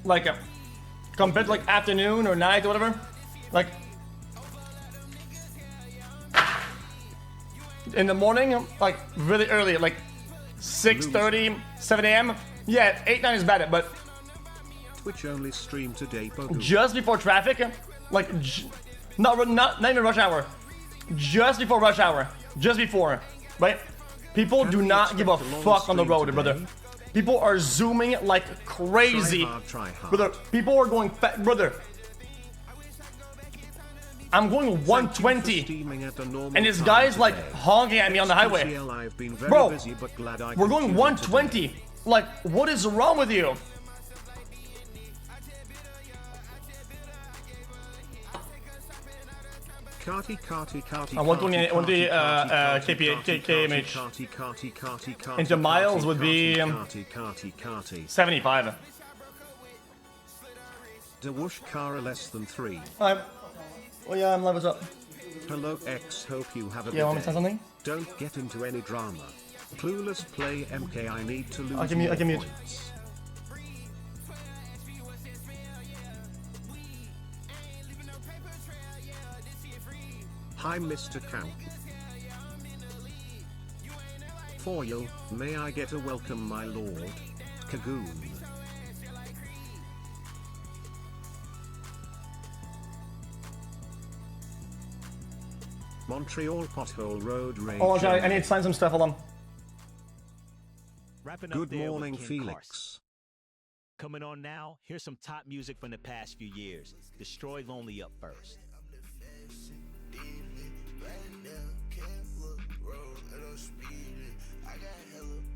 like compared to like afternoon or night or whatever, like in the morning, like really early, like 6:30, 7 a.m. Yeah, 8, 9 is bad, but Twitch only stream today, Bogu. just before traffic, like not even rush hour, just before rush hour, just before, right? People do not give a fuck on the road, brother. People are zooming like crazy, brother. People are going fat, brother. I'm going 120, and this guy's like honking at me on the highway. Bro, we're going 120. Like, what is wrong with you? I want the KMH into miles would be 75. The whoosh car less than 3. Alright. Oh yeah, I'm live. What's up? Hello X, hope you have a Yeah, want me to say something? Don't get into any drama. Clueless play MK, I need to lose I can mute. points. Hi Mr. Count. For you, may I get a welcome my lord? Kagoon. Montreal Pothole Road Rage. Oh, I need to sign some stuff. Hold on. Good morning, Felix. Coming on now, here's some top music from the past few years. Destroy Lonely up first.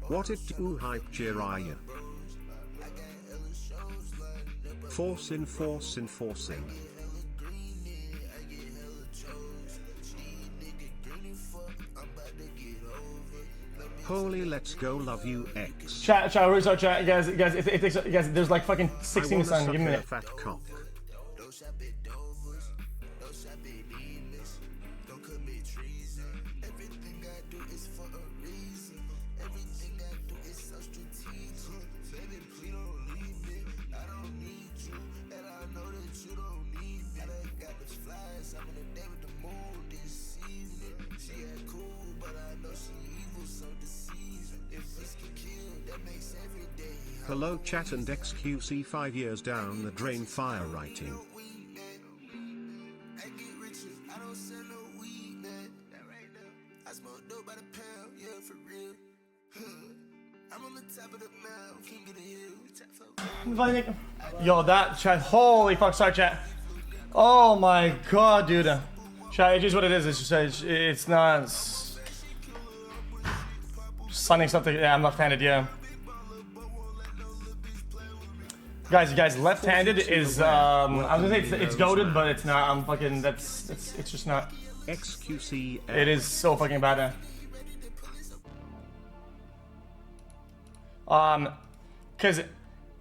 What it do hype Jiraiya? Forcing. Holy, let's go, love you, X. Chat, restart chat, guys, it takes, guys, there's like fucking 16 seconds, give me a minute. Fat cock. Hello chat and xQc 5 years down the drain fire writing. Yo, that chat, holy fuck, sorry chat. Oh my god, dude. Chat, it is what it is, it's just, it's not... Signing something, yeah, I'm left-handed, yeah. Guys, left-handed is, I was gonna say it's goated, but it's not, I'm fucking, it's just not. xQc. It is so fucking bad. Cause,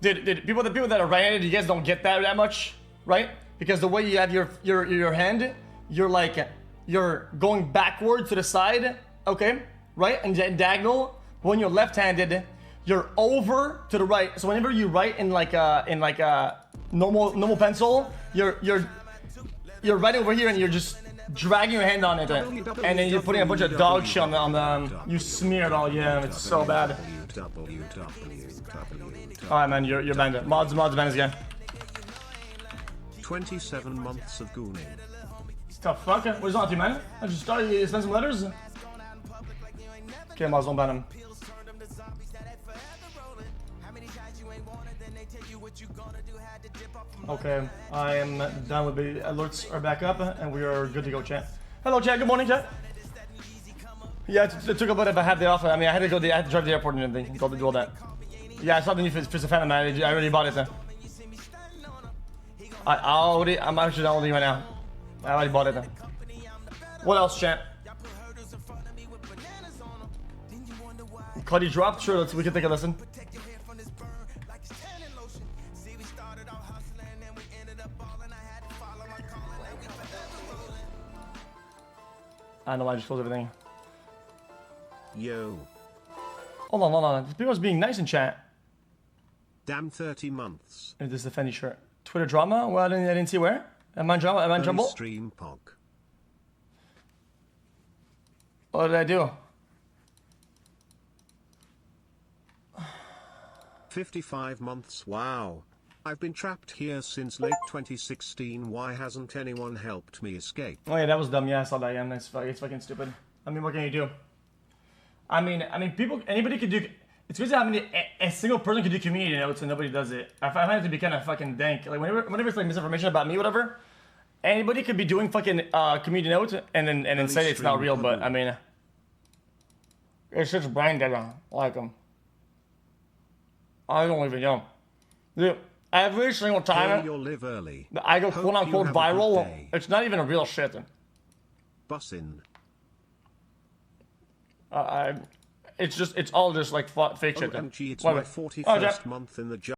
dude, people that are right-handed, you guys don't get that much, right? Because the way you have your hand, you're like, you're going backward to the side, okay? Right? And diagonal. When you're left-handed, you're over to the right. So whenever you write in like a normal pencil, you're right over here and you're just dragging your hand on it, and then you're putting a bunch of dog shit on the you smear it all. Yeah, it's so bad. Alright, man, you're banned. Mods banned this guy. 27 months of gooning. The fuck? What is on to you, man? I just started to send some letters. Okay, mods don't ban him. Okay, I am done with the alerts are back up and we are good to go, chat. Hello, chat. Good morning, chat. Yeah, it took a bit of a half day off. I mean, I had to drive to the airport and everything. Go to do all that. Yeah, I saw the new Fist of Fathom. I already bought it. I'm actually downloading right now. I already bought it. What else, chat? Cuddy dropped. Sure, we can take a listen. I know I just closed everything. Yo. Hold on. This people's being nice in chat. Damn 30 months. And this is a Fendi shirt. Twitter drama? Well, I didn't see where. Am I in drama? Am I in trouble? Stream pog. What did I do? 55 months, wow. I've been trapped here since late 2016, why hasn't anyone helped me escape? Oh yeah, that was dumb, yeah, I saw that, yeah, it's fucking stupid. I mean, what can you do? I mean, people, anybody could do, it's crazy how many, a single person could do community notes and nobody does it. I find it to be kind of fucking dank. Like, whenever it's like misinformation about me, whatever, anybody could be doing fucking community notes and then say it's not real, but I mean, it's just brain dead, like them. I don't even know. Dude, every single time live early. I go quote unquote viral, it's not even a real shit. Bussin'. It's all just like fake shit. OMG, it's my 41st month in the job.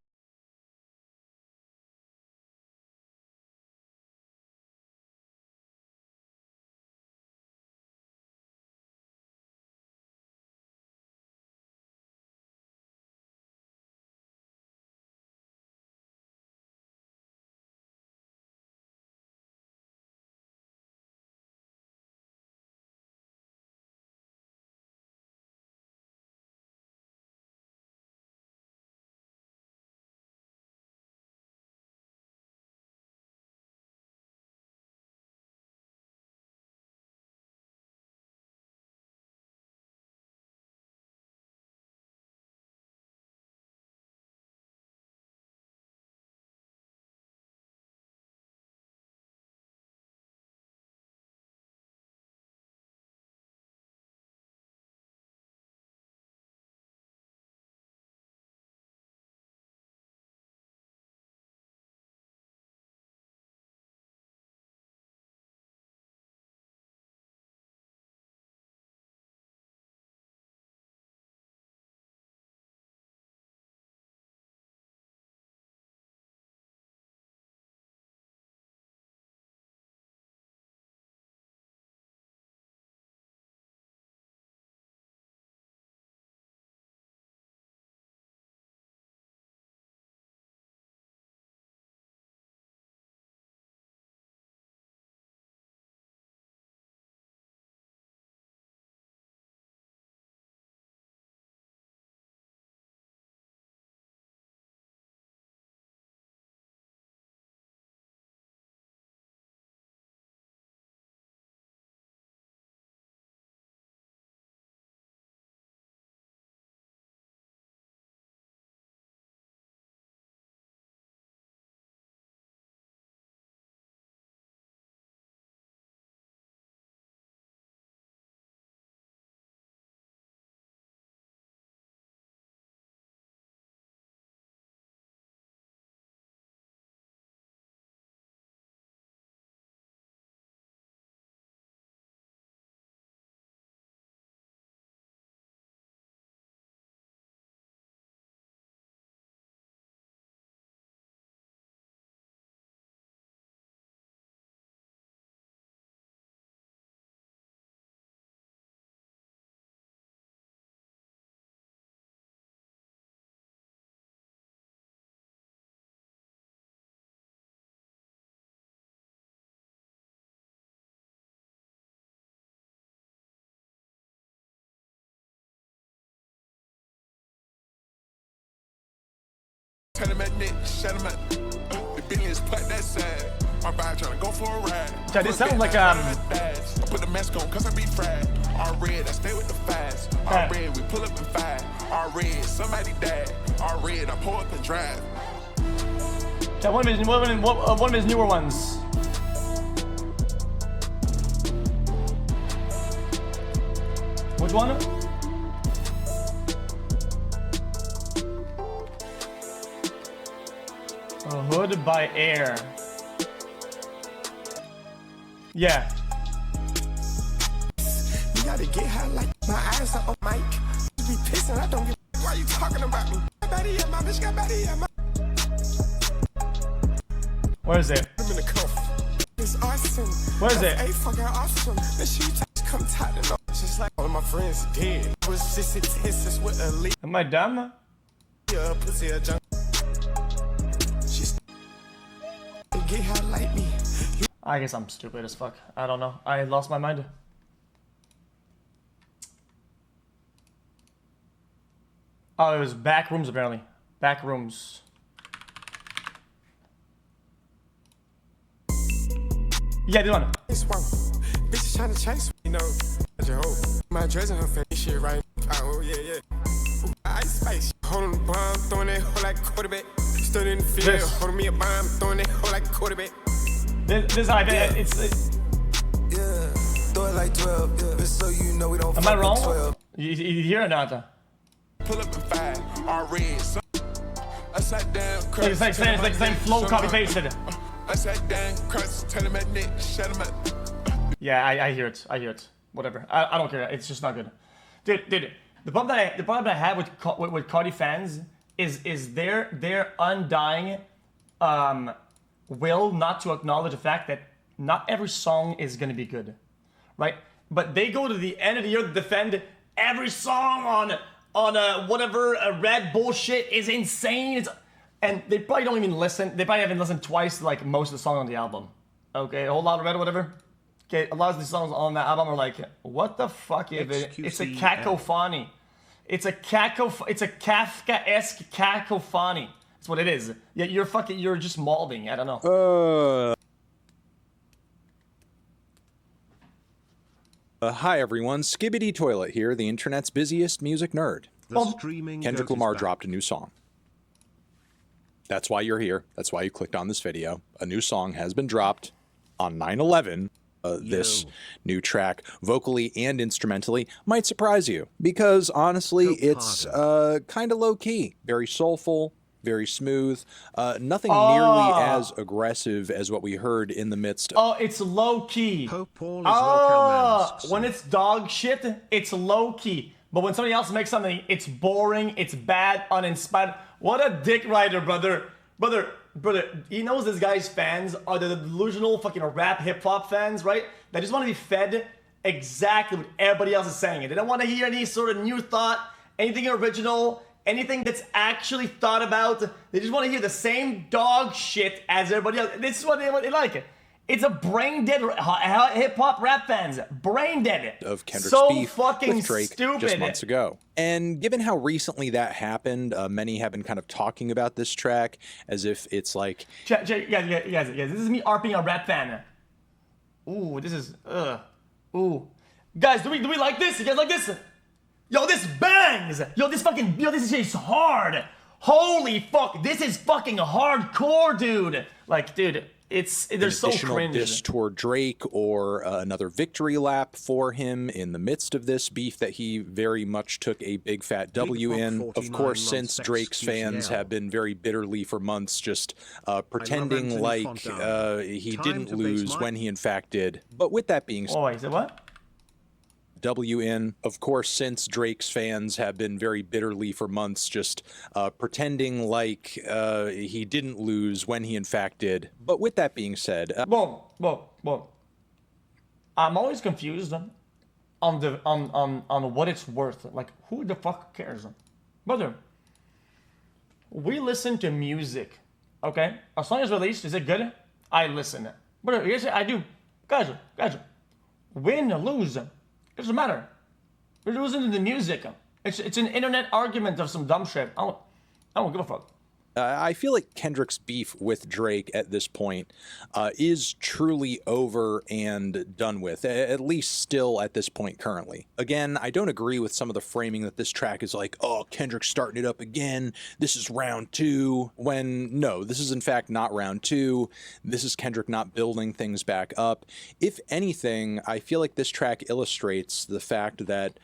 Tell him at Nick, shut him up. The billions put that side. My body trying to go for a ride. Yeah, this sounds like I put the mask on cause I be fried. All red, I stay with the fast. All red, we pull up in 5. All red, somebody died. All red, I pull up and drive. Yeah, one of his newer ones. Which one? A hood by air. Yeah. You gotta get high like my eyes are on mic. You be pissing, I don't get why you talking about me. My bitch got body at my. Where is it? I'm in the cuff. It's awesome. Where is it? Hey, fucking awesome. Then she come tight and just like all of my friends dead. Was just intense with a lead. Am I dumb? Pussy a junk. get high like me. I guess I'm stupid as fuck. I don't know. I lost my mind. Oh, it was back rooms apparently. Back rooms. Yeah, this one. Bitches trying to chase, you know. I just hope my dress in her face shit right. Oh yeah, yeah. Ice spice. Holding the bomb, throwing that hoe like quarterback. Stood in the field, holding me a bomb, throwing that hoe like quarterback. This how I bet it's. Yeah, throw it like 12. Yeah, so you know we don't. Am I wrong? You hear it or not? Pull up in 5, all red. I sat down, It's like the same flow, copy pasted. I sat down, crunch, tell him at Nick, shut him up. Yeah, I hear it. I hear it. Whatever. I don't care. It's just not good. Dude, the problem that I have with Cardi fans is their undying will not to acknowledge the fact that not every song is gonna be good, right? But they go to the end of the year to defend every song on whatever red bullshit is insane. And they probably don't even listen. They probably haven't listened twice to like most of the songs on the album. Okay, a whole lot of red or whatever. Okay, a lot of these songs on that album are like, what the fuck is it? It's a cacophony. It's a Kafka-esque cacophony. That's what it is. Yeah, you're just molding. I don't know. Hi everyone, Skibbity Toilet here, the internet's busiest music nerd. Kendrick Lamar dropped a new song. That's why you're here. That's why you clicked on this video. A new song has been dropped on 9/11. This new track, vocally and instrumentally, might surprise you because honestly, it's kind of low key, very soulful, very smooth, nothing nearly as aggressive as what we heard in the midst of. Oh, it's low key. When it's dog shit, it's low key. But when somebody else makes something, it's boring, it's bad, uninspired. What a dick rider, brother. Brother, he knows this guy's fans are the delusional fucking rap hip-hop fans, right? That just want to be fed exactly what everybody else is saying. They don't want to hear any sort of new thought, anything original, anything that's actually thought about. They just want to hear the same dog shit as everybody else. This is what they like. It's a brain-dead hip-hop rap fans. Brain-dead. Of Kendrick's so beef fucking with Drake stupid. just months ago. And given how recently that happened, many have been kind of talking about this track as if it's like... Guys, this is me ARPing a rap fan. Ooh, this is... Ooh. Guys, do we like this? You guys like this? Yo, this bangs! Yo, this is hard! Holy fuck, this is fucking hardcore, dude! Like, dude... They're so cringe. Diss toward Drake or another victory lap for him in the midst of this beef that he very much took a big fat W in. Of course, since Drake's fans have been very bitterly for months just pretending like he didn't lose when he in fact did. But with that being said... Oh, wait, is it what? W in. Of course, since Drake's fans have been very bitterly for months just pretending like he didn't lose when he in fact did. But with that being said... Well. I'm always confused on what it's worth. Like, who the fuck cares? Brother, we listen to music, okay? A song is released, is it good? I listen. Brother, yes, I do. Guys, win or lose, it doesn't matter. We're losing to the music. It's an internet argument of some dumb shit. I don't give a fuck. I feel like Kendrick's beef with Drake at this point is truly over and done with, at least still at this point currently. Again, I don't agree with some of the framing that this track is like, oh, Kendrick's starting it up again, this is round 2, when no, this is in fact not round 2, this is Kendrick not building things back up. If anything, I feel like this track illustrates the fact that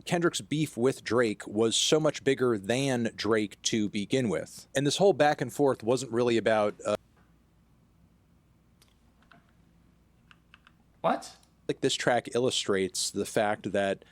Kendrick's beef with Drake was so much bigger than Drake to begin with. And this whole back and forth wasn't really about... What? Like this track illustrates the fact that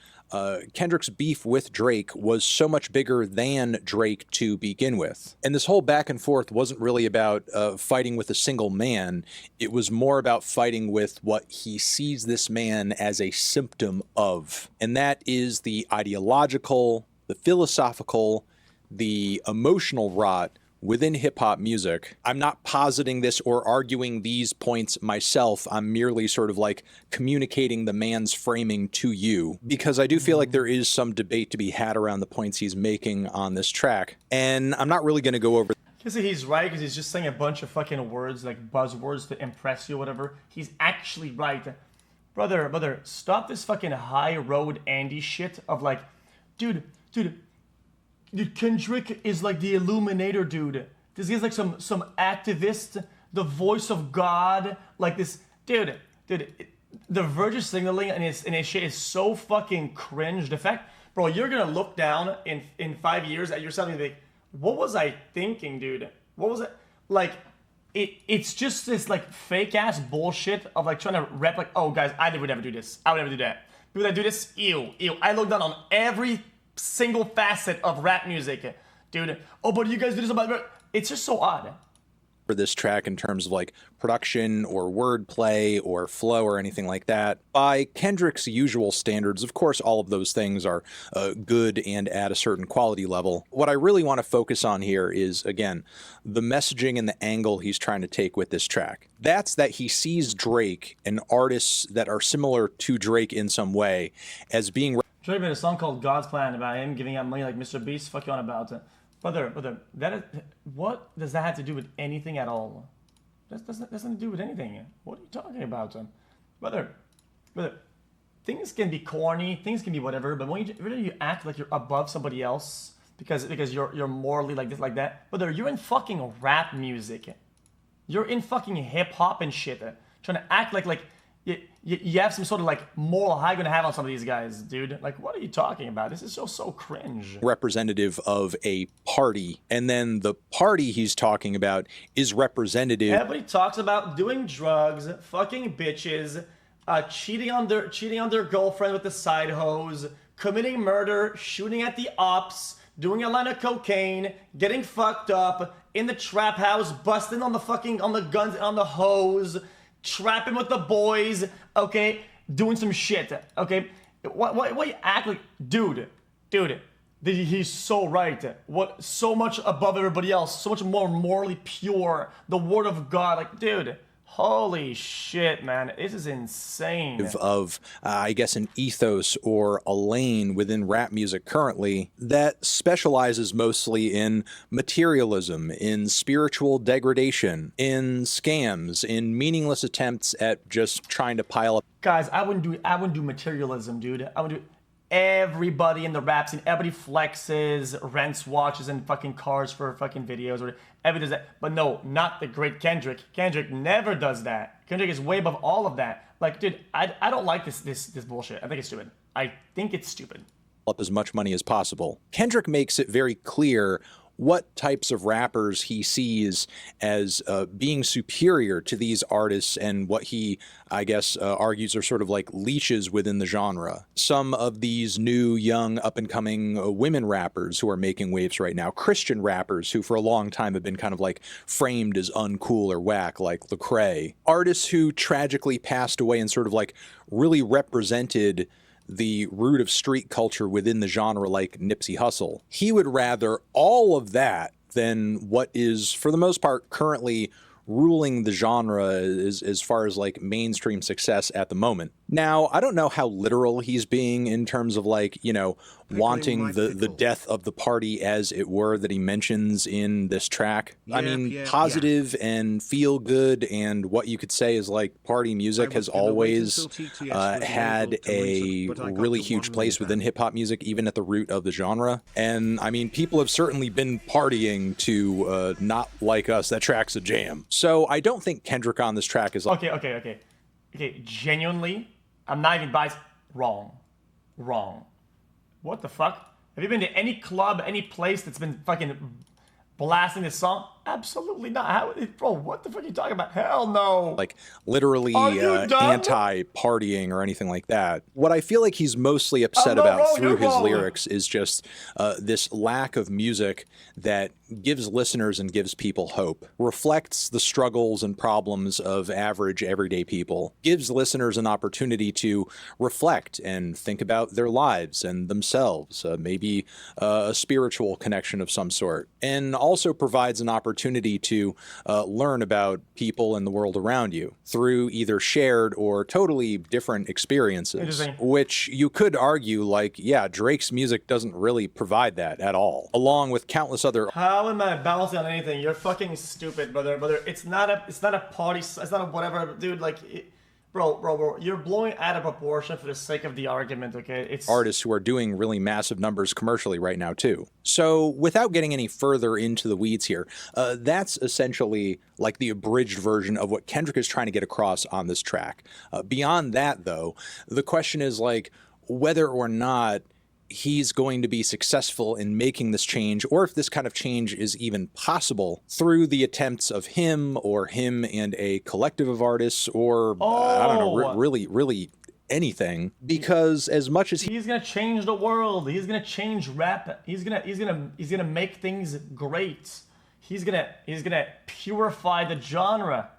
Kendrick's beef with Drake was so much bigger than Drake to begin with. And this whole back and forth wasn't really about fighting with a single man. It was more about fighting with what he sees this man as a symptom of. And that is the ideological, the philosophical, the emotional rot within hip-hop music. I'm not positing this or arguing these points myself. I'm merely sort of like communicating the man's framing to you, because I do feel like there is some debate to be had around the points he's making on this track. And I'm not really going to go over. You see, he's right, because he's just saying a bunch of fucking words, like buzzwords to impress you or whatever. He's actually right. Brother, stop this fucking high road Andy shit of like, dude, Kendrick is like the illuminator, dude. This guy's like some activist, the voice of God, like this, dude. The virtue signaling and his shit is so fucking cringe. The fact, bro, you're gonna look down in 5 years at yourself and be like, what was I thinking, dude? What was it? Like, it's just this like fake ass bullshit of like trying to rep like, oh guys, I would never do this. I would never do that. People that do this, ew. I look down on every single facet of rap music, dude. Oh, but you guys do this about, it's just so odd. For this track in terms of like production or wordplay or flow or anything like that. By Kendrick's usual standards, of course, all of those things are good and at a certain quality level. What I really want to focus on here is, again, the messaging and the angle he's trying to take with this track. That's that he sees Drake and artists that are similar to Drake in some way as being... Drake made a song called God's Plan about him giving out money like Mr. Beast. Fuck you on about it. Brother, what does that have to do with anything at all? That doesn't do with anything. What are you talking about? Brother, things can be corny, things can be whatever, but when you act like you're above somebody else because you're morally like this, like that, brother, you're in fucking rap music. You're in fucking hip hop and shit. Trying to act like you have some sort of like moral high gonna have on some of these guys, dude. Like, what are you talking about? This is so cringe. Representative of a party, and then the party he's talking about is representative. Everybody talks about doing drugs, fucking bitches, cheating on their girlfriend with the side hose, committing murder, shooting at the ops, doing a line of cocaine, getting fucked up in the trap house, busting on the guns, on the hose, trapping with the boys, okay, doing some shit, okay. What you act like, dude? He's so right. What, so much above everybody else, so much more morally pure. The word of God, like, dude. Holy shit, man. This is insane. Of I guess, an ethos or a lane within rap music currently that specializes mostly in materialism, in spiritual degradation, in scams, in meaningless attempts at just trying to pile up. Guys, I wouldn't do materialism, dude. I would do everybody in the rap scene. Everybody flexes, rents watches and fucking cars for fucking videos, or everybody does that. But no, not the great Kendrick. Kendrick never does that. Kendrick is way above all of that. Like, dude, I don't like this bullshit. I think it's stupid. I think it's stupid. Up as much money as possible. Kendrick makes it very clear what types of rappers he sees as being superior to these artists, and what he, I guess, argues are sort of like leeches within the genre. Some of these new, young, up-and-coming women rappers who are making waves right now, Christian rappers who for a long time have been kind of like framed as uncool or whack, like Lecrae. Artists who tragically passed away and sort of like really represented the root of street culture within the genre, like Nipsey Hussle. He would rather all of that than what is, for the most part, currently ruling the genre as far as like mainstream success at the moment. Now, I don't know how literal he's being in terms of like, you know, wanting the death of the party, as it were, that he mentions in this track. I mean, positive and feel good, and what you could say is like party music has always had a really huge place within hip hop music, even at the root of the genre. And I mean, people have certainly been partying to Not Like Us. That track's a jam. So I don't think Kendrick on this track is like... Okay, genuinely, I'm not even biased. Wrong. What the fuck? Have you been to any club, any place that's been fucking blasting this song? absolutely not. How, bro, what the fuck are you talking about? Hell no. Like literally anti-partying or anything like that. What I feel like he's mostly upset about through his lyrics is just this lack of music that gives listeners and gives people hope, reflects the struggles and problems of average everyday people, gives listeners an opportunity to reflect and think about their lives and themselves, maybe a spiritual connection of some sort, and also provides an opportunity to learn about people in the world around you through either shared or totally different experiences, which you could argue, like, yeah, Drake's music doesn't really provide that at all, along with countless other. How am I balancing on anything? You're fucking stupid, brother. It's not a party. It's not a whatever, dude. Like, bro. You're blowing out of proportion for the sake of the argument. Okay, it's artists who are doing really massive numbers commercially right now too. So without getting any further into the weeds here, that's essentially like the abridged version of what Kendrick is trying to get across on this track. Beyond that, though, the question is like whether or not he's going to be successful in making this change, or if this kind of change is even possible through the attempts of him and a collective of artists, or I don't know, really anything. Because as much as he's gonna change the world, he's gonna change rap, he's gonna make things great. He's gonna purify the genre.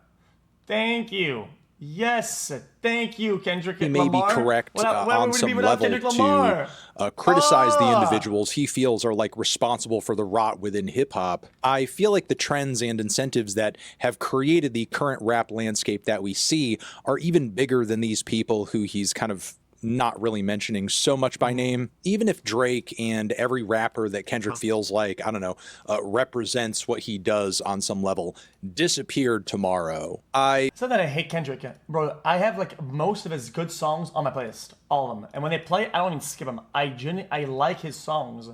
Thank you. Yes, thank you, Kendrick Lamar. He may be correct on some level to criticize the individuals he feels are like responsible for the rot within hip-hop. I feel like the trends and incentives that have created the current rap landscape that we see are even bigger than these people who he's kind of not really mentioning so much by name. Even if Drake and every rapper that Kendrick feels like, I don't know, represents what he does on some level, disappeared tomorrow. It's not that I hate Kendrick, bro. I have like most of his good songs on my playlist, all of them. And when they play, I don't even skip them. I like his songs.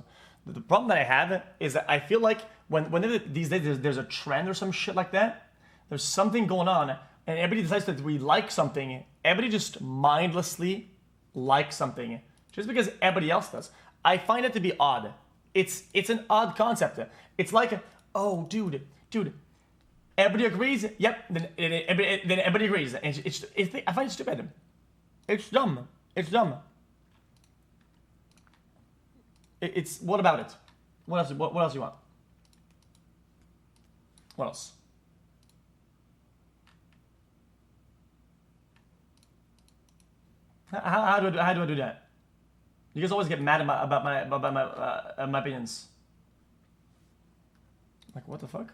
The problem that I have is that I feel like whenever these days there's a trend or some shit like that, there's something going on, and everybody decides that we like something. Everybody just mindlessly like something just because everybody else does. I find it to be odd. It's an odd concept. It's like, oh, dude, everybody agrees. Yep, then everybody agrees. And I find it stupid. It's dumb. It's dumb. It's what about it? What else? What else you want? What else? How do I do that? You guys always get mad about my opinions. Like, what the fuck?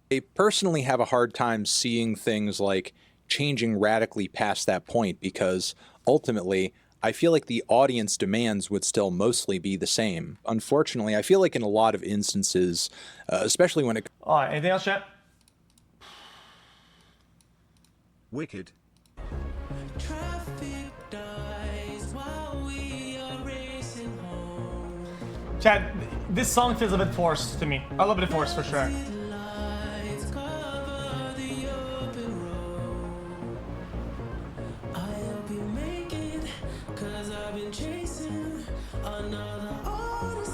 I personally have a hard time seeing things like changing radically past that point, because ultimately I feel like the audience demands would still mostly be the same. Unfortunately, I feel like in a lot of instances, especially when it... All right, anything else, chat? Wicked. Chad, this song feels a bit forced to me. A little bit forced for sure.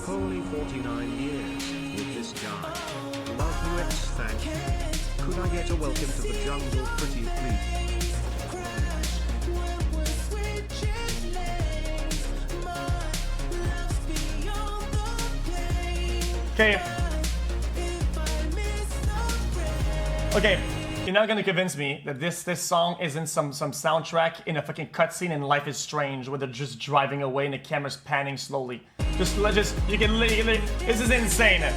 Holy 49 years with this guy. Love UX, thank you. Could I get a welcome to the jungle, pretty please? Okay, you're not gonna convince me that this song isn't some soundtrack in a fucking cutscene in Life is Strange where they're just driving away and the camera's panning slowly. You can literally, this is insane.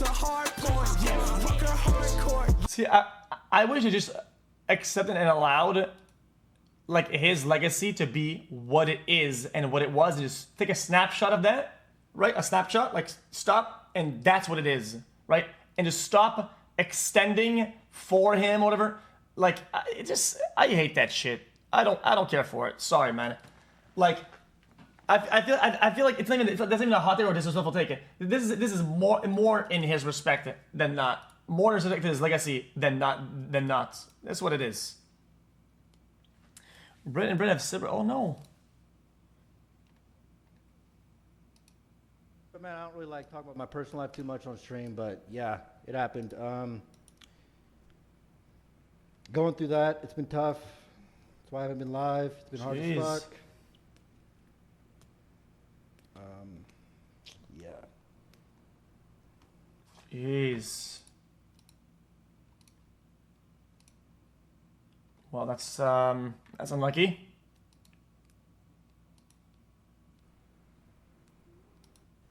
was a hardcore, yeah, rocker hardcore. See, I wish it just accepted and allowed like his legacy to be what it is and what it was, and just take a snapshot of that, right? A snapshot, like stop, and that's what it is, right? And just stop extending for him, or whatever. Like, I hate that shit. I don't care for it. Sorry, man. Like, I feel like it's not even, that's not even a hot take or disrespectful take. This is more in his respect than not. More in respect to his legacy than not. That's what it is. Brent and Brent have sibling. Oh no. But man, I don't really like talking about my personal life too much on stream, but yeah, it happened. Going through that, it's been tough. That's why I haven't been live. It's been hard as fuck. Yeah. Jeez. Well, that's unlucky.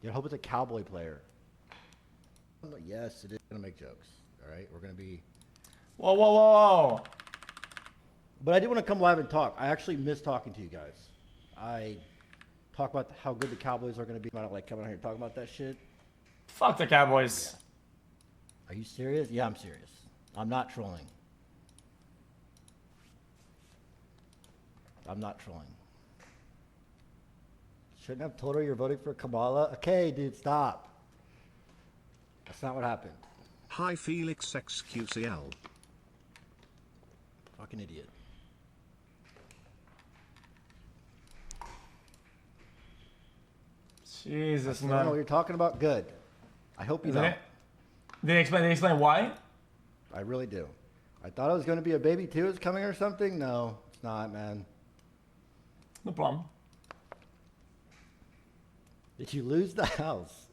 Yeah, I hope it's a Cowboy player. Yes, it is gonna make jokes. All right, we're gonna be. Whoa, whoa, whoa! But I did want to come live and talk. I actually miss talking to you guys. I talk about how good the Cowboys are gonna be. I don't like coming out here and talking about that shit. Fuck the Cowboys. Yeah. Are you serious? Yeah, I'm serious. I'm not trolling. I'm not trolling. Shouldn't have told her you're voting for Kamala. Okay, dude, stop. That's not what happened. Hi Felix xQcl. Fucking idiot. Jesus, I don't know what man. you're talking about. Good. I hope you don't. Did they explain why? I really do. I thought it was going to be a baby too is coming or something. No, it's not, man. No problem. Did you lose the house?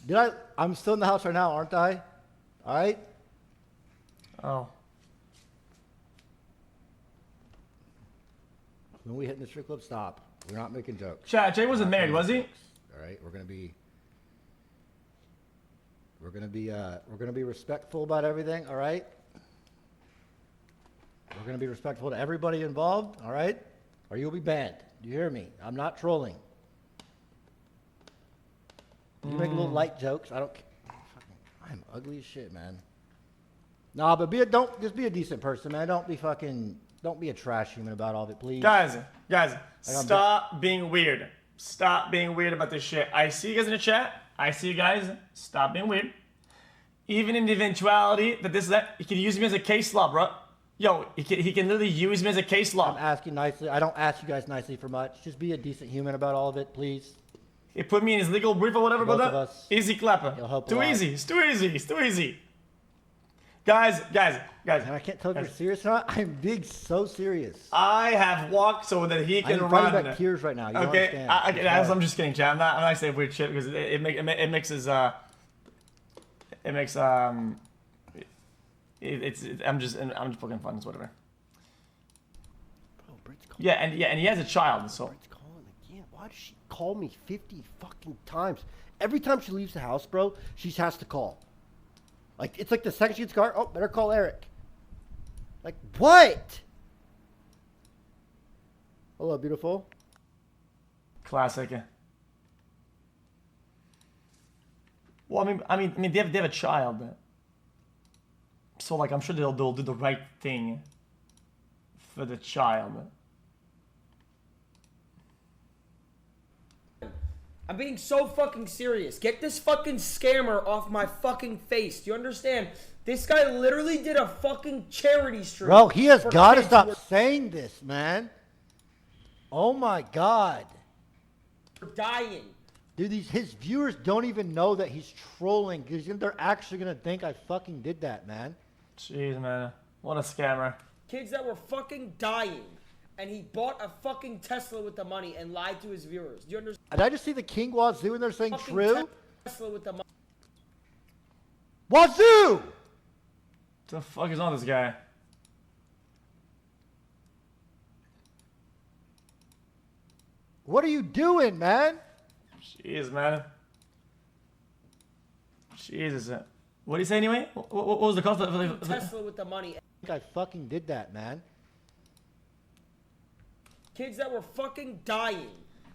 Did I? I'm still in the house right now, aren't I? All right. Oh. When we hit in the strip club, stop. We're not making jokes. Chat, Jay wasn't married, was he? All right, we're gonna be respectful about everything. All right. We're gonna be respectful to everybody involved. All right. Or you'll be banned. Do you hear me? I'm not trolling. You make little light jokes. I don't. I'm ugly as shit, man. Nah, but just be a decent person, man. Don't be a trash human about all of it, please. Guys, stop being weird. Stop being weird about this shit. I see you guys in the chat. I see you guys. Stop being weird. Even in the eventuality that he can use me as a case law, bro. Yo, he can literally use me as a case law. I'm asking nicely. I don't ask you guys nicely for much. Just be a decent human about all of it, please. He put me in his legal brief or whatever, brother. Easy clapper. Too easy. It's too easy. It's too easy. Guys. And I can't tell if you're serious or not. I'm being so serious. I have walked so that he can I'm run. fighting back tears right now. You Okay, understand? I'm just kidding, chat. I'm not saying weird shit because it makes I'm just poking fun. It's whatever. Bro, Britt's calling. Yeah, and he has a child, so. Britt's calling again. Why does she call me 50 fucking times? Every time she leaves the house, bro, she has to call. Like, it's like the second she gets car, oh, better call Eric. Like, what? Hello, beautiful. Classic. Well, I mean, they have a child, so like I'm sure they'll do the right thing for the child. I'm being so fucking serious. Get this fucking scammer off my fucking face. Do you understand? This guy literally did a fucking charity stream. Bro, he has got to stop saying this, man. Oh my God. For dying. Dude, his viewers don't even know that he's trolling because they're actually going to think I fucking did that, man. Jeez, man. What a scammer. Kids that were fucking dying. And he bought a fucking Tesla with the money and lied to his viewers. Do you understand? Did I just see the King Wazoo and they're saying Fucking true? Tesla with the money. Wazoo! What the fuck is on this guy? What are you doing, man? Jeez, man. Jesus. What do you say anyway? What was the cost of Tesla with the money. I think I fucking did that, man. Kids that were fucking dying,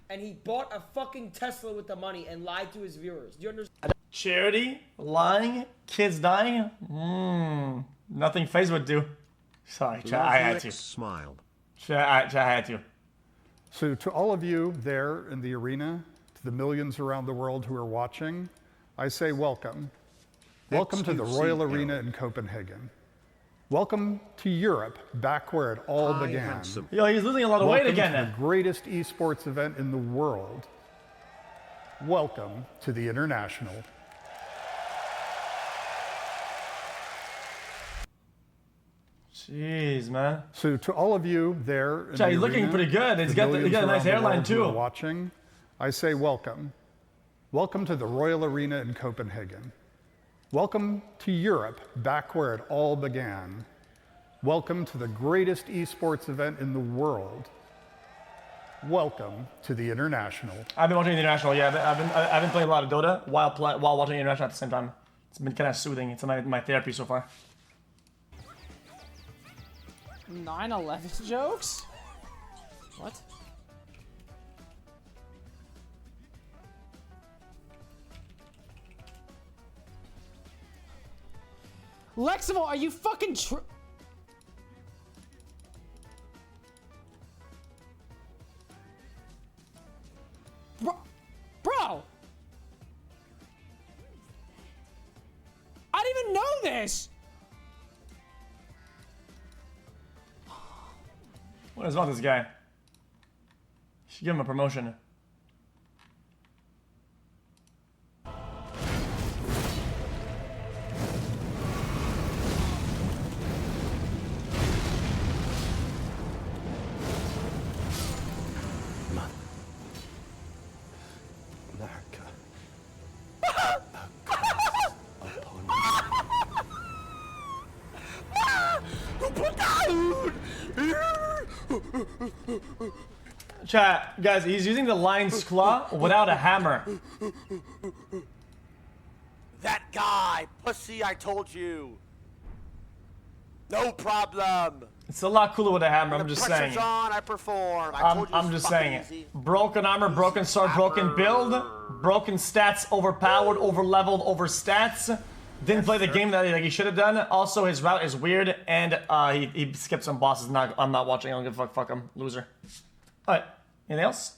and he bought a fucking Tesla with the money and lied to his viewers. Do you understand? Charity, lying, kids dying? Nothing FaZe would do. Sorry, chat, I had to. Smiled. Chat, I had to. So to all of you there in the arena, to the millions around the world who are watching, I say welcome. Welcome to the Royal Arena in Copenhagen. Welcome to Europe, back where it all began. Yo, he's losing a lot of weight again Welcome then. to the greatest esports event in the world. Welcome to the International. Jeez, man. So to all of you there in Chat, the he's looking arena, pretty good. He's the got millions a nice around the hairline world who are too. watching, I say welcome. Welcome to the Royal Arena in Copenhagen. Welcome to Europe, back where it all began. Welcome to the greatest esports event in the world. Welcome to the International. I've been watching the International, yeah. I've been playing a lot of Dota while watching the International at the same time. It's been kind of soothing. It's my therapy so far. 9/11 jokes? What? Lexival, are you fucking Bro! I didn't even know this! What is wrong with this guy? You should give him a promotion. Chat, guys, he's using the lion's claw without a hammer. That guy, pussy, I told you. No problem. It's a lot cooler with a hammer, I'm just saying. Pressure's on, I perform. I told you I'm it's just fucking saying it. easy. Broken armor, broken sword, broken build, broken stats, overpowered, overleveled, over stats. Didn't play the game that he should have done. Also, his route is weird, and he skipped some bosses. I'm not watching. I don't give a fuck. Fuck him, loser. All right. Anything else?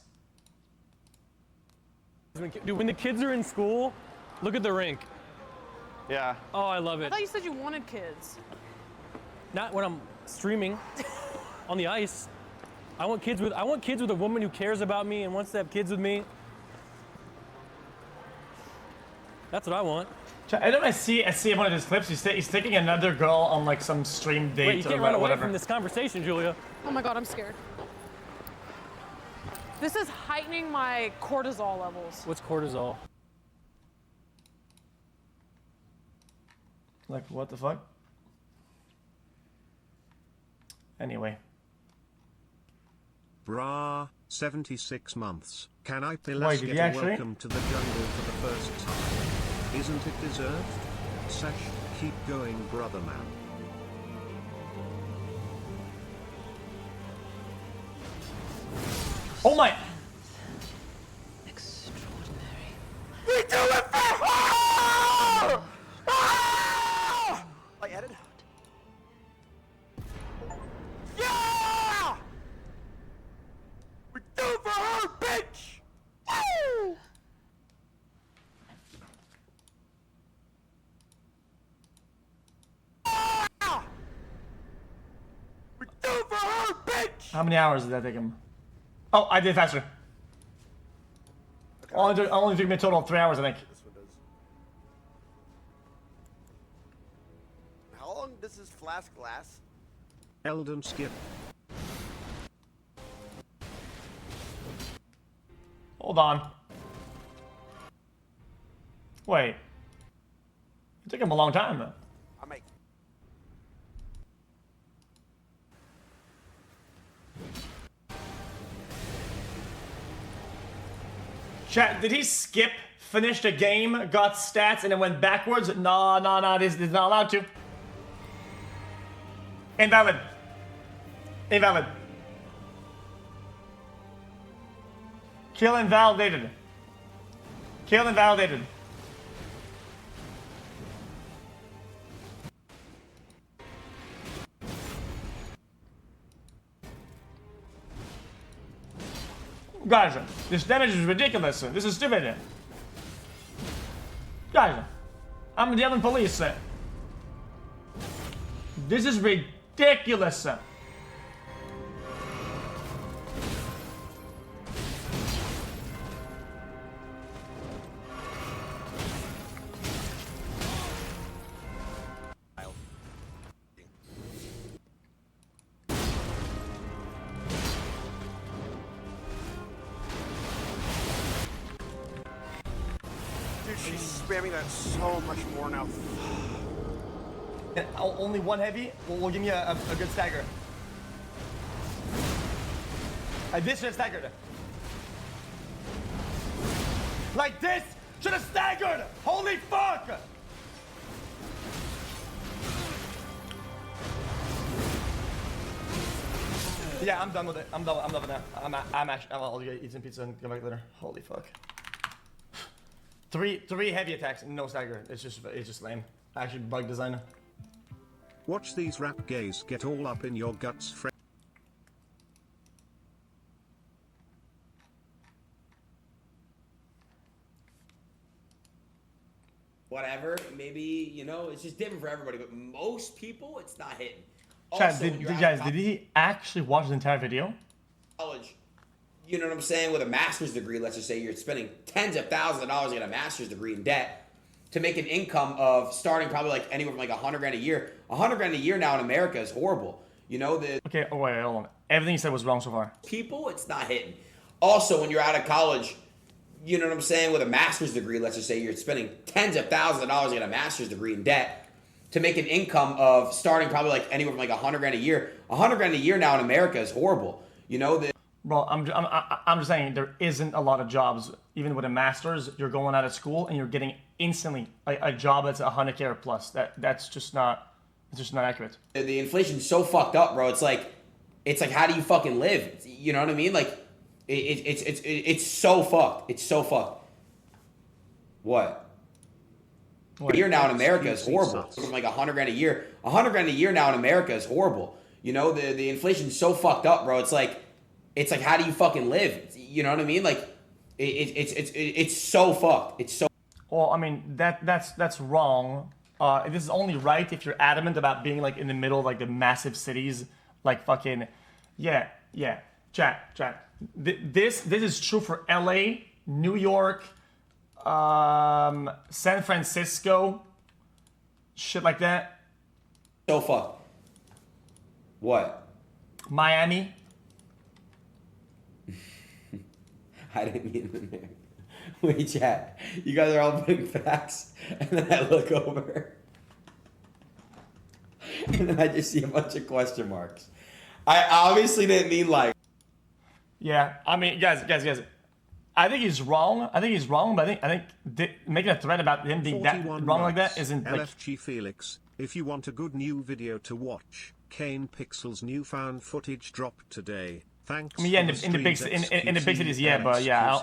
Dude, when the kids are in school, look at the rink. Yeah. Oh, I love I it. thought you said you wanted kids. Not when I'm streaming on the ice. I want kids with a woman who cares about me and wants to have kids with me. That's what I want. I don't. I see in one of his clips. He's taking another girl on like some stream date Wait, you or can't run away whatever. from this conversation, Julia. Oh my god, I'm scared. This is heightening my cortisol levels. What's cortisol? Like what the fuck? Anyway. Brah, 76 months. Can I Wait, please did get he a actually? welcome to the jungle for the first time? Isn't it deserved? Sash, keep going, brother man. Oh my! Extraordinary. We do it for her! Ah! I edit. Yeah! We do it for her, bitch! Woo! Ah! We do it for her, bitch! How many hours did that take him? Oh, I did faster. Only took me a total of 3 hours, I think. This one does. How long does this flask last? Eldon skip. Hold on. Wait. It took him a long time. I make. Chat, did he skip finished a game, got stats, and then went backwards. No, this is not allowed to. Invalid. Invalid. Kill invalidated. Kill invalidated. Guys, this damage is ridiculous. This is stupid. Guys, I'm yelling police. This is ridiculous. Dude, she's spamming that so much more now. And only one heavy will give me a good stagger. This should have staggered. Like this should have staggered! Holy fuck! Yeah, I'm done with it. I'm done with that. I'll eat some pizza and come back later. Holy fuck. Three heavy attacks, no stagger. It's just lame. Actually, bug designer. Watch these rap gays get all up in your guts, friend. Whatever, maybe, you know, it's just different for everybody, but most people, it's not hitting. Chat, Also, when you're guys, did he actually watch the entire video? College, you know what I'm saying, with a master's degree, let's just say you're spending tens of thousands of dollars to get a master's degree in debt to make an income of starting probably like anywhere from like $100 grand a year. $100 grand a year now in America is horrible. You know, the Okay, oh wait, hold on. Everything you said was wrong so far. people, it's not hitting. Also, when you're out of college, you know what I'm saying, with a master's degree, let's just say you're spending tens of thousands of dollars to get a master's degree in debt to make an income of starting probably like anywhere from like $100 grand a year. $100 grand a year now in America is horrible. You know, the Bro, I'm just saying there isn't a lot of jobs. Even with a master's, you're going out of school and you're getting instantly a job that's $100K or plus. That's just not accurate. the inflation's so fucked up, bro. It's like how do you fucking live? You know what I mean? Like it's so fucked. It's so fucked. What? A year now in America is horrible. From like $100 grand a year. $100 grand a year now in America is horrible. You know, the inflation's so fucked up, bro. It's like how do you fucking live? You know what I mean? Like it's so fucked. It's so. Well, I mean that's wrong. This is only right if you're adamant about being like in the middle of like the massive cities, like fucking, yeah. Chat. This is true for LA, New York, San Francisco, shit like that. So fucked. What? Miami. I didn't mean them there. Wait, chat. You guys are all putting facts, and then I look over, and then I just see a bunch of question marks. I obviously didn't mean like. Yeah, I mean, guys. I think he's wrong. But I think making a threat about him being that wrong like that isn't like. LFG Felix, if you want a good new video to watch, Kane Pixel's new found footage dropped today. Thanks. I mean, yeah, in the big cities, yeah, but yeah,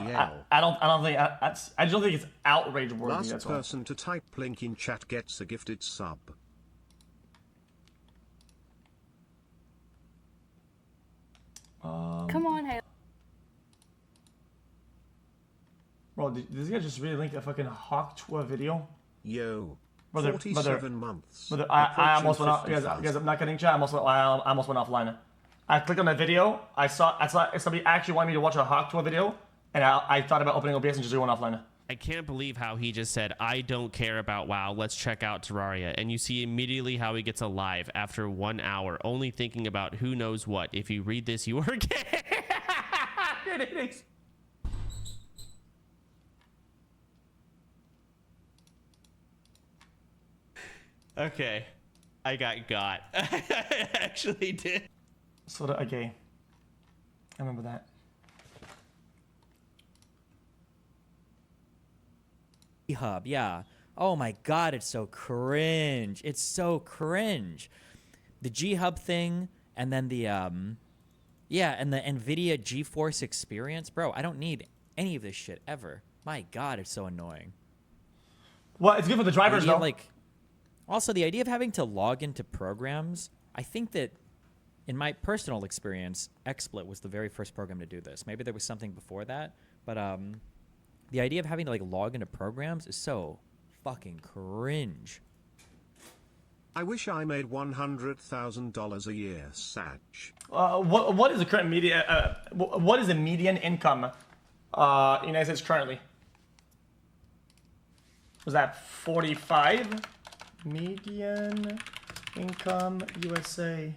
I don't think I just don't think it's outrage worthy. Last That's all. person to type link in chat gets a gifted sub. Come on, hey. Bro, did this guy just really link a fucking Hawk to a video? Yo. Brother, 47 months. Brother, I almost went off. Guys, I'm not kidding, chat. I almost went offline. I clicked on that video. I saw somebody actually wanted me to watch a Hawk to a video, and I thought about opening OBS and just going offline. I can't believe how he just said, I don't care about WoW, let's check out Terraria. And you see immediately how he gets alive after 1 hour, only thinking about who knows what. If you read this, you are gay. Okay. I got. I actually did. Sort of gay. I remember that. Hub, yeah. Oh my god, it's so cringe. It's so cringe. The G Hub thing, and then the and the NVIDIA GeForce experience, bro. I don't need any of this shit ever. My god, it's so annoying. Well, it's good for the drivers though. Also, the idea of having to log into programs, I think that, in my personal experience, XSplit was the very first program to do this. Maybe there was something before that, but the idea of having to log into programs is so fucking cringe. I wish I made $100,000 a year, Satch. What is the current what is the median income in the United States currently? Was that 45? Median income USA.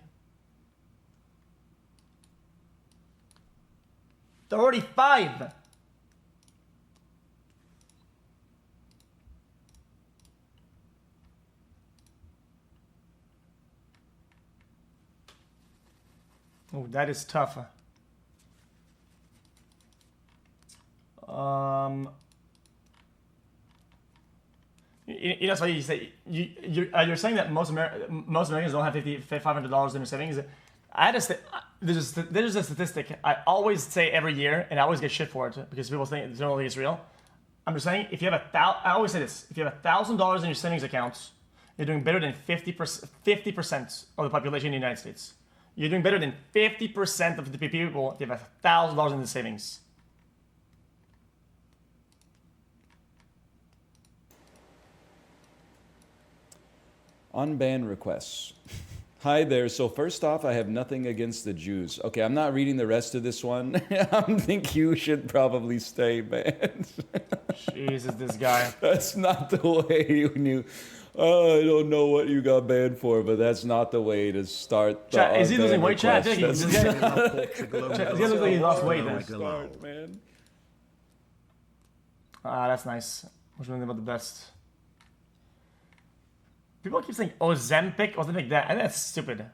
35. Oh, that is tough. You know, so you say you're saying that most Americans don't have $500 in their savings. There's a statistic I always say every year, and I always get shit for it because people think it's real. I'm just saying, if you have I always say this: if you have $1,000 in your savings accounts, you're doing better than 50% of the population in the United States. You're doing better than 50% of the people if you have $1,000 in the savings. Unban requests. Hi there. So first off, I have nothing against the Jews. Okay, I'm not reading the rest of this one. I think you should probably stay, man. Jesus, this guy. That's not the way you I don't know what you got banned for, but that's not the way to start the chat, is he losing weight, chat? request. This guy looks like he lost weight then. Start, man. Ah, that's nice. What's one about the best? People keep saying Ozempic that. I think that's stupid.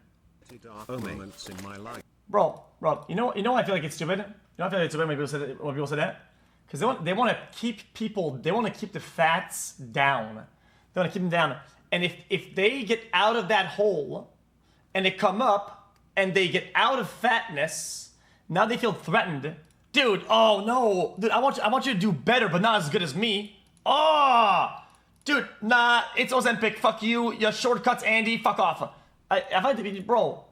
Moments in my life. Bro, you know I feel like it's stupid? You know I feel like it's stupid when people say that? Because they want to keep people, they want to keep the fats down. They want to keep them down. And if they get out of that hole and they come up and they get out of fatness, now they feel threatened. Dude, oh no. Dude, I want you to do better, but not as good as me. Oh! Dude, nah, it's Ozempic. Fuck you. Your shortcuts, Andy. Fuck off. I find it, bro,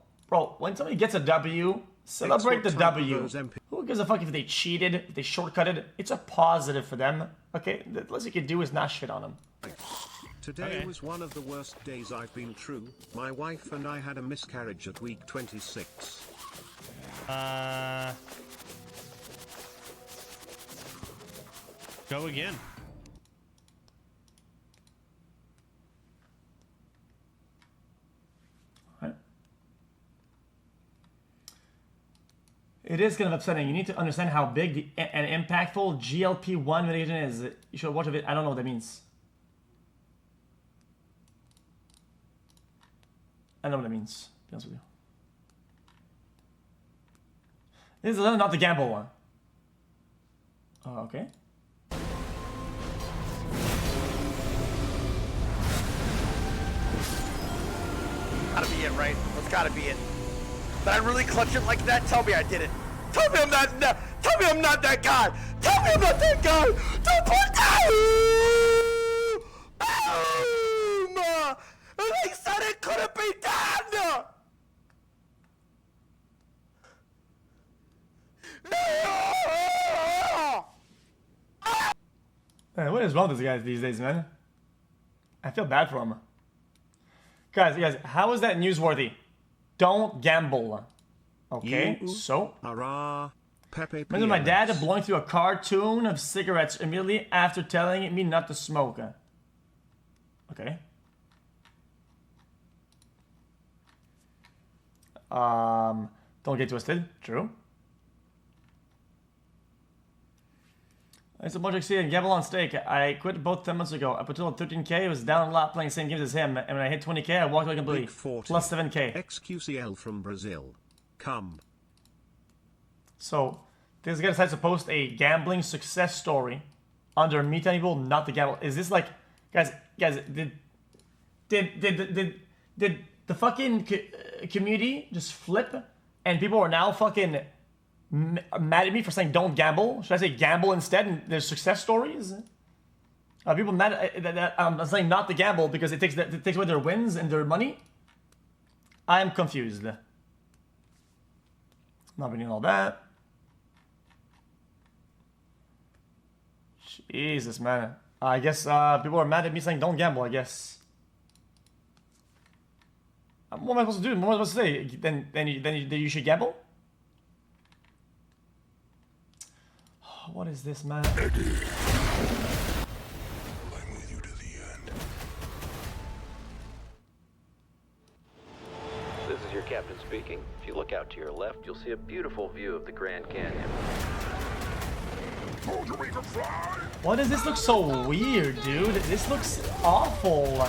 when somebody gets a W, celebrate the W. Who gives a fuck if they cheated, if they shortcutted? It's a positive for them. Okay, the least you can do is not shit on them. Today was one of the worst days I've been through. My wife and I had a miscarriage at week 26. Go again. It is kind of upsetting. You need to understand how big and impactful GLP-1 medication is. You should watch a bit. I don't know what that means. I know what that means, to be honest with you. This is not the gamble one. Oh, okay. Gotta be it, right? That's gotta be it. Did I really clutch it like that? Tell me I did it. Tell me I'm not that guy. Tell me I'm not that guy. Don't put that. Boom! They said it couldn't be done. Man, what is wrong with these guys these days, man? I feel bad for them. Guys, how is that newsworthy? Don't gamble. Okay, so. Remember my dad blowing through a cartoon of cigarettes immediately after telling me not to smoke. Okay. Don't get twisted. True. It's a bunch of XC and gamble on stake. I quit both 10 months ago. Up until 13k, I was down a lot playing the same games as him. And when I hit 20k, I walked away completely. Plus 7k. xQcl from Brazil. Come. So, this guy decides to post a gambling success story. under me telling people not to gamble. Is this like, guys, did the fucking community just flip and people are now fucking mad at me for saying don't gamble? Should I say gamble instead? And there's success stories. People mad that I'm saying not to gamble because it takes away their wins and their money. I am confused. Not reading all that. Jesus, man. I guess people are mad at me saying don't gamble, I guess. What am I supposed to do? What am I supposed to say? Then you should gamble? What is this, man? This is your captain speaking. If you look out to your left, you'll see a beautiful view of the Grand Canyon. Why does this look so weird, dude? This looks awful.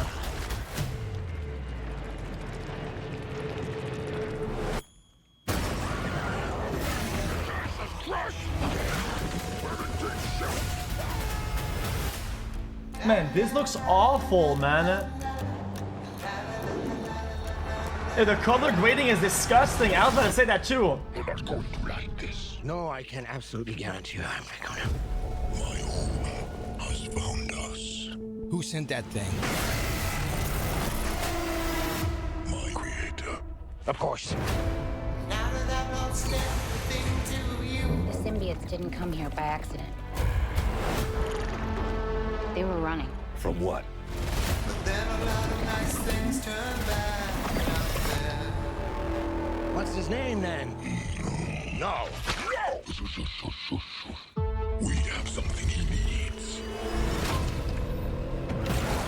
Man, this looks awful, man. Yeah, the color grading is disgusting. I was about to say that too. You're not going to like this. No, I can absolutely guarantee you I'm not gonna. My home has found us. Who sent that thing? My creator. Of course. The symbiotes didn't come here by accident. They were running. From what? What's his name then? No. We have something he needs.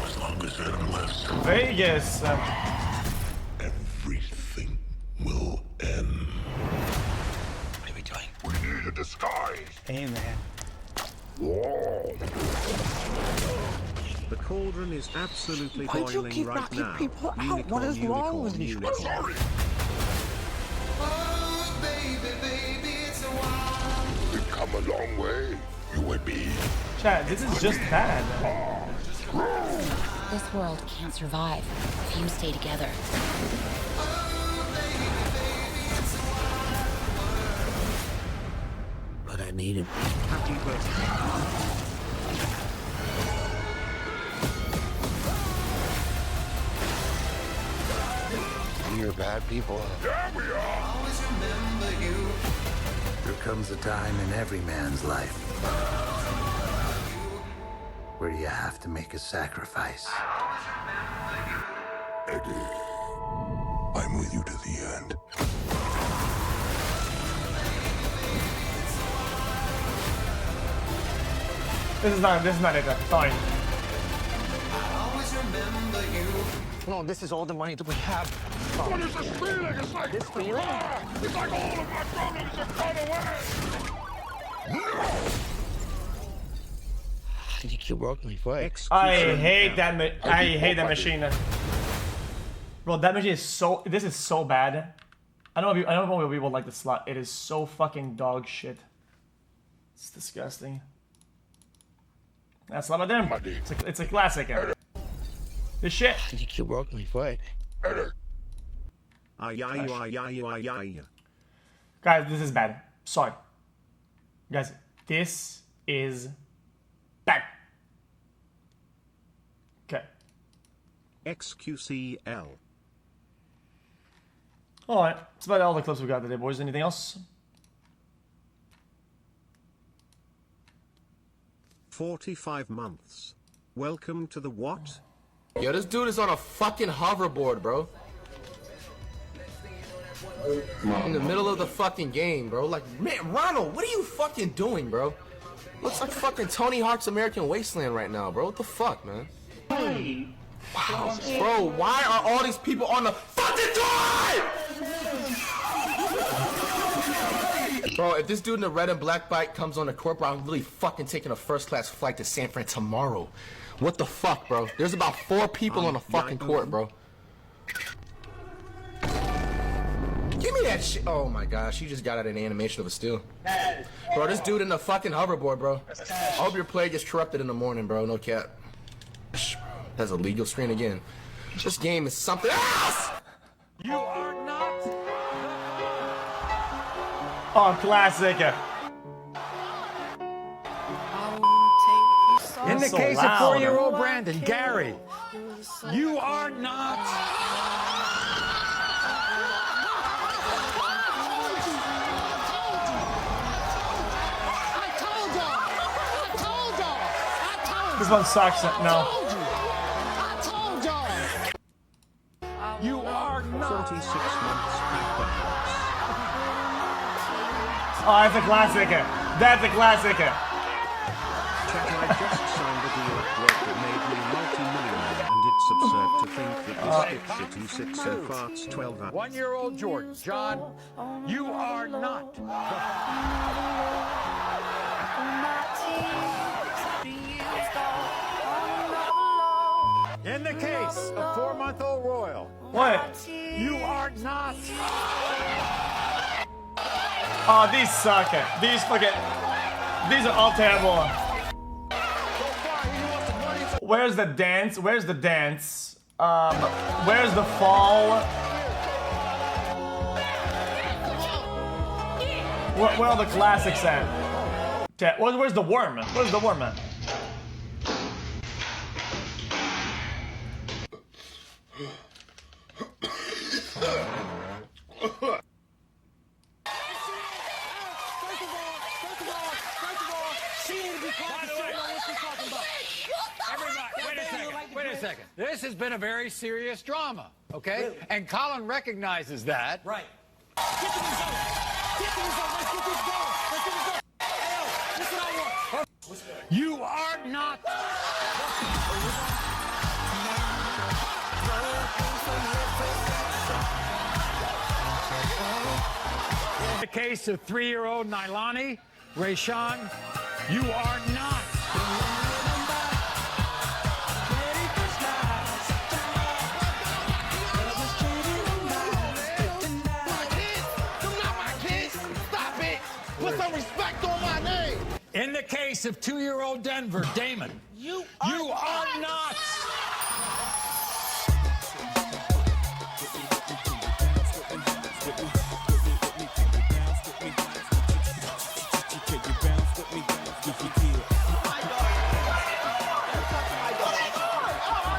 As long as Adam lives. Vegas. Everything will end. What are we doing? We need a disguise. Hey, man. Whoa. The cauldron is absolutely Why'd you boiling keep right knocking now. people out? Unicorn, What is wrong with you? unicorn. Sorry. We've come a long way, you and me. Chat, this is just bad. This world can't survive if you stay together. But I need him. Happy birthday. You're bad people. Yeah, we are. Always remember you. There comes a time in every man's life where you have to make a sacrifice. Eddie, I'm with you to the end. This is not it. Fine. No, this is all the money that we have. What is this feeling? It's like this feeling? It's like all of my problems have gone away. How did you keep working my foot? I hate that. I hate that machine. Bro, that machine is so. This is so bad. I don't know if people like the slot. It is so fucking dog shit. It's disgusting. That's not them. It's a classic. This shit. How did you keep working my foot? Guys, this is bad. Sorry. Guys, this is bad. Okay. xQcL. Alright. That's about all the clips we got today, boys. Anything else? 45 months. Welcome to the what? Yo, this dude is on a fucking hoverboard, bro. In the middle of the fucking game, bro. Like, man, Ronald, what are you fucking doing, bro? Looks like fucking Tony Hawk's American Wasteland right now, bro. What the fuck, man? Wow. Bro, why are all these people on the fucking drive? Bro, if this dude in the red and black bike comes on the court, bro, I'm really fucking taking a first-class flight to San Fran tomorrow. What the fuck, bro? There's about 4 people on the fucking court, bro. Give me that shit. Oh my gosh, she just got out an animation of a steal. Bro, this dude in the fucking hoverboard, bro. I hope your play gets corrupted in the morning, bro. No cap. That's a legal screen again. This game is something else! You are not. Oh, classic. In the so case loud. of 4-year-old Brandon, Gary, you are not. This one sucks. No. You are not. 46 months backwards. Oh, that's a classic. That's a classic. Chat, I just signed a deal at work that made me multi-millionaire, and it's absurd to think that this dipshit in 6 so farts 12 hours. 1-year-old Jordan, John, you are not. In the case of 4-month-old Royal. What? You are not. Oh, these suck. These are all terrible. Where's the dance? Where's the dance? Where's the fall? Where are the classics at? Where's the worm? Where's the worm at? Wait a second. This has been a very serious drama, okay? Really? And Colin recognizes that. Right. Get to the zone. Get to the zone. Let's get this going. Let's get this going. Hey, this is what I want. You are not. In the case of 3-year-old Nailani, Rayshawn, you are not. Put some respect on my name! In the case of 2-year-old Denver, Damon, you are not.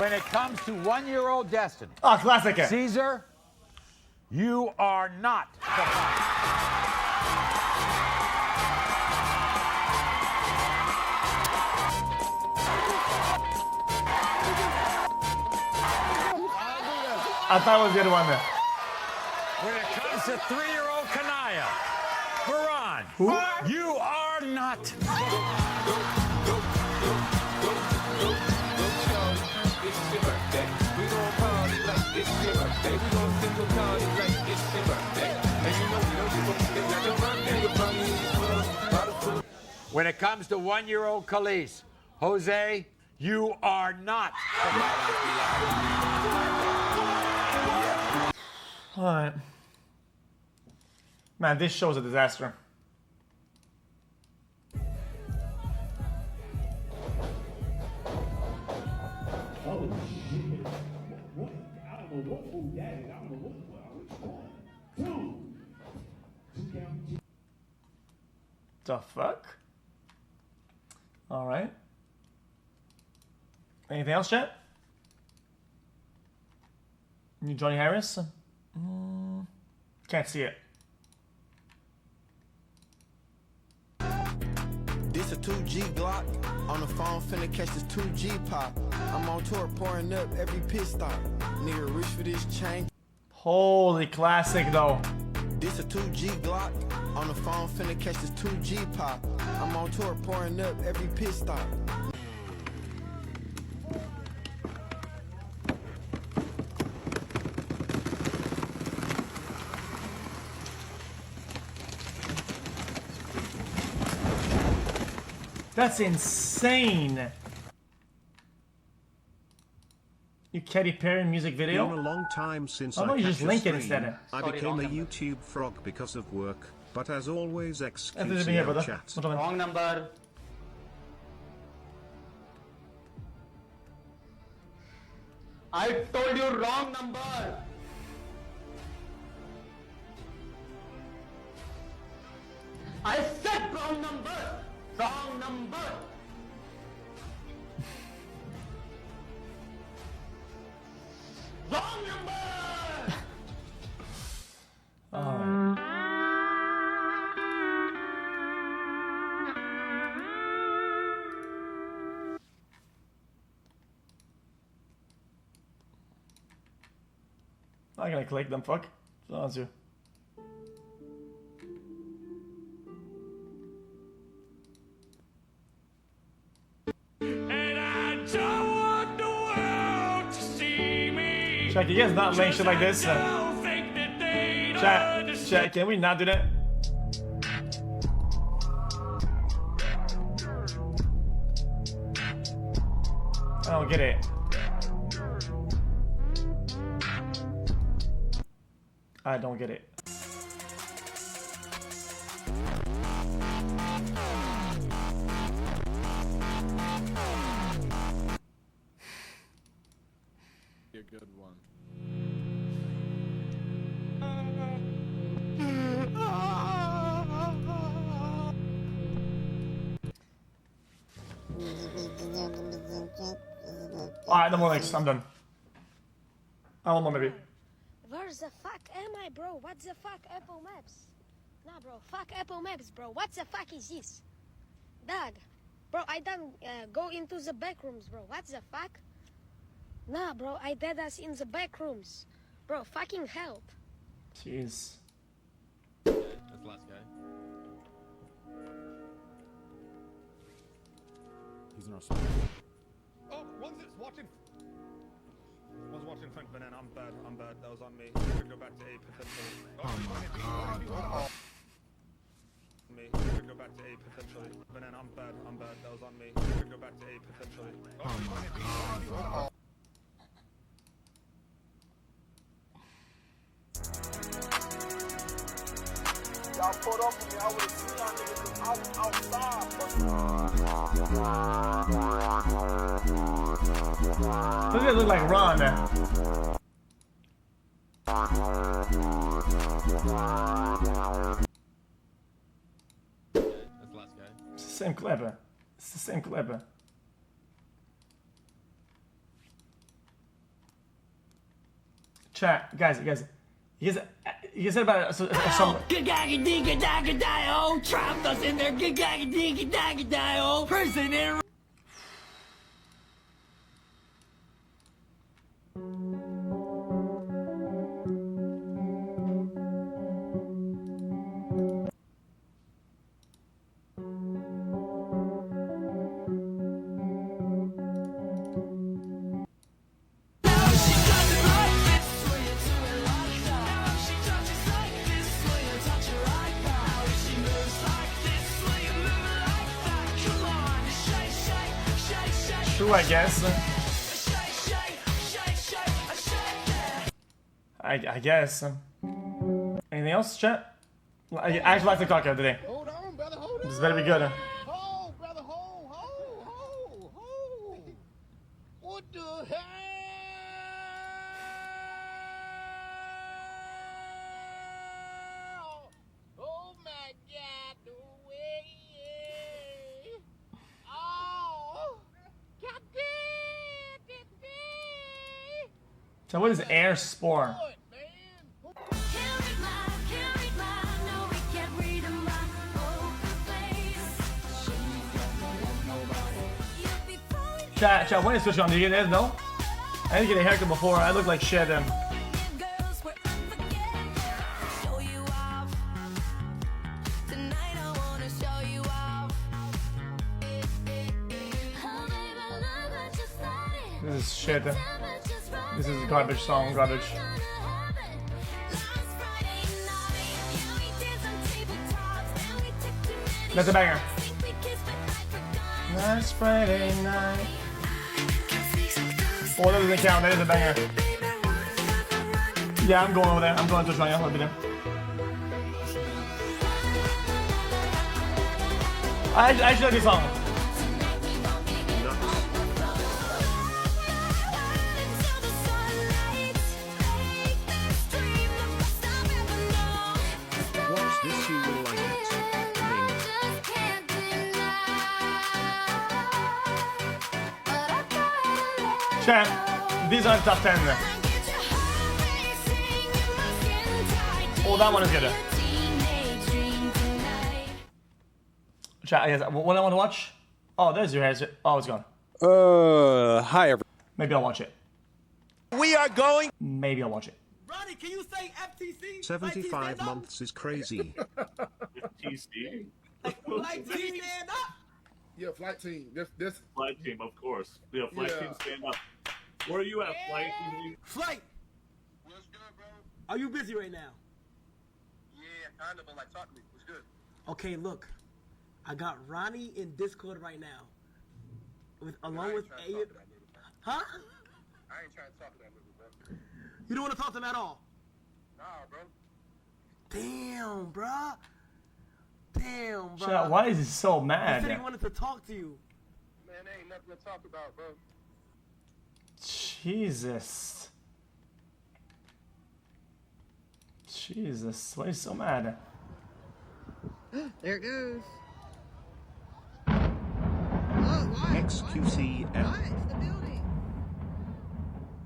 When it comes to 1-year-old Destin, oh, classic. Caesar, you are not. I thought it was the other one there. When it comes to 3-year-old Kanaya, Baran, you are not. When it comes to 1-year-old Khalees, Jose, you are not. All right. Man, this show's a disaster. Oh shit. What? I don't know what food that is. I don't know what. Two. The fuck? All right. Anything else, chat? New Johnny Harris? Can't see it. This a 2G Glock. On the phone, finna catch this 2G pop. I'm on tour, pouring up every pit stop. Nigga, reach for this chain. Holy classic, though. This a 2G Glock. On the phone, finna catch this 2G pop. I'm on tour, pouring up every pit stop. That's insane. You Katy Perry music video? Been a long time since Oh, no, I you just catch a link it stream. instead. I Sorry, became wrong a number. YouTube frog because of work, but as always, That's what here, brother. xQc chat. Wrong number. I told you wrong number. I said wrong number. Wrong number. Wrong number. I'm not gonna click them, fuck. So that's you. Chat, you guys not laying shit like this? Chat, can we not do that? I don't get it. I don't get it. A good one. Alright, no more links. I'm done. I want more maybe. Where the fuck am I, bro? What the fuck, Apple Maps? Nah, bro, fuck Apple Maps, bro. What the fuck is this? Dog, bro, I done go into the back rooms, bro. What the fuck? Nah, bro, I dead us in the back rooms. Bro, fucking help. Jeez. That's the last guy. He's in our spot. Oh, one's watching. One's watching Frank Banana. I'm bad. That was on me. Could go back to A potentially. Oh my god. Me. Could go back to A potentially. Banana. I'm bad. That was on me. Could go back to A potentially. Oh my god. Y'all pulled up with me, I would've seen y'all niggas outside. Look at it look like Ron. That's the last guy. It's the same clip. It's the same clip. Chat, guys. You said about some. Trapped us in there. Prison in. True, I guess. I guess. Anything else, chat? I actually like the cocktail today. Hold on, brother, hold on. This better be good. Hold, brother, hold. What the hell? Oh my god, the way. Oh, god damn. So what is air spore? Chat, when is Twitch on? Do you guys know? I didn't get a haircut before. I look like shit. This is shit. This is garbage song, garbage. That's a banger. Last Friday night. Oh, that doesn't count. That is a banger. Yeah, I'm going over there. I'm going to try. I'll be there. I actually like this song. Watch this, you will like it. Chat, these aren't top 10 there. Oh, that one is good. Chat, I guess, what I want to watch? Oh, there's your hair. Oh, it's gone. Hi, everyone. Maybe I'll watch it. We are going. Maybe I'll watch it. Ronnie, can you say FTC? 75 months is crazy. TC? Flight team stand up. Yeah, flight team. This Flight team, of course. Yeah, flight team stand up. Where are you at, flight team? Flight. What's good, bro? Are you busy right now? Yeah, kinda, but like, talk to me. What's good? Okay, look. I got Ronnie in Discord right now. Along with A. Huh? I ain't trying to talk to that little bro. You don't want to talk to him at all? Nah, bro. Damn, bruh. Damn, bro. Chat, why is he so He mad? said he wanted to talk to you. Man, there ain't nothing to talk about, bro. Jesus. Jesus, why is he so mad? There it goes. XQC L. What? It's the building.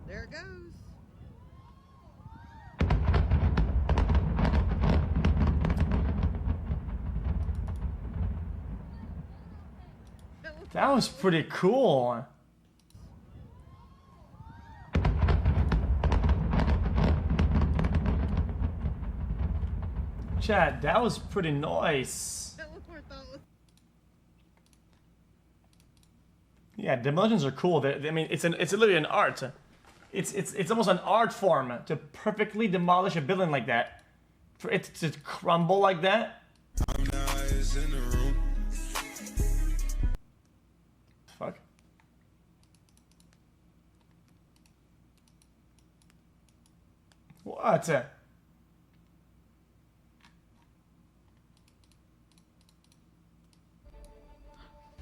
There it goes. That was pretty cool. Chat, that was pretty nice. Yeah, demolitions are cool. I mean, it's literally an art. It's almost an art form to perfectly demolish a building like that, for it to crumble like that. Fuck. What?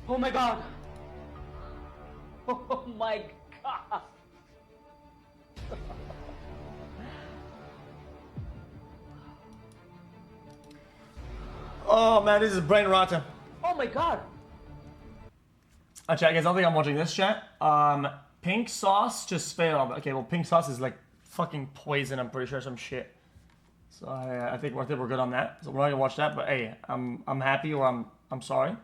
Oh my god. Oh my god. Oh man, this is brain rotten. Oh my god. Chat, guys, I don't think I'm watching this chat. Pink sauce just failed. Okay, well, pink sauce is like fucking poison. I'm pretty sure some shit. So I think we're good on that. So we're not gonna watch that. But hey, I'm happy or I'm sorry.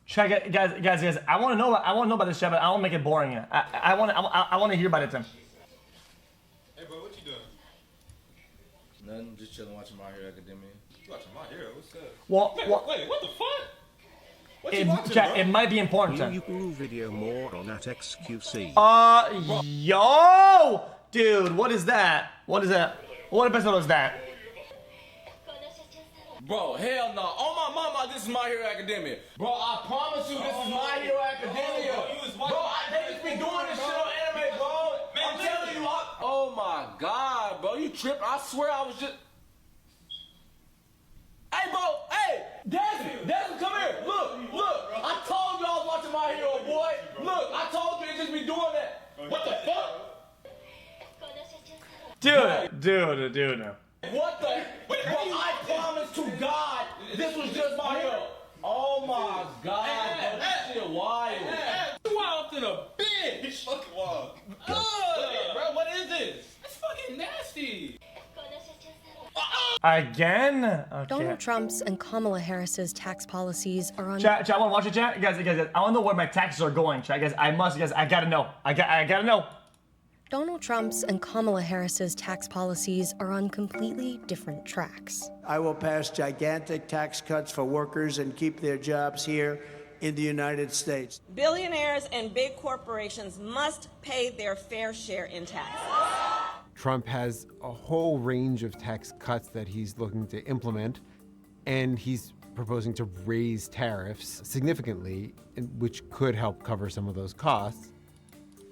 Chat, guys, I want to know about this chat, but I won't make it boring. I want to hear about it, Tim. Hey, bro, what you doing? Nothing, just chilling, watching My Hero Academia. You watching My Hero? What's up? Well, wait, what the fuck? What you watching, chat, bro? it might be important. You can video more on at XQC. Yo, dude, what is that? What is that? What episode was that? Bro, hell no. On my mama, this is My Hero Academia. Bro, I promise you, this is My Hero Academia. Bro, they just be doing this shit on anime, bro. I'm telling you, oh my god, bro, you tripped. I swear I was just... Hey, bro, hey, Desmond, come here. Look, I told you I was watching My Hero, boy. Look, I told you they just be doing that. What the fuck? Dude. What the? Bro, I promise to God, this was just My Hero. Oh my God, bro, this shit wild. Wild to the bitch. Fucking wild. Bro, what is this? It's fucking nasty. Again? Okay. Donald Trump's and Kamala Harris's tax policies are on. Chat, I want to watch it, chat. Guys, I want to know where my taxes are going, chat. Guys, I gotta know. I gotta know. Donald Trump's and Kamala Harris's tax policies are on completely different tracks. I will pass gigantic tax cuts for workers and keep their jobs here in the United States. Billionaires and big corporations must pay their fair share in taxes. Trump has a whole range of tax cuts that he's looking to implement, and he's proposing to raise tariffs significantly, which could help cover some of those costs.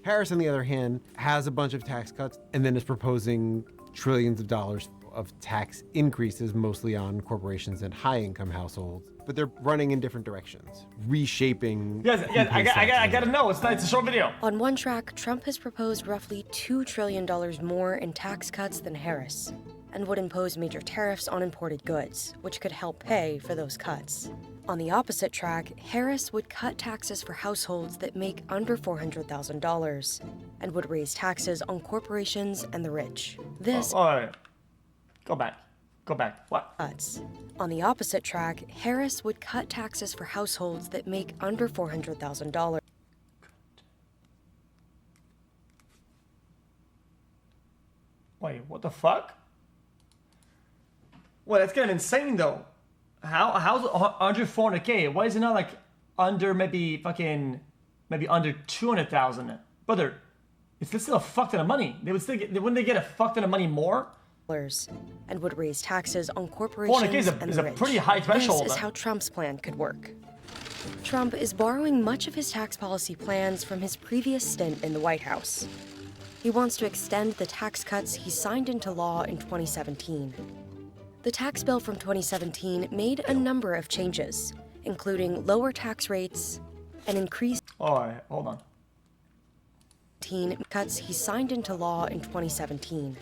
Harris, on the other hand, has a bunch of tax cuts and then is proposing trillions of dollars of tax increases, mostly on corporations and high-income households. But they're running in different directions, reshaping. Yes, I gotta know. It's a short video. On one track, Trump has proposed roughly $2 trillion more in tax cuts than Harris, and would impose major tariffs on imported goods, which could help pay for those cuts. On the opposite track, Harris would cut taxes for households that make under $400,000 and would raise taxes on corporations and the rich. This. All right. Go back. What? Cuts. On the opposite track, Harris would cut taxes for households that make under $400,000. Wait, what the fuck? Well, that's kind of insane though. How's under 400K? Why is it not like under maybe under 200,000? Brother, it's still a fuck ton of money. Wouldn't they get a fuck ton of money more? And would raise taxes on corporations 400K and is the a rich. pretty high threshold. This is how Trump's plan could work. Trump is borrowing much of his tax policy plans from his previous stint in the White House. He wants to extend the tax cuts he signed into law in 2017. The tax bill from 2017 made a number of changes, including lower tax rates and increased hold on. Cuts he signed into law in 2017.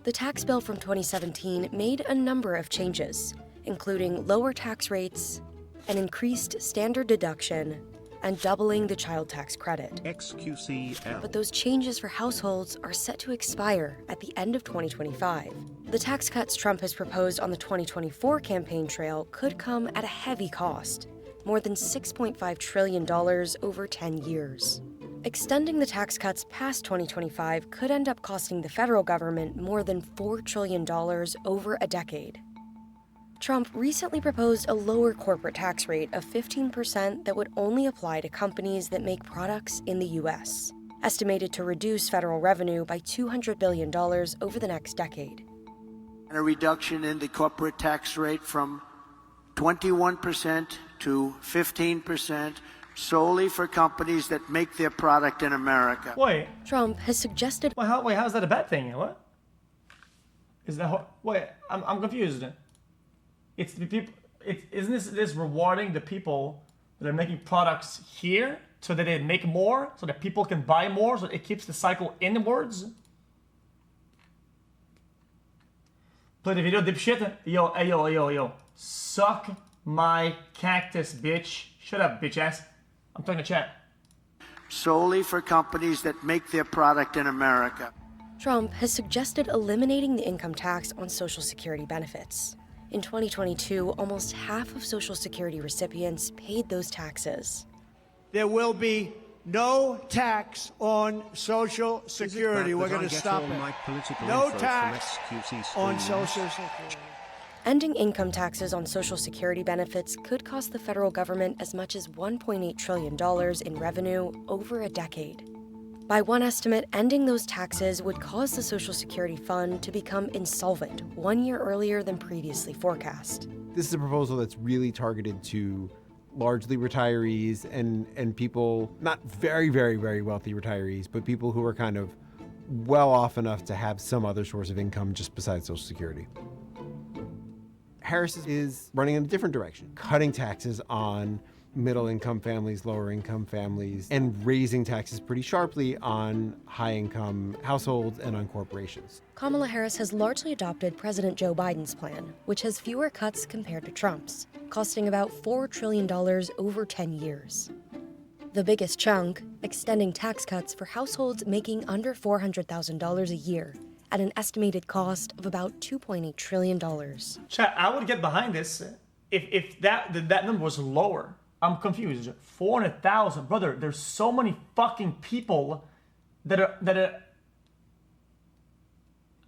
The tax bill from 2017 made a number of changes, including lower tax rates, an increased standard deduction, and doubling the child tax credit. xQc. But those changes for households are set to expire at the end of 2025. The tax cuts Trump has proposed on the 2024 campaign trail could come at a heavy cost, more than $6.5 trillion over 10 years. Extending the tax cuts past 2025 could end up costing the federal government more than $4 trillion over a decade. Trump recently proposed a lower corporate tax rate of 15% that would only apply to companies that make products in the U.S., estimated to reduce federal revenue by $200 billion over the next decade. And a reduction in the corporate tax rate from 21% to 15%. Solely for companies that make their product in America. Wait. Trump has suggested. Wait, how's that a bad thing? What? Is that? Wait, I'm confused. It's the people. Isn't this rewarding the people that are making products here so that they make more, so that people can buy more, so it keeps the cycle inwards? Play the video, dipshit. Yo. Suck my cactus, bitch. Shut up, bitch ass. I'm talking to chat. Solely for companies that make their product in America. Trump has suggested eliminating the income tax on Social Security benefits. In 2022, almost half of Social Security recipients paid those taxes. There will be no tax on Social Security. We're going to stop it. No tax on Social Security. Ending income taxes on Social Security benefits could cost the federal government as much as $1.8 trillion in revenue over a decade. By one estimate, ending those taxes would cause the Social Security fund to become insolvent 1 year earlier than previously forecast. This is a proposal that's really targeted to largely retirees and people, not very, very, very wealthy retirees, but people who are kind of well off enough to have some other source of income just besides Social Security. Harris is running in a different direction, cutting taxes on middle-income families, lower-income families, and raising taxes pretty sharply on high-income households and on corporations. Kamala Harris has largely adopted President Joe Biden's plan, which has fewer cuts compared to Trump's, costing about $4 trillion over 10 years. The biggest chunk, extending tax cuts for households making under $400,000 a year, at an estimated cost of about $2.8 trillion. Chat, I would get behind this if that number was lower. I'm confused. 400,000, brother. There's so many fucking people that are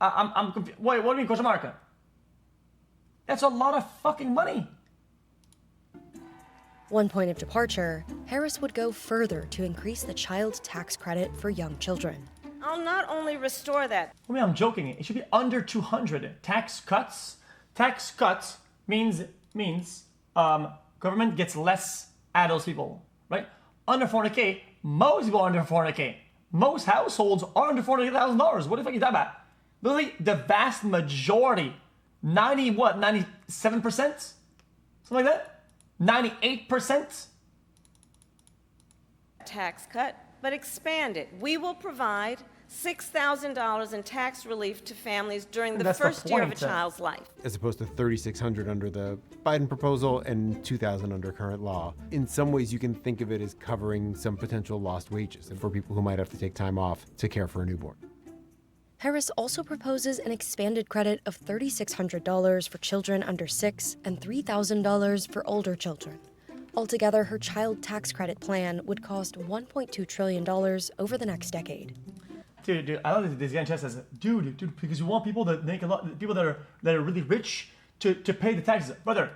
I'm confused. Wait, what do you mean question mark? That's a lot of fucking money. One point of departure, Harris would go further to increase the child tax credit for young children. I'll not only restore that. I mean, I'm joking. It should be under 200. Tax cuts means government gets less at those people, right? Under 400K, most people are under 400K. Most households are under $400,000. What the fuck are you talking about? Literally, the vast majority, 97%? Something like that? 98%? Tax cut, but expand it. We will provide $6,000 in tax relief to families during the first year of a child's life. As opposed to $3,600 under the Biden proposal and $2,000 under current law. In some ways, you can think of it as covering some potential lost wages for people who might have to take time off to care for a newborn. Harris also proposes an expanded credit of $3,600 for children under 6 and $3,000 for older children. Altogether, her child tax credit plan would cost $1.2 trillion over the next decade. Dude, I love this guy in chat says, dude, because you want people that make a lot, people that are really rich to pay the taxes. Brother,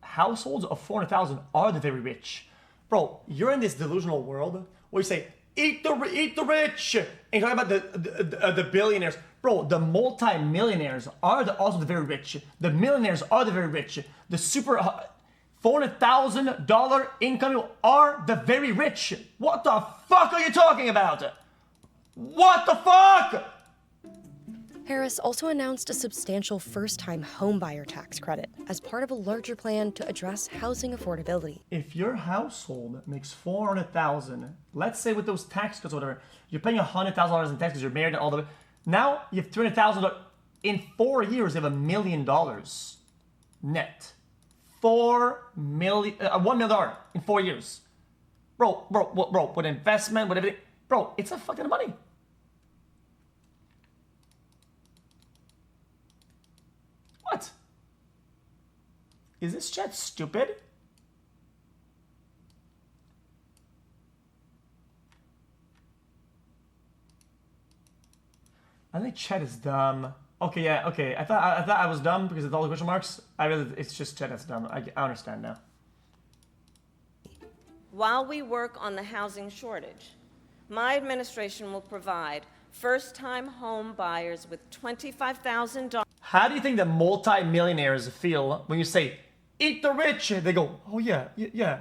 households of 400,000 are the very rich. Bro, you're in this delusional world where you say, eat the rich, and you talk about the billionaires. Bro, the multi-millionaires are also the very rich. The millionaires are the very rich. The super $400,000 income are the very rich. What the fuck are you talking about? What the fuck? Harris also announced a substantial first-time homebuyer tax credit as part of a larger plan to address housing affordability. If your household makes $400,000, let's say with those tax cuts or whatever, you're paying $100,000 in tax because you're married and all the way. Now you have $300,000. In 4 years, you have $1 million net. $1 million in 4 years. Bro, with investment, with everything. Bro, it's a fucking money. What? Is this chat stupid? I think chat is dumb. Okay, yeah, okay. I thought I was dumb because of all the question marks. It's just chat that's dumb. I understand now. While we work on the housing shortage, my administration will provide first-time home buyers with $25,000. How do you think the multi-millionaires feel when you say, eat the rich? They go, oh yeah.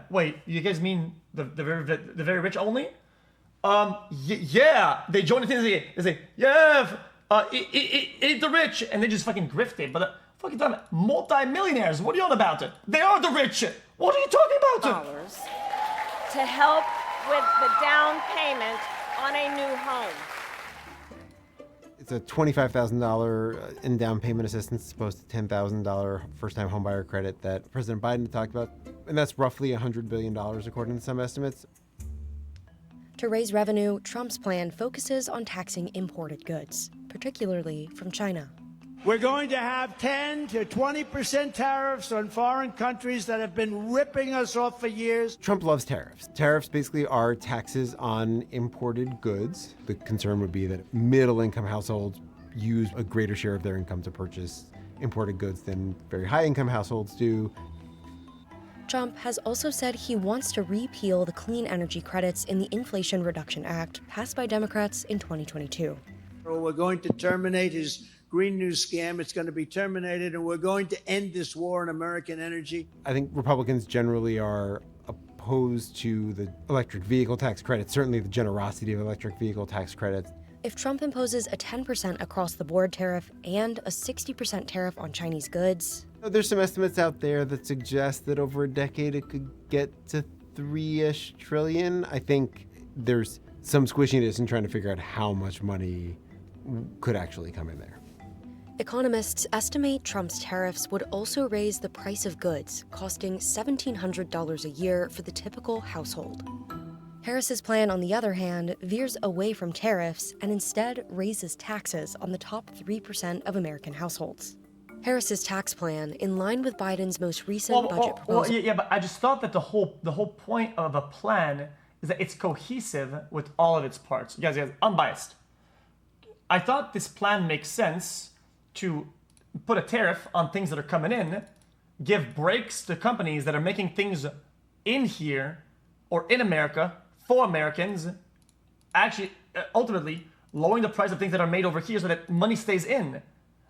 Wait, you guys mean the very rich only? Yeah. They join the thing, they say, yeah, eat the rich. And they just fucking grift it. But fucking time, multi-millionaires, what are you on about? They are the rich. What are you talking about? Dollars to help with the down payment on a new home. It's a $25,000 in down payment assistance as opposed to $10,000 first-time homebuyer credit that President Biden talked about, and that's roughly $100 billion according to some estimates. To raise revenue, Trump's plan focuses on taxing imported goods, particularly from China. We're going to have 10 to 20% tariffs on foreign countries that have been ripping us off for years. Trump loves tariffs. Tariffs basically are taxes on imported goods. The concern would be that middle-income households use a greater share of their income to purchase imported goods than very high-income households do. Trump has also said he wants to repeal the clean energy credits in the Inflation Reduction Act passed by Democrats in 2022. We're going to terminate his Green New scam. It's going to be terminated, and we're going to end this war on American energy. I think Republicans generally are opposed to the electric vehicle tax credit, certainly the generosity of electric vehicle tax credits. If Trump imposes a 10% across-the-board tariff and a 60% tariff on Chinese goods... There's some estimates out there that suggest that over a decade it could get to $3-ish trillion. I think there's some squishiness in trying to figure out how much money could actually come in there. Economists estimate Trump's tariffs would also raise the price of goods, costing $1,700 a year for the typical household. Harris's plan, on the other hand, veers away from tariffs and instead raises taxes on the top 3% of American households. Harris's tax plan, in line with Biden's most recent budget proposal... Yeah, but I just thought that the whole point of a plan is that it's cohesive with all of its parts. You guys, unbiased. I thought this plan makes sense to put a tariff on things that are coming in, give breaks to companies that are making things in here or in America for Americans, actually ultimately lowering the price of things that are made over here so that money stays in.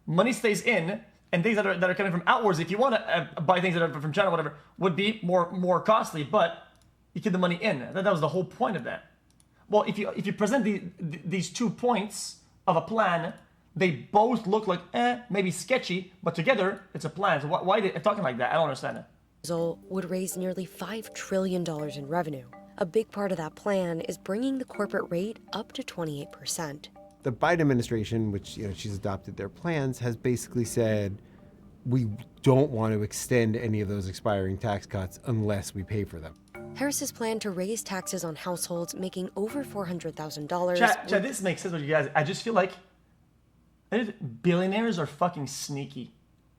Money stays in, and things that are coming from outwards, if you want to buy things that are from China, whatever, would be more costly, but you keep the money in. That was the whole point of that. Well, if you present these 2 points of a plan, they both look like maybe sketchy, but together it's a plan. So why are they talking like that? I don't understand it. Would raise nearly $5 trillion in revenue. A big part of that plan is bringing the corporate rate up to 28%. The Biden administration, which she's adopted their plans, has basically said we don't want to extend any of those expiring tax cuts unless we pay for them. Harris's plan to raise taxes on households making over $400,000. Chat, this makes sense with you guys. I just feel like billionaires are fucking sneaky.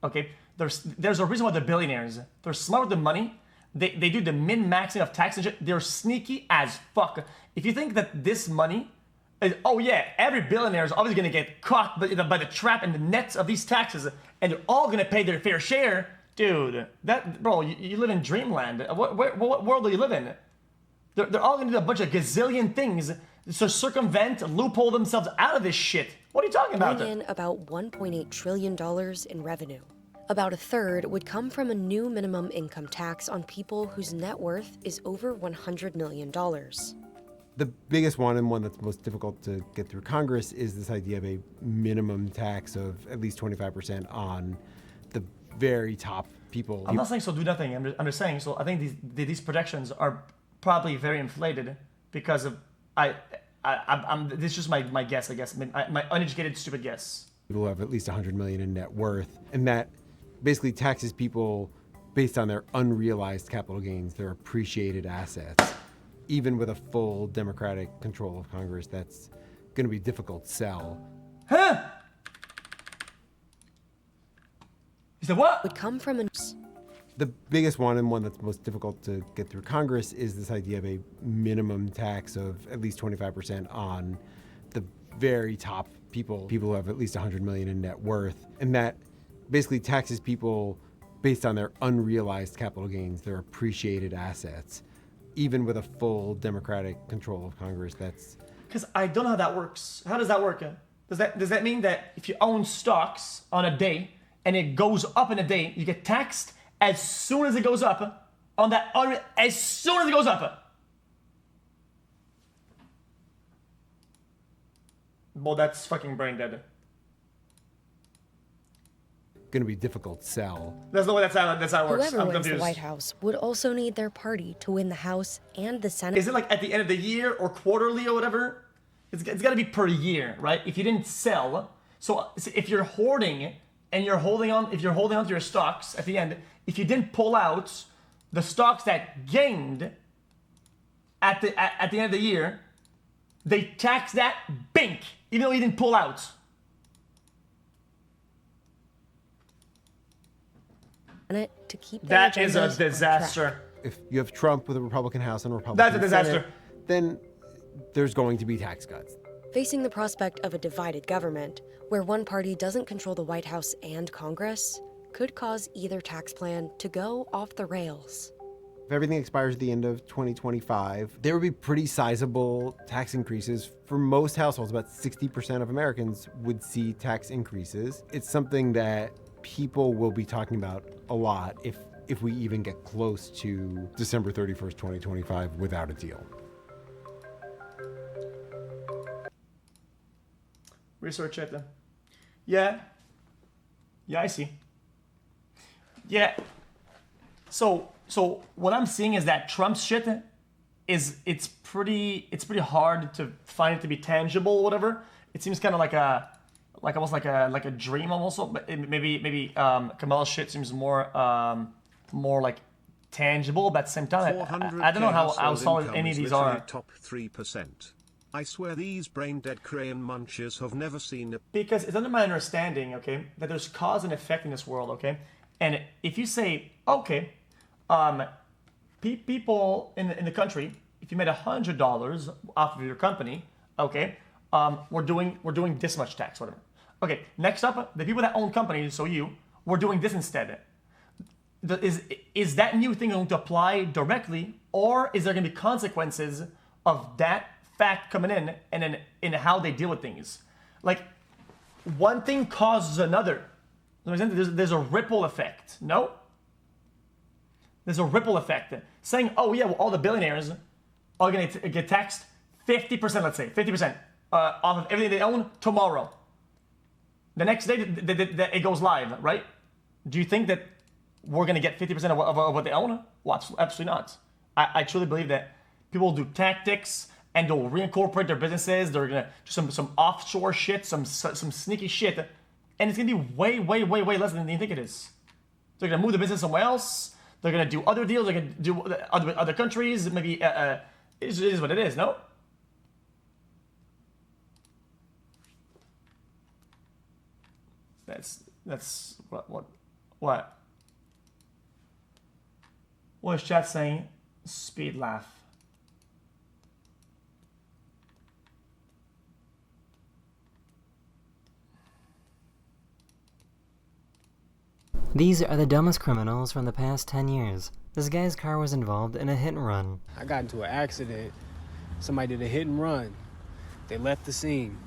Okay, there's a reason why they're billionaires. They're smart with the money. They do the min-maxing of tax and shit. They're sneaky as fuck. If you think that this money is, oh yeah, every billionaire is obviously gonna get caught by the trap and the nets of these taxes, and they're all gonna pay their fair share, dude. Bro, you live in dreamland. What world do you live in? They're all gonna do a bunch of gazillion things to circumvent, loophole themselves out of this shit. What are you talking about? Bring in about $1.8 trillion in revenue. About a third would come from a new minimum income tax on people whose net worth is over $100 million. The biggest one, and one that's most difficult to get through Congress, is this idea of a minimum tax of at least 25% on the very top people. I'm not saying so do nothing. I'm just saying, so I think these projections are probably very inflated because of this is just my guess, I guess. My uneducated, stupid guess. People who have at least 100 million in net worth, and that basically taxes people based on their unrealized capital gains, their appreciated assets. Even with a full Democratic control of Congress, that's going to be a difficult sell. Huh? You said what? Would come from a... The biggest one, and one that's most difficult to get through Congress, is this idea of a minimum tax of at least 25% on the very top people who have at least 100 million in net worth, and that basically taxes people based on their unrealized capital gains, their appreciated assets. Even with a full Democratic control of Congress, that's... Because I don't know how that works. How does that work? Does that mean that if you own stocks on a day and it goes up in a day, you get taxed as soon as it goes up on that, as soon as it goes up? Well, that's fucking brain dead. Going to be difficult sell. That's how it works. Whoever I'm wins confused. the White House would also need their party to win the House and the Senate. Is it like at the end of the year or quarterly or whatever? It's got to be per year, right? If you didn't sell, so if you're hoarding and you're holding on, if you're holding on to your stocks at the end, if you didn't pull out the stocks that gained at the end of the year, they tax that bink, even though you didn't pull out. To keep that is a disaster. If you have Trump with a Republican House and a Republican That's a disaster. Senate, then there's going to be tax cuts. Facing the prospect of a divided government, where one party doesn't control the White House and Congress, could cause either tax plan to go off the rails. If everything expires at the end of 2025, there would be pretty sizable tax increases. For most households, about 60% of Americans would see tax increases. It's something that people will be talking about a lot if we even get close to December 31st, 2025 without a deal. Research it then. Yeah, I see. Yeah. So what I'm seeing is that Trump's shit it's pretty hard to find it to be tangible or whatever. It seems kind of almost like a dream almost. But maybe Kamala's shit seems more like tangible, but at the same time I don't know how solid any of these are. Top 3%. I swear these brain-dead crayon munchers have never seen a... Because it's under my understanding, okay, that there's cause and effect in this world, okay? And if you say, okay, people in the country, if you made $100 off of your company, okay, we're doing this much tax, whatever. Okay, next up, the people that own companies, so you, we're doing this instead. Is that new thing going to apply directly, or is there going to be consequences of that fact coming in and then in how they deal with things? Like, one thing causes another. There's a ripple effect, no? There's a ripple effect. Saying, oh yeah, well, all the billionaires are going to get taxed 50%, let's say, 50% off of everything they own tomorrow. The next day it goes live, right? Do you think that we're going to get 50% of what they own? Well, absolutely not. I truly believe that people will do tactics and they'll reincorporate their businesses. They're going to do some offshore shit, some sneaky shit. And it's going to be way, way, way, way less than you think it is. They're going to move the business somewhere else. They're going to do other deals. They're going to do other countries. Maybe it is what it is, no? That's what? What is chat saying? Speed laugh. These are the dumbest criminals from the past 10 years. This guy's car was involved in a hit and run. I got into an accident. Somebody did a hit and run. They left the scene.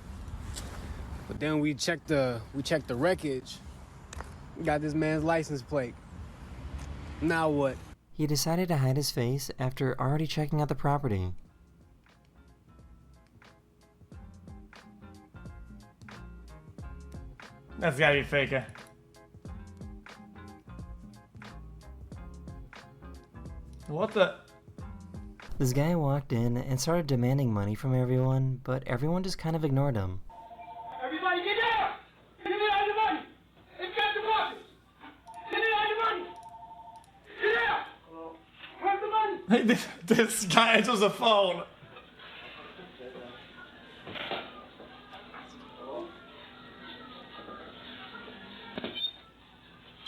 But then we checked the wreckage. Got this man's license plate. Now what? He decided to hide his face after already checking out the property. That's gotta be fake. What the? This guy walked in and started demanding money from everyone, but everyone just kind of ignored him. Everybody get down! Give me all the money! It's got the boxes! Give me all the money! Get out! Where's the money? This guy answers the phone.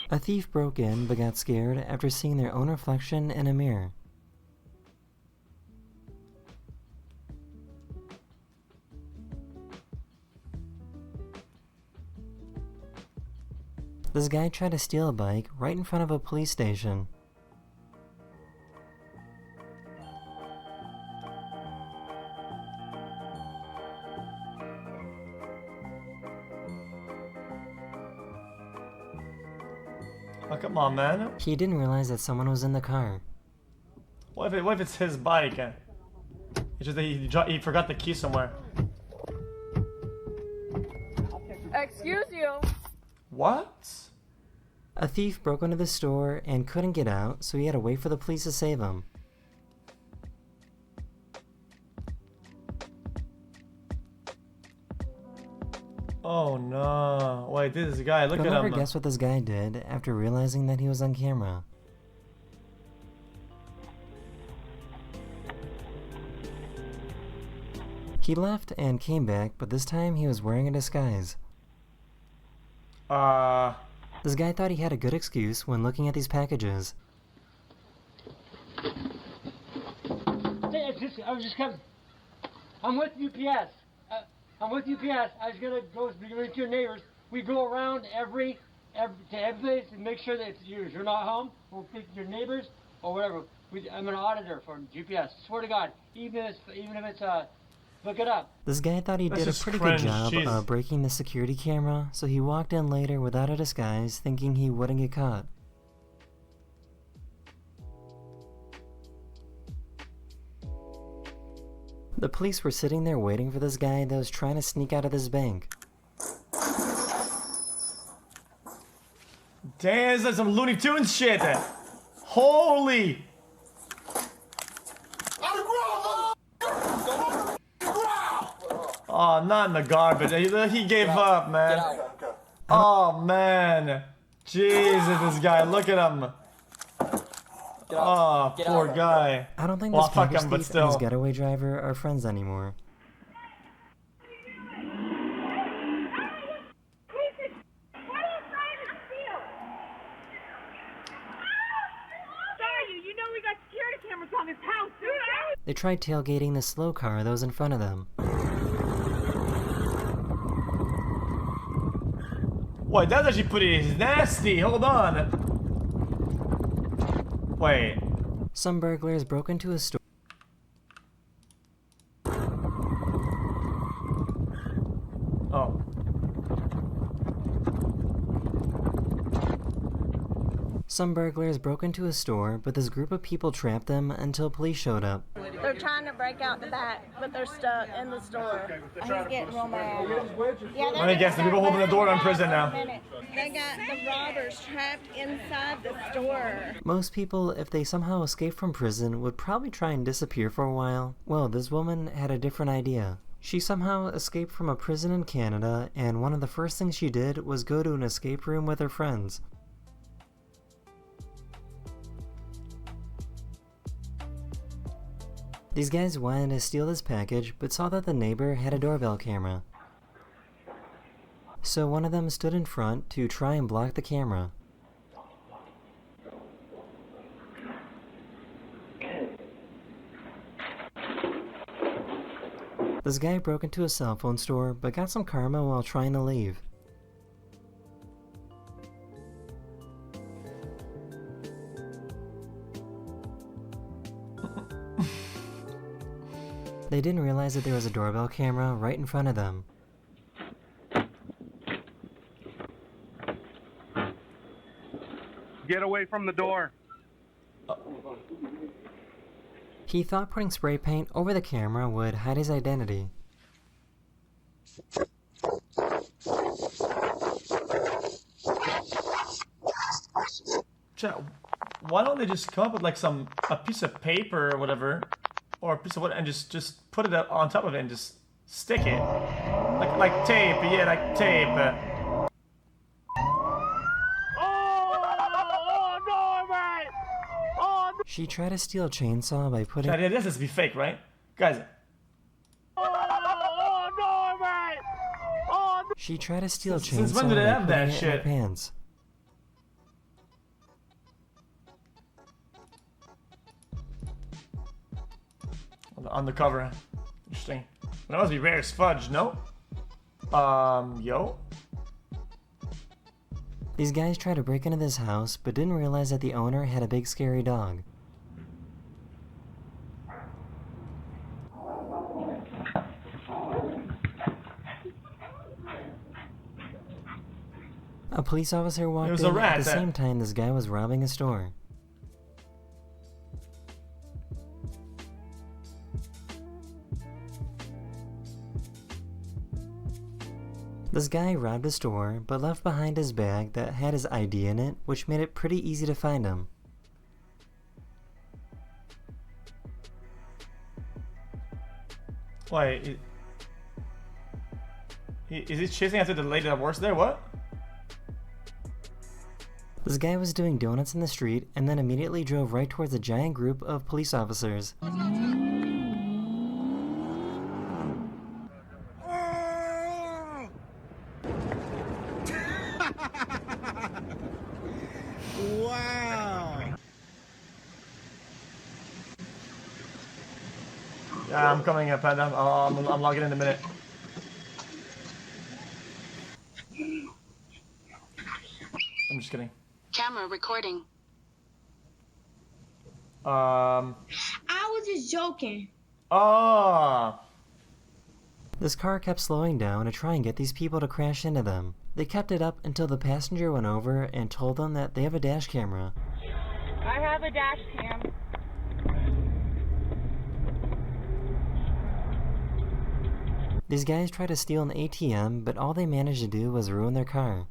A thief broke in but got scared after seeing their own reflection in a mirror. This guy tried to steal a bike right in front of a police station. Oh, come on, man. He didn't realize that someone was in the car. What if it's his bike? It's just that he forgot the key somewhere. Excuse you. What? A thief broke into the store and couldn't get out, so he had to wait for the police to save him. Oh no. Wait, this guy, look at him. You'll never guess what this guy did after realizing that he was on camera. He left and came back, but this time he was wearing a disguise. This guy thought he had a good excuse when looking at these packages. I was just coming. I'm with UPS. I'm with UPS. I was gonna go to your neighbors. We go around every place and make sure that if you're not home, we'll pick your neighbors or whatever. I'm an auditor for UPS. Swear to God, even if it's look it up. This guy thought he did a pretty good job of breaking the security camera, so he walked in later without a disguise, thinking he wouldn't get caught. The police were sitting there waiting for this guy that was trying to sneak out of this bank. Damn, this is some Looney Tunes shit. Holy! Oh, not in the garbage. He gave up, man. Oh, man. Jesus, this guy. Look at him. Oh, poor guy. I don't think well, this package fuck him, but thief still. and his getaway driver are friends anymore. They tried tailgating the slow car that was in front of them. Wait, that's actually pretty nasty. Hold on. Wait. Some burglars broke into a store. Oh. Some burglars broke into a store, but this group of people trapped them until police showed up. They're trying to break out the back, but they're stuck in the store. He's getting real mad. Let me guess, the people holding the door are in prison now. They got the robbers trapped inside the store. Most people, if they somehow escaped from prison, would probably try and disappear for a while. Well, this woman had a different idea. She somehow escaped from a prison in Canada, and one of the first things she did was go to an escape room with her friends. These guys wanted to steal this package, but saw that the neighbor had a doorbell camera. So one of them stood in front to try and block the camera. This guy broke into a cell phone store, but got some karma while trying to leave. They didn't realize that there was a doorbell camera right in front of them. Get away from the door. He thought putting spray paint over the camera would hide his identity. Chat, why don't they just come up with like a piece of paper or whatever, or a piece of wood, and just put it up on top of it and just stick it, like tape, yeah, like tape. She tried to steal a chainsaw by putting. Chat, this has to be fake, right, guys? She tried to steal a chainsaw Since when did they by have that putting it in shit? her pants. On the cover. Interesting. That must be rare as fudge, no? Yo? These guys tried to break into this house, but didn't realize that the owner had a big scary dog. A police officer walked in at the same time this guy was robbing a store. This guy robbed a store, but left behind his bag that had his ID in it, which made it pretty easy to find him. Wait, is he chasing after the lady that works there? What? This guy was doing donuts in the street and then immediately drove right towards a giant group of police officers. Wow. Yeah, I'm coming up, Panda. I'm logging in a minute. I'm just kidding. Camera recording. I was just joking. Oh. This car kept slowing down to try and get these people to crash into them. They kept it up until the passenger went over and told them that they have a dash camera. I have a dash cam. These guys tried to steal an ATM, but all they managed to do was ruin their car.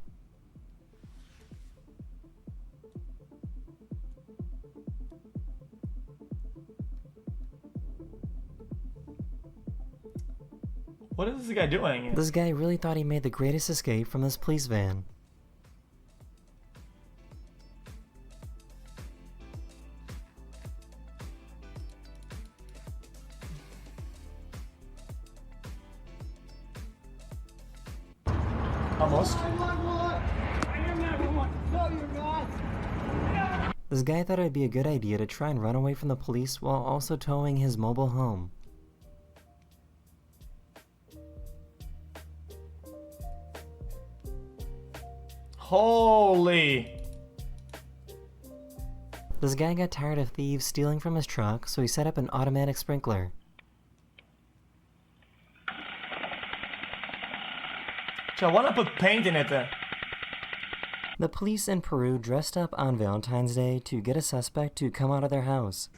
What is this guy doing? This guy really thought he made the greatest escape from this police van. Almost. This guy thought it would be a good idea to try and run away from the police while also towing his mobile home. Holy. This guy got tired of thieves stealing from his truck, so he set up an automatic sprinkler. So why not put paint in it then? The police in Peru dressed up on Valentine's Day to get a suspect to come out of their house.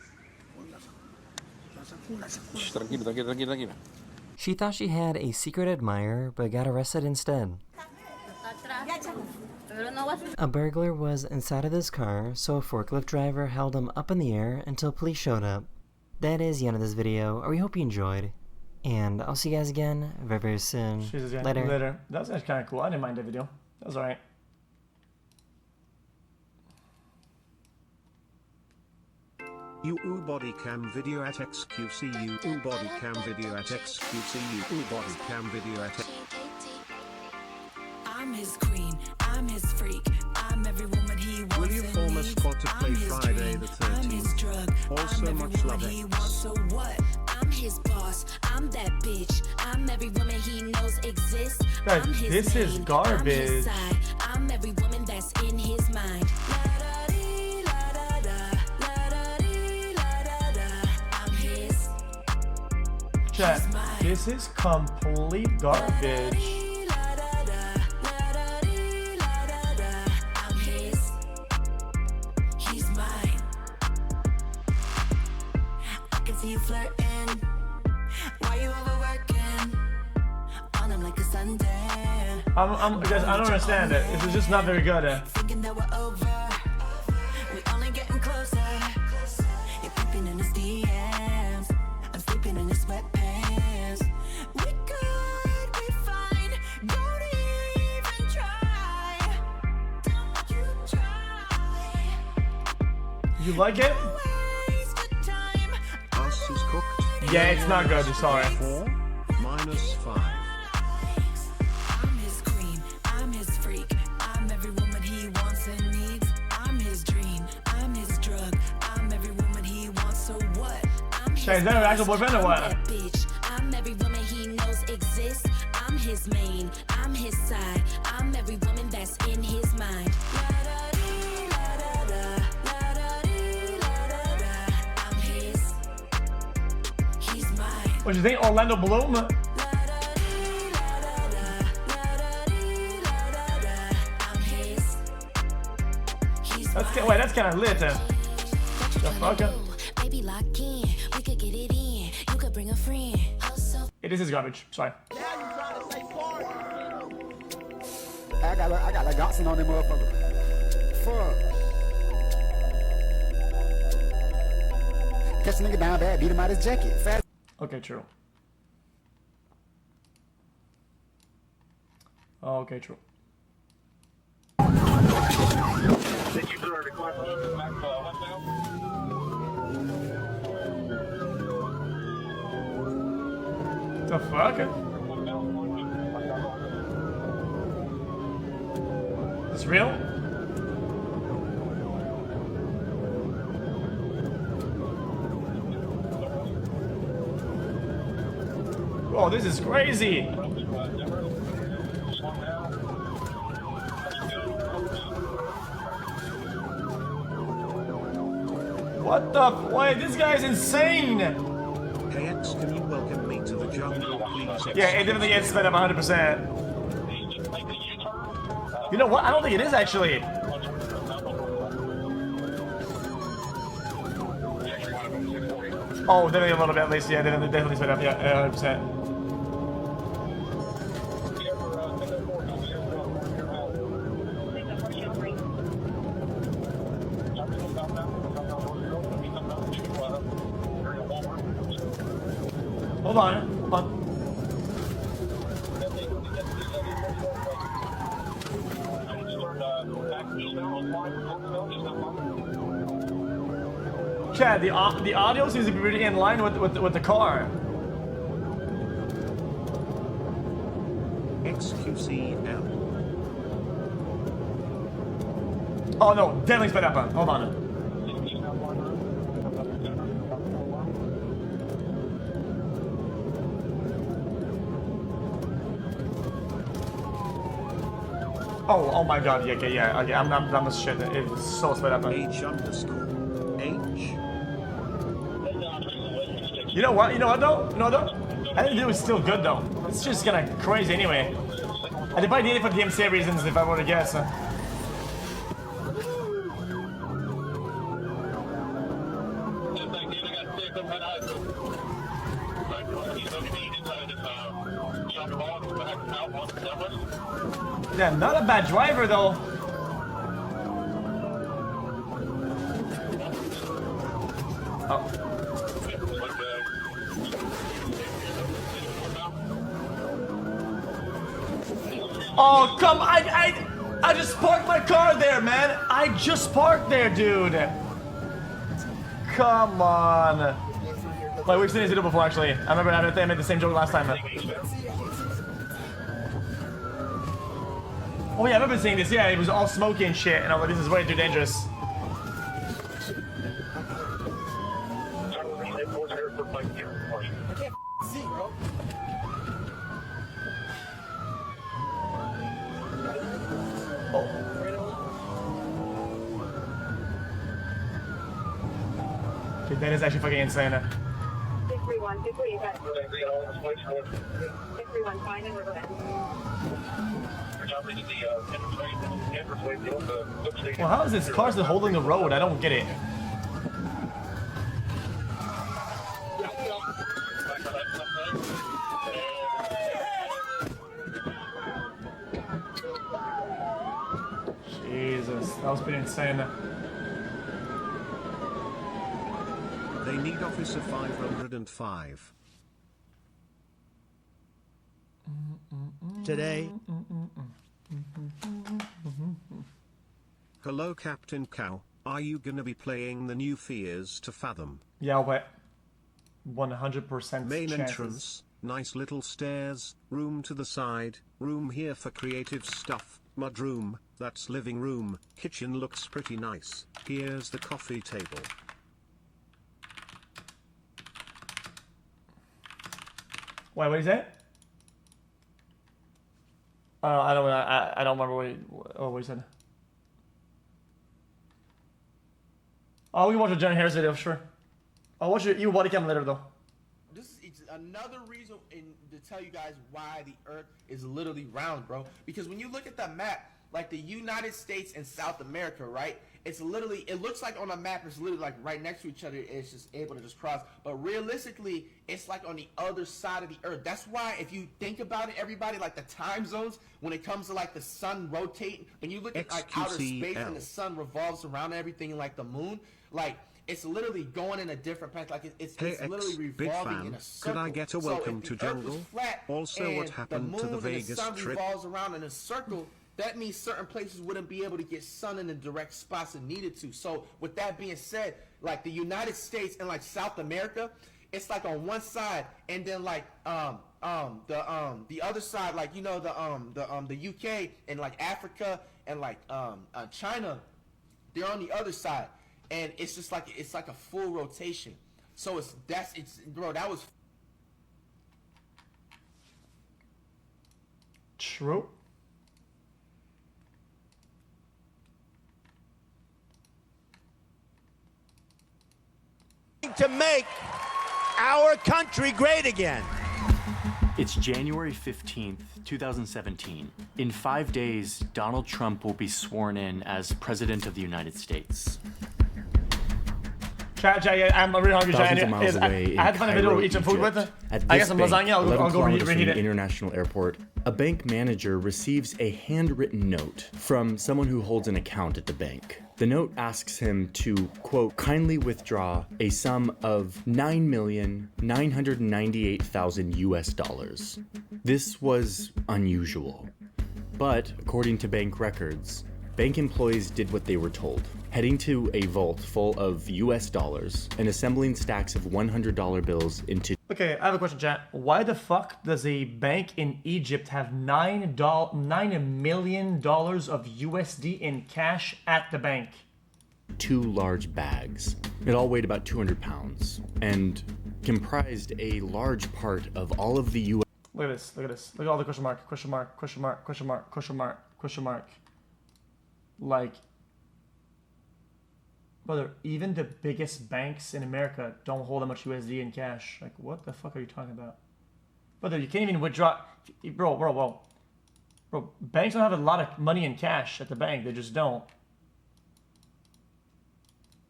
She thought she had a secret admirer, but got arrested instead. A burglar was inside of this car, so a forklift driver held him up in the air until police showed up. That is the end of this video. We hope you enjoyed, and I'll see you guys again very, very soon. Later. That was kind of cool. I didn't mind that video. That was alright. You body cam video at xQc. You body cam video at xQc. You body cam video at I'm his queen, I'm his freak, I'm every woman he wants. Will you form a squad to play Friday the 13th? Also much love X. So what? I'm his boss, I'm that bitch, I'm every woman he knows exists. Guys, I'm his this is main, garbage. I'm his side, I'm every woman that's in his mind. I'm his. Chat, this is complete garbage. You flirting? Why you overworking? On him like a Sunday. Guys, I don't understand it. This is just not very good. Thinking that we're over. We only getting closer. You're peeping in his DMs. I'm sleeping in his sweatpants. We could be fine. Don't even try. Don't you try. You like it? Yeah, it's not good. Sorry. 4 minus 5. I'm his queen, I'm his freak, I'm every woman he wants and needs. I'm his dream, I'm his drug, I'm every woman he wants. So what? I'm his is that an actual boyfriend or what? bitch, I'm every woman he knows exists. I'm his main, I'm his side, I'm every woman that's in his mind. What do you think, Orlando Bloom? That's kind of lit. The fuck? This is garbage. Sorry. I got like Dotson on them motherfucker. Fuck. Catch a nigga down bad, beat him out his jacket. Fast. Okay, true. Okay, true. The fuck? Is this real? Oh, this is crazy! What the wait, this guy's insane! Hey X, can you welcome me to the jungle, please? Yeah, it definitely gets sped up 100%. You know what? I don't think it is actually. Oh, definitely a little bit at least. Yeah, definitely sped up. Yeah, 100%. Hold on. Chad, the audio seems to be really in line with the car. xQcL. Oh no, definitely sped up. Hold on. Oh my god, yeah, okay, yeah, okay, I'm a shit. It's so sped up. H_H. You know what though? I think it was still good though. It's just kinda crazy anyway. I did probably need it for DMCA reasons if I were to guess. Yeah, not a bad driver though. Oh. Oh, come! I just parked my car there, man. I just parked there, dude. Come on. Wait, we've seen this video before, actually. I remember I made the same joke last time. Oh yeah, I remember seeing this. Yeah, it was all smoky and shit, and I was like, this is way too dangerous. Okay, that is actually fucking insane. 631, 631, fine and Riverland. Well, how is this car still holding the road? I don't get it. Jesus, that was pretty insane. They need Officer 505. Today. Hello, Captain Cow. Are you gonna be playing the new Fears to Fathom? Yeah, but 100% Main chances. entrance, nice little stairs, room to the side, room here for creative stuff, mudroom, that's living room, kitchen looks pretty nice, here's the coffee table. Wait, what is that? I don't remember what he said. Oh, we can watch a Johnny Harris video, sure. I'll watch your body cam later, though. This is another reason to tell you guys why the Earth is literally round, bro. Because when you look at the map, like the United States and South America, right? It's literally, it looks like on a map, it's literally like right next to each other. It's just able to just cross. But realistically, it's like on the other side of the Earth. That's why if you think about it, everybody, like the time zones, when it comes to like the sun rotating, when you look at like outer space and the sun revolves around everything like the moon, like it's literally going in a different path. Like it's literally revolving in a circle. Could I get a welcome to jungle? Also, what happened to the Vegas trip? The sun revolves around in a circle. That means certain places wouldn't be able to get sun in the direct spots it needed to. So with that being said, like the United States and like South America, it's like on one side, and then like the other side, like you know the UK and like Africa and like China, they're on the other side, and it's just like it's like a full rotation. So bro, that was true. To make our country great again. It's January 15th, 2017. In 5 days, Donald Trump will be sworn in as President of the United States. Chat, I'm really hungry. Thousands of miles away I had to find a video to eat some food with. I got some lasagna. I'll go reheat from the it. International Airport, a bank manager receives a handwritten note from someone who holds an account at the bank. The note asks him to, quote, kindly withdraw a sum of $9,998,000 US. This was unusual. But, according to bank records, bank employees did what they were told, heading to a vault full of US dollars and assembling stacks of $100 bills into... Okay, I have a question, chat. Why the fuck does a bank in Egypt have $9 million of USD in cash at the bank? 2 large bags. It all weighed about 200 pounds and comprised a large part of all of the US... Look at this, look at this. Look at all the question mark, question mark, question mark, question mark, question mark, Question mark. Like, brother, even the biggest banks in America don't hold that much USD in cash. Like, what the fuck are you talking about? Brother, you can't even withdraw. Bro, banks don't have a lot of money in cash at the bank. They just don't.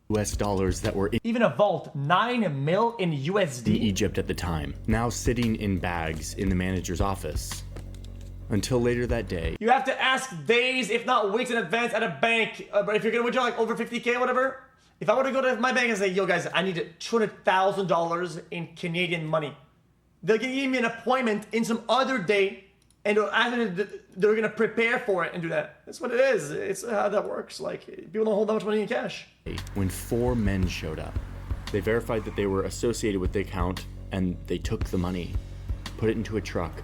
US dollars that were in Even a vault, 9 mil in USD. Egypt at the time, now sitting in bags in the manager's office. Until later that day, You have to ask days, if not weeks in advance at a bank. But if you're gonna withdraw like over 50K or whatever, if I were to go to my bank and say, yo guys, I need $200,000 in Canadian money, they'll give me an appointment in some other day, and they're gonna prepare for it and do that. That's what it is. It's how that works. Like, people don't hold that much money in cash. when 4 men showed up, they verified that they were associated with the account, and they took the money, put it into a truck,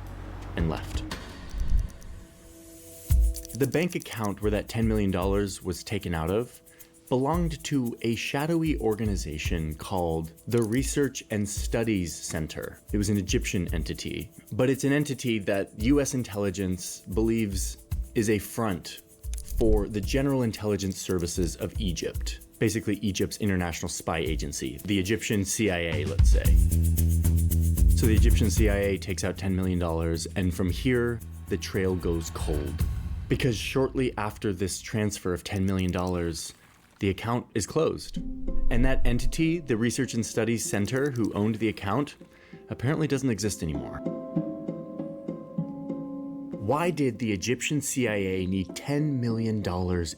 and left. The bank account where that $10 million was taken out of belonged to a shadowy organization called the Research and Studies Center. It was an Egyptian entity, but it's an entity that US intelligence believes is a front for the General Intelligence Services of Egypt, basically Egypt's international spy agency, the Egyptian CIA, let's say. So the Egyptian CIA takes out $10 million, and from here, the trail goes cold. Because shortly after this transfer of $10 million, the account is closed. And that entity, the Research and Studies Center, who owned the account, apparently doesn't exist anymore. Why did the Egyptian CIA need $10 million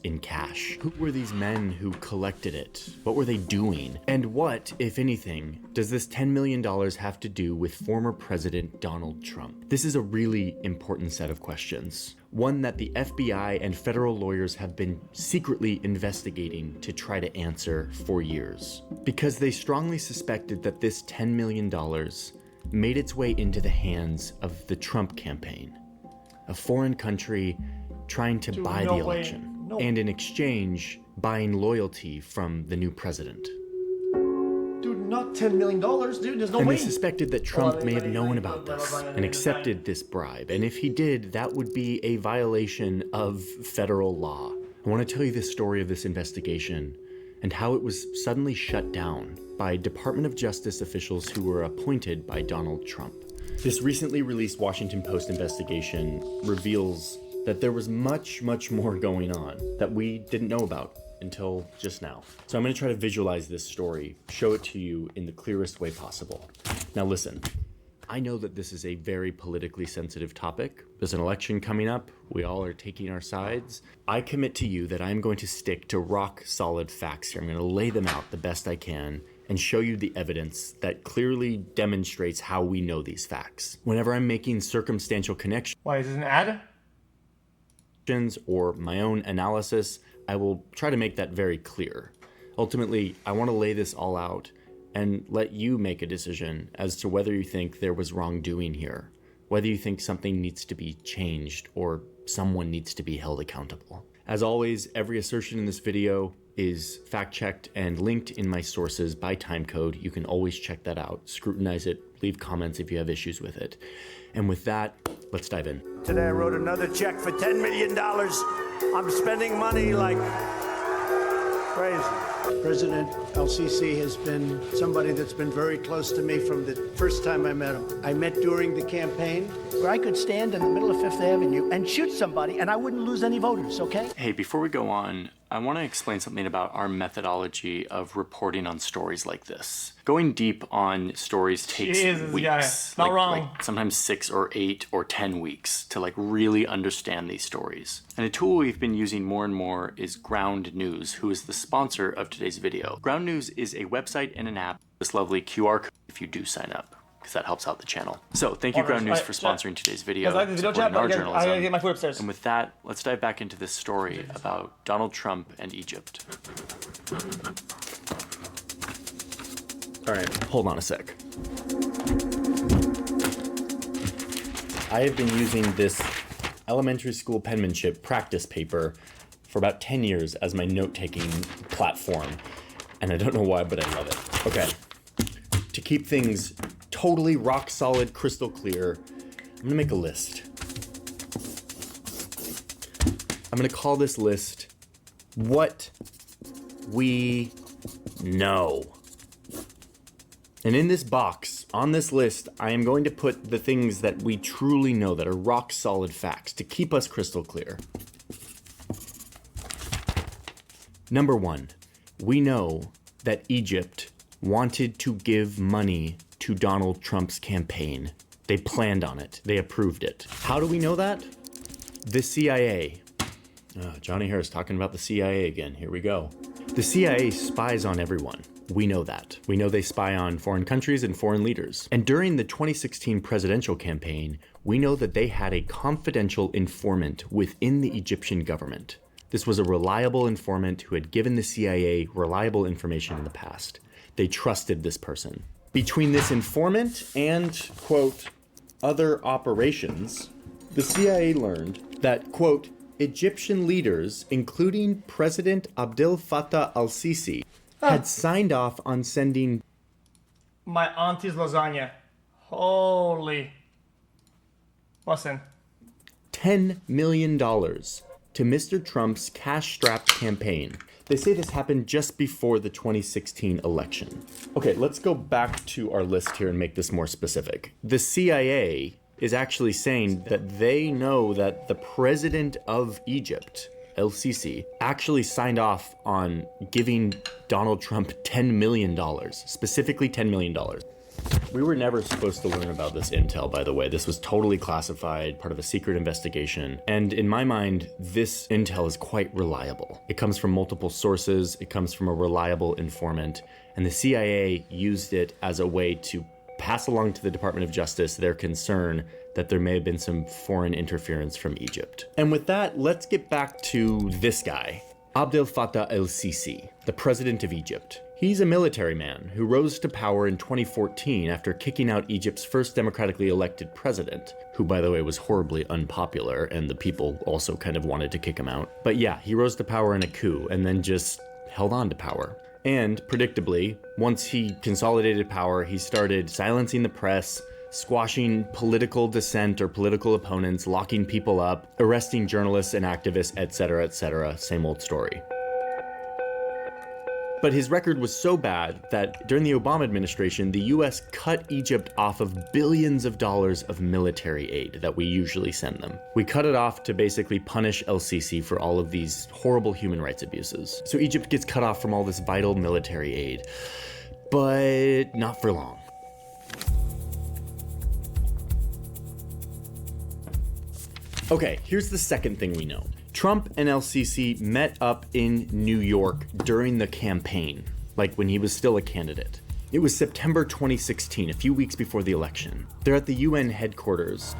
in cash? Who were these men who collected it? What were they doing? And what, if anything, does this $10 million have to do with former President Donald Trump? This is a really important set of questions. One that the FBI and federal lawyers have been secretly investigating to try to answer for years. Because they strongly suspected that this $10 million made its way into the hands of the Trump campaign, a foreign country trying to buy the election, and in exchange, buying loyalty from the new president. Dude, not $10 million, dude, there's no And way. they suspected that Trump may have known about this and accepted this bribe, and if he did, that would be a violation of federal law. I want to tell you the story of this investigation and how it was suddenly shut down by Department of Justice officials who were appointed by Donald Trump. This recently released Washington Post investigation reveals that there was much more going on that we didn't know about until just now. So I'm going to try to visualize this story, show it to you in the clearest way possible. Now listen, I know that this is a very politically sensitive topic. There's an election coming up. We all are taking our sides. I commit to you that I'm going to stick to rock solid facts here. I'm going to lay them out the best I can and show you the evidence that clearly demonstrates how we know these facts. Whenever I'm making circumstantial connections, Why, is this an ad? or my own analysis, I will try to make that very clear. Ultimately, I want to lay this all out and let you make a decision as to whether you think there was wrongdoing here, whether you think something needs to be changed or someone needs to be held accountable. As always, every assertion in this video is fact-checked and linked in my sources by timecode. You can always check that out, scrutinize it, leave comments if you have issues with it. And with that, let's dive in. Today I wrote another check for $10 million. I'm spending money like crazy. President LCC has been somebody that's been very close to me from the first time I met him. I met during the campaign where I could stand in the middle of Fifth Avenue and shoot somebody and I wouldn't lose any voters, okay? Hey, before we go on, I want to explain something about our methodology of reporting on stories like this. Going deep on stories takes weeks. Not wrong. Like sometimes 6 or 8 or 10 weeks to really understand these stories. And a tool we've been using more and more is Ground News, who is the sponsor of today's video. Ground News is a website and an app. This lovely QR code if you do sign up, because that helps out the channel. So thank you, Ground News, for sponsoring today's video, supporting our journalism. I get my food upstairs. And with that, let's dive back into this story about Donald Trump and Egypt. All right, hold on a sec. I have been using this elementary school penmanship practice paper for about 10 years as my note-taking platform, and I don't know why, but I love it. Okay, to keep things totally rock solid, crystal clear, I'm gonna make a list. I'm gonna call this list What We Know. And in this box, on this list, I am going to put the things that we truly know, that are rock solid facts, to keep us crystal clear. Number 1, we know that Egypt wanted to give money to Donald Trump's campaign. They planned on it. They approved it. How do we know that? The CIA. Johnny Harris talking about the CIA again. Here we go. The CIA spies on everyone. We know that. We know they spy on foreign countries and foreign leaders. And during the 2016 presidential campaign, we know that they had a confidential informant within the Egyptian government. This was a reliable informant who had given the CIA reliable information in the past. They trusted this person. Between this informant and, quote, other operations, the CIA learned that, quote, Egyptian leaders, including President Abdel Fattah al-Sisi, had signed off on sending my auntie's lasagna. Holy. Listen. $10 million to Mr. Trump's cash-strapped campaign. They say this happened just before the 2016 election. Okay, let's go back to our list here and make this more specific. The CIA is actually saying that they know that the president of Egypt, El-Sisi, actually signed off on giving Donald Trump $10 million, specifically $10 million. We were never supposed to learn about this intel, by the way. This was totally classified, part of a secret investigation. And in my mind, this intel is quite reliable. It comes from multiple sources, it comes from a reliable informant, and the CIA used it as a way to pass along to the Department of Justice their concern that there may have been some foreign interference from Egypt. And with that, let's get back to this guy, Abdel Fattah el-Sisi, the president of Egypt. He's a military man who rose to power in 2014 after kicking out Egypt's first democratically elected president, who, by the way, was horribly unpopular, and the people also kind of wanted to kick him out. But yeah, he rose to power in a coup and then just held on to power. And, predictably, once he consolidated power, he started silencing the press, squashing political dissent or political opponents, locking people up, arresting journalists and activists, etc., etc. Same old story. But his record was so bad that during the Obama administration, the US cut Egypt off of billions of dollars of military aid that we usually send them. We cut it off to basically punish El-Sisi for all of these horrible human rights abuses. So Egypt gets cut off from all this vital military aid, but not for long. Okay, here's the second thing we know. Trump and El-Sisi met up in New York during the campaign, like when he was still a candidate. It was September 2016, a few weeks before the election. They're at the UN headquarters,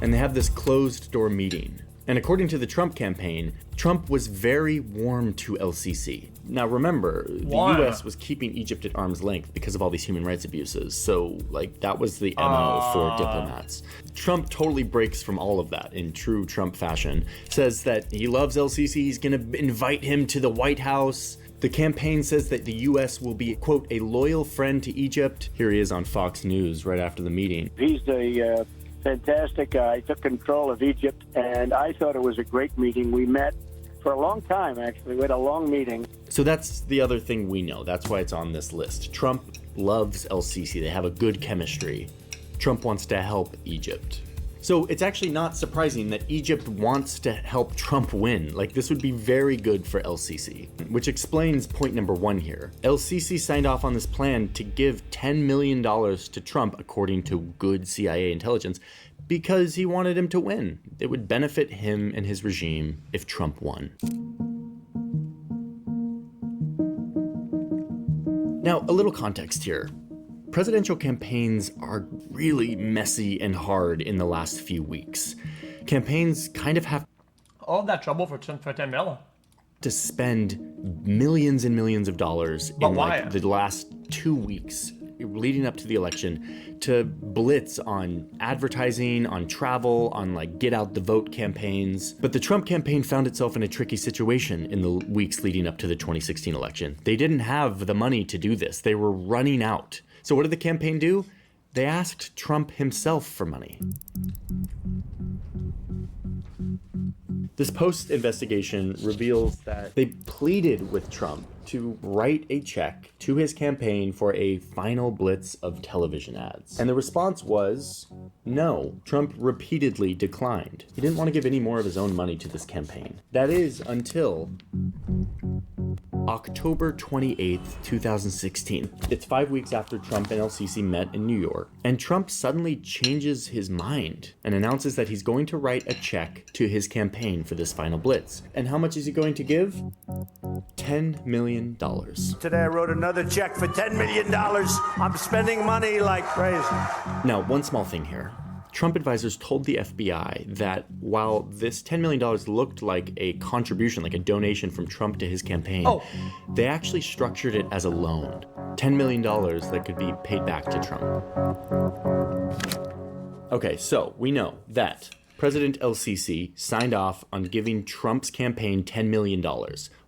and they have this closed-door meeting. And according to the Trump campaign, Trump was very warm to El-Sisi. Now remember, the US was keeping Egypt at arm's length because of all these human rights abuses, so like that was the MO for diplomats. Trump totally breaks from all of that in true Trump fashion, says that he loves El-Sisi, he's gonna invite him to the White House. The campaign says that the US will be, quote, a loyal friend to Egypt. Here he is on Fox News right after the meeting. He's a fantastic guy, took control of Egypt, and I thought it was a great meeting. We met for a long time, actually. We had a long meeting. So that's the other thing we know. That's why it's on this list. Trump loves El-Sisi. They have a good chemistry. Trump wants to help Egypt. So it's actually not surprising that Egypt wants to help Trump win. Like, this would be very good for El-Sisi, which explains point number 1 here. El-Sisi signed off on this plan to give $10 million to Trump, according to good CIA intelligence, because he wanted him to win. It would benefit him and his regime if Trump won. Now, a little context here. Presidential campaigns are really messy and hard in the last few weeks. Campaigns kind of have all that trouble for 10 million. To spend millions and millions of dollars in like the last 2 weeks leading up to the election to blitz on advertising, on travel, on like get out the vote campaigns. But the Trump campaign found itself in a tricky situation in the weeks leading up to the 2016 election. They didn't have the money to do this. They were running out. So what did the campaign do? They asked Trump himself for money. This Post investigation reveals that they pleaded with Trump to write a check to his campaign for a final blitz of television ads. And the response was no. Trump repeatedly declined. He didn't want to give any more of his own money to this campaign. That is until October 28th, 2016. It's 5 weeks after Trump and LCC met in New York, and Trump suddenly changes his mind and announces that he's going to write a check to his campaign for this final blitz. And how much is he going to give? $10 million. Today I wrote another check for $10 million. I'm spending money like crazy. Now, one small thing here. Trump advisors told the FBI that while this $10 million looked like a contribution, like a donation from Trump to his campaign, they actually structured it as a loan. $10 million that could be paid back to Trump. Okay, so we know that President LCC signed off on giving Trump's campaign $10 million.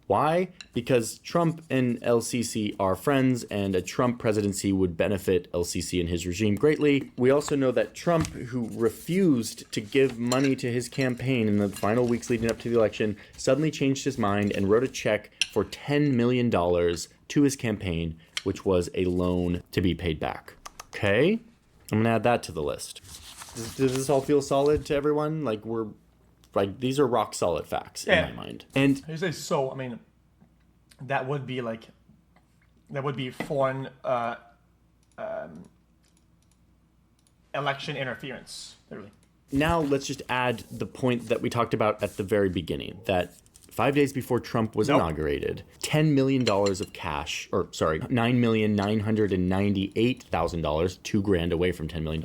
Why? Because Trump and LCC are friends, and a Trump presidency would benefit LCC and his regime greatly. We also know that Trump, who refused to give money to his campaign in the final weeks leading up to the election, suddenly changed his mind and wrote a check for $10 million to his campaign, which was a loan to be paid back. Okay? I'm gonna add that to the list. Does this all feel solid to everyone? These are rock solid facts in my mind. And you say so, I mean, that would be foreign election interference, literally. Now let's just add the point that we talked about at the very beginning, that 5 days before Trump was inaugurated, $10 million of cash, $9,998,000, $2,000 away from $10 million,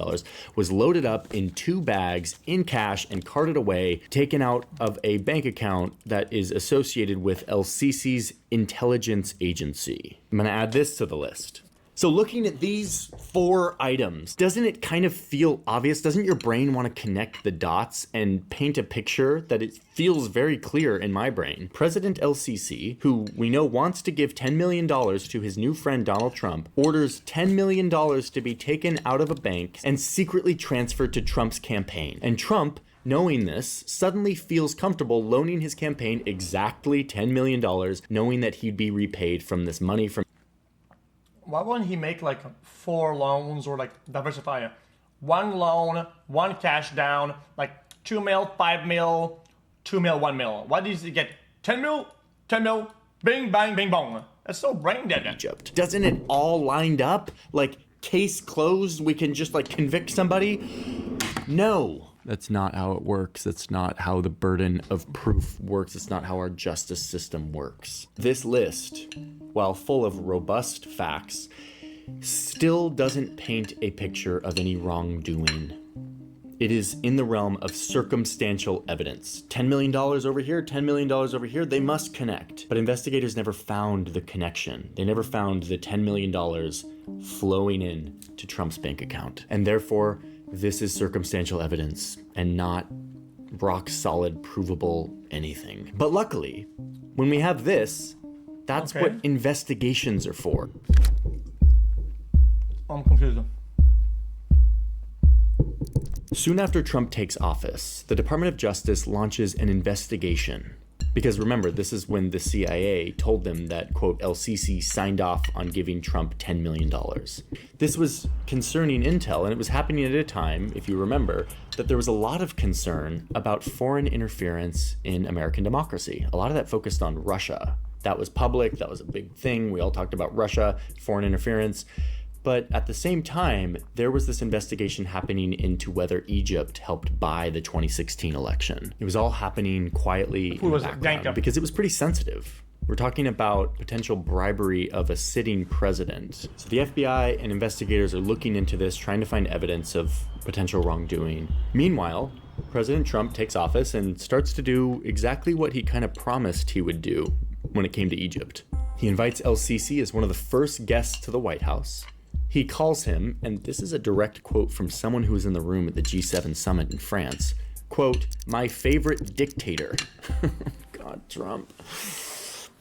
was loaded up in 2 bags in cash and carted away, taken out of a bank account that is associated with LCC's intelligence agency. I'm gonna add this to the list. So looking at these 4 items, doesn't it kind of feel obvious? Doesn't your brain want to connect the dots and paint a picture that it feels very clear in my brain? President LCC, who we know wants to give $10 million to his new friend Donald Trump, orders $10 million to be taken out of a bank and secretly transferred to Trump's campaign. And Trump, knowing this, suddenly feels comfortable loaning his campaign exactly $10 million, knowing that he'd be repaid from this money from... Why wouldn't he make 4 loans or diversify it? 1 loan, 1 cash down, 2 mil, 5 mil, 2 mil, 1 mil. Why does he get 10 mil, bing, bang, bing, bong? That's so brain dead. Egypt. Doesn't it all lined up? Case closed, we can just convict somebody? No. That's not how it works. That's not how the burden of proof works. It's not how our justice system works. This list, while full of robust facts, still doesn't paint a picture of any wrongdoing. It is in the realm of circumstantial evidence. $10 million over here, $10 million over here, they must connect. But investigators never found the connection. They never found the $10 million flowing in to Trump's bank account. And therefore, this is circumstantial evidence and not rock solid, provable anything. But luckily, when we have this, that's what investigations are for. I'm confused. Soon after Trump takes office, the Department of Justice launches an investigation. Because remember, this is when the CIA told them that, quote, LCC signed off on giving Trump $10 million. This was concerning intel, and it was happening at a time, if you remember, that there was a lot of concern about foreign interference in American democracy. A lot of that focused on Russia. That was public, that was a big thing. We all talked about Russia, foreign interference. But at the same time, there was this investigation happening into whether Egypt helped buy the 2016 election. It was all happening quietly in the background because it was pretty sensitive. We're talking about potential bribery of a sitting president. So the FBI and investigators are looking into this, trying to find evidence of potential wrongdoing. Meanwhile, President Trump takes office and starts to do exactly what he kind of promised he would do when it came to Egypt. He invites LCC as one of the first guests to the White House. He calls him, and this is a direct quote from someone who was in the room at the G7 summit in France, quote, "My favorite dictator." God, Trump.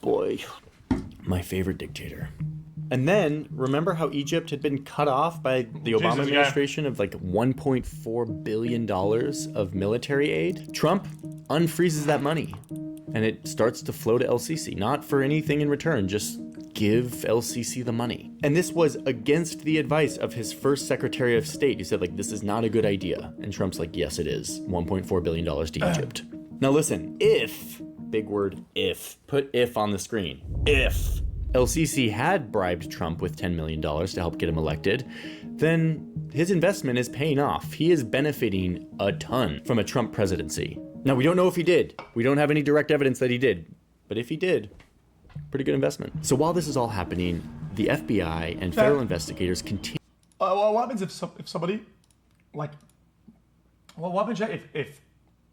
Boy, my favorite dictator. And then, remember how Egypt had been cut off by the Obama administration of $1.4 billion of military aid? Trump unfreezes that money and it starts to flow to LCC, not for anything in return, just give LCC the money. And this was against the advice of his first Secretary of State. He said, like, this is not a good idea. And Trump's like, yes, it is. $1.4 billion to Egypt. Now listen, if, big word, if, put if on the screen, if LCC had bribed Trump with $10 million to help get him elected, then his investment is paying off. He is benefiting a ton from a Trump presidency. Now, we don't know if he did. We don't have any direct evidence that he did. But if he did, pretty good investment. So while this is all happening, the FBI and federal investigators continue. What happens if somebody, like, what happens if,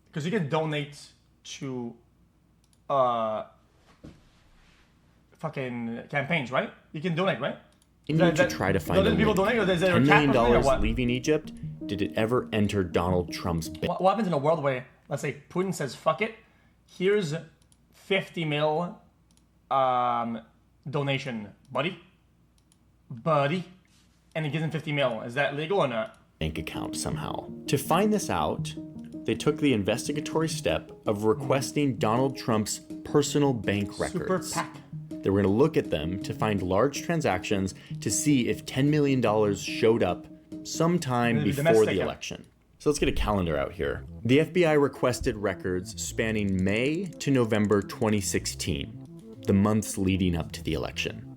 because you can donate to fucking campaigns, right? You can donate, right? To try to find a link. People donate, or $10 million leaving Egypt, did it ever enter Donald Trump's bank? What happens in a world where, let's say, Putin says, fuck it, here's 50 mil donation, buddy, and he gives him 50 mil. Is that legal or not? Bank account somehow. To find this out, they took the investigatory step of requesting Donald Trump's personal bank records. Super PAC. They were going to look at them to find large transactions to see if $10 million showed up sometime before the election. So let's get a calendar out here. The FBI requested records spanning May to November 2016, the months leading up to the election.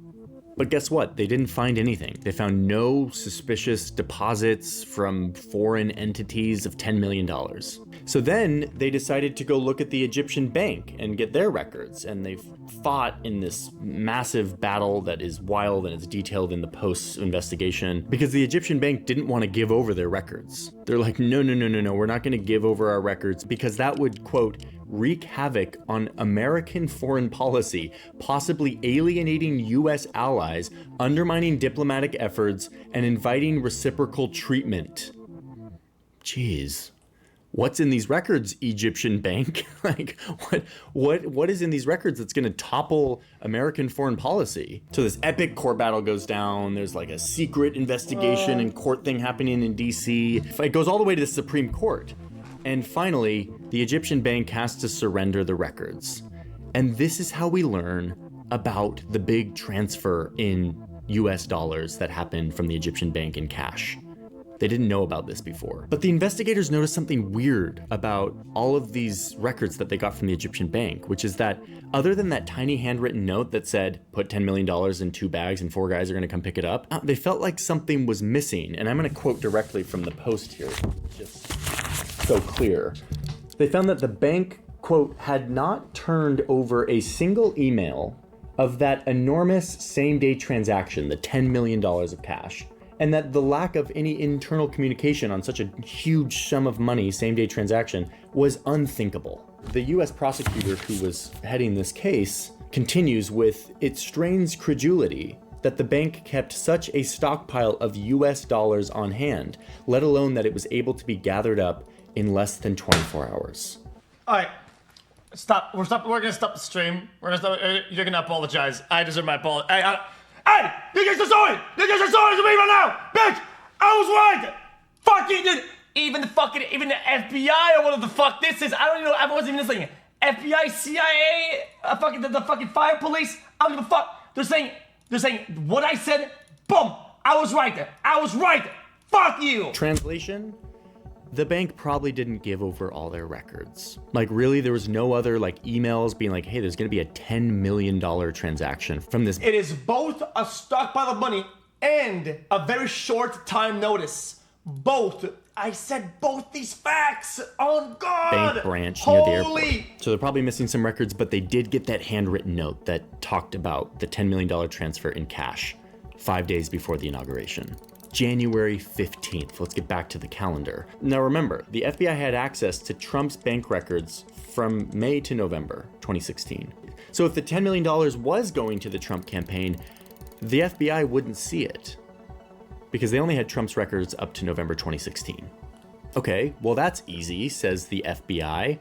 But guess what? They didn't find anything. They found no suspicious deposits from foreign entities of $10 million. So then they decided to go look at the Egyptian bank and get their records. And they fought in this massive battle that is wild and it's detailed in the Post's investigation because the Egyptian bank didn't want to give over their records. They're like, no, we're not going to give over our records because that would, quote, wreak havoc on American foreign policy, possibly alienating U.S. allies, undermining diplomatic efforts, and inviting reciprocal treatment. Jeez. What's in these records, Egyptian bank? Like, what is in these records that's going to topple American foreign policy? So this epic court battle goes down. There's like a secret investigation and court thing happening in D.C. It goes all the way to the Supreme Court. And finally, the Egyptian bank has to surrender the records. And this is how we learn about the big transfer in US dollars that happened from the Egyptian bank in cash. They didn't know about this before. But the investigators noticed something weird about all of these records that they got from the Egyptian bank, which is that other than that tiny handwritten note that said, put $10 million in 2 bags and 4 guys are gonna come pick it up, they felt like something was missing. And I'm gonna quote directly from the Post here, just so clear. They found that the bank, quote, had not turned over a single email of that enormous same-day transaction, the $10 million of cash, and that the lack of any internal communication on such a huge sum of money, same-day transaction, was unthinkable. The US prosecutor who was heading this case continues with, it strains credulity that the bank kept such a stockpile of US dollars on hand, let alone that it was able to be gathered up in less than 24 hours. All right, stop. We're gonna stop the stream. You're gonna apologize. I deserve my apology. Hey, you guys are sorry. You guys are sorry to me right now, bitch. I was right. Fucking dude. Even the FBI or whatever the fuck this is. I don't even know. I wasn't even listening. FBI, CIA, the fucking fire police. I don't give a fuck. They're saying what I said. Boom. I was right there. I was right there. Fuck you. Translation? The bank probably didn't give over all their records. Like, really, there was no other like emails being like, hey, there's gonna be a $10 million transaction from this. It is both a stockpile of money and a very short time notice. Both. I said both these facts. Oh God. Bank branch near the airport. So they're probably missing some records, but they did get that handwritten note that talked about the $10 million transfer in cash 5 days before the inauguration. January 15th. Let's get back to the calendar. Now remember, the FBI had access to Trump's bank records from May to November 2016. So if the $10 million was going to the Trump campaign, the FBI wouldn't see it because they only had Trump's records up to November 2016. Okay, well that's easy, says the FBI.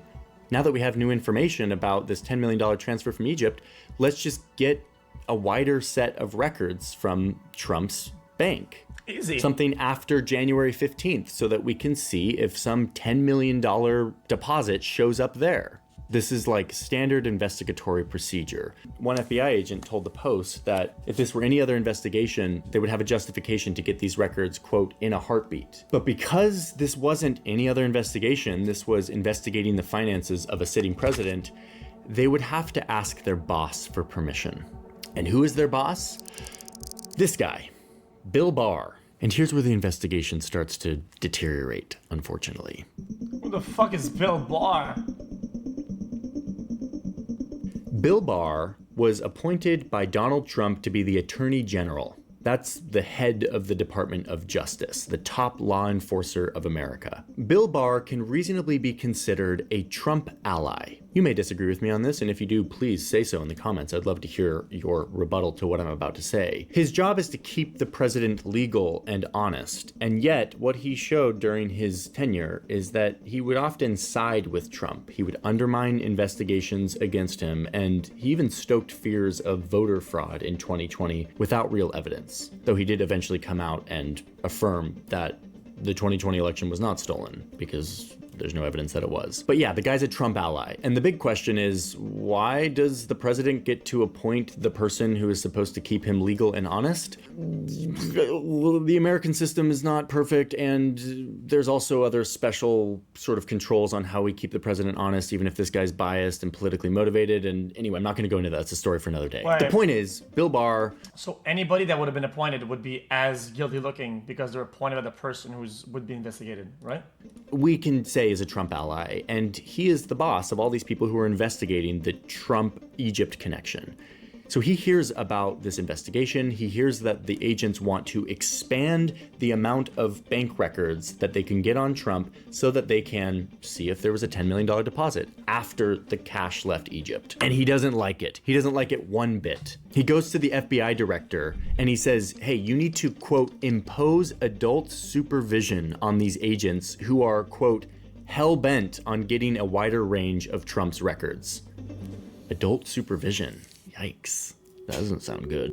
Now that we have new information about this $10 million transfer from Egypt, let's just get a wider set of records from Trump's bank. Easy. Something after January 15th so that we can see if some $10 million deposit shows up there. This is like standard investigatory procedure. One FBI agent told the Post that if this were any other investigation, they would have a justification to get these records, quote, in a heartbeat. But because this wasn't any other investigation, this was investigating the finances of a sitting president, they would have to ask their boss for permission. And who is their boss? This guy, Bill Barr. And here's where the investigation starts to deteriorate, unfortunately. Who the fuck is Bill Barr? Bill Barr was appointed by Donald Trump to be the Attorney General. That's the head of the Department of Justice, the top law enforcer of America. Bill Barr can reasonably be considered a Trump ally. You may disagree with me on this, and if you do, please say so in the comments. I'd love to hear your rebuttal to what I'm about to say. His job is to keep the president legal and honest, and yet what he showed during his tenure is that he would often side with Trump. He would undermine investigations against him, and he even stoked fears of voter fraud in 2020 without real evidence, though he did eventually come out and affirm that the 2020 election was not stolen because there's no evidence that it was. But yeah, the guy's a Trump ally. And the big question is, why does the president get to appoint the person who is supposed to keep him legal and honest? The American system is not perfect, and there's also other special sort of controls on how we keep the president honest, even if this guy's biased and politically motivated. And anyway, I'm not gonna go into that. It's a story for another day. Right. The point is, Bill Barr... So anybody that would have been appointed would be as guilty looking because they're appointed by the person would be investigated, right? We can say is a Trump ally, and he is the boss of all these people who are investigating the Trump-Egypt connection. So he hears about this investigation. He hears that the agents want to expand the amount of bank records that they can get on Trump so that they can see if there was a $10 million deposit after the cash left Egypt. And he doesn't like it. He doesn't like it one bit. He goes to the FBI director and he says, hey, you need to, quote, impose adult supervision on these agents who are, quote, hell-bent on getting a wider range of Trump's records. Adult supervision. Yikes. That doesn't sound good.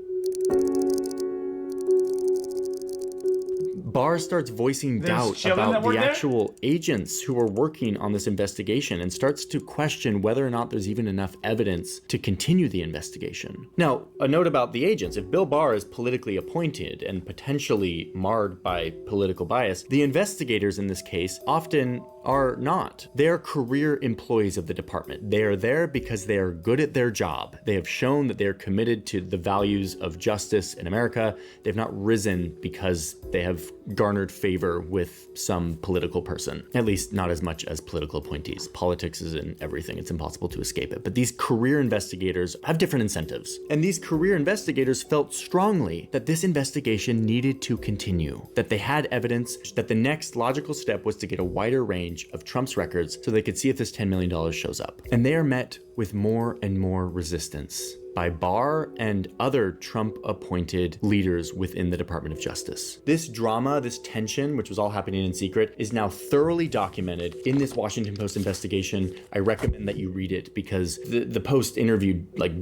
Barr starts voicing doubt about the actual agents who are working on this investigation and starts to question whether or not there's even enough evidence to continue the investigation. Now, a note about the agents. If Bill Barr is politically appointed and potentially marred by political bias, the investigators in this case often are not. They're career employees of the department. They are there because they are good at their job. They have shown that they're committed to the values of justice in America. They've not risen because they have garnered favor with some political person, at least not as much as political appointees. Politics is in everything. It's impossible to escape it. But these career investigators have different incentives. And these career investigators felt strongly that this investigation needed to continue, that they had evidence, that the next logical step was to get a wider range of Trump's records so they could see if this $10 million shows up. And they are met with more and more resistance by Barr and other Trump-appointed leaders within the Department of Justice. This drama, this tension, which was all happening in secret, is now thoroughly documented in this Washington Post investigation. I recommend that you read it because the Post interviewed like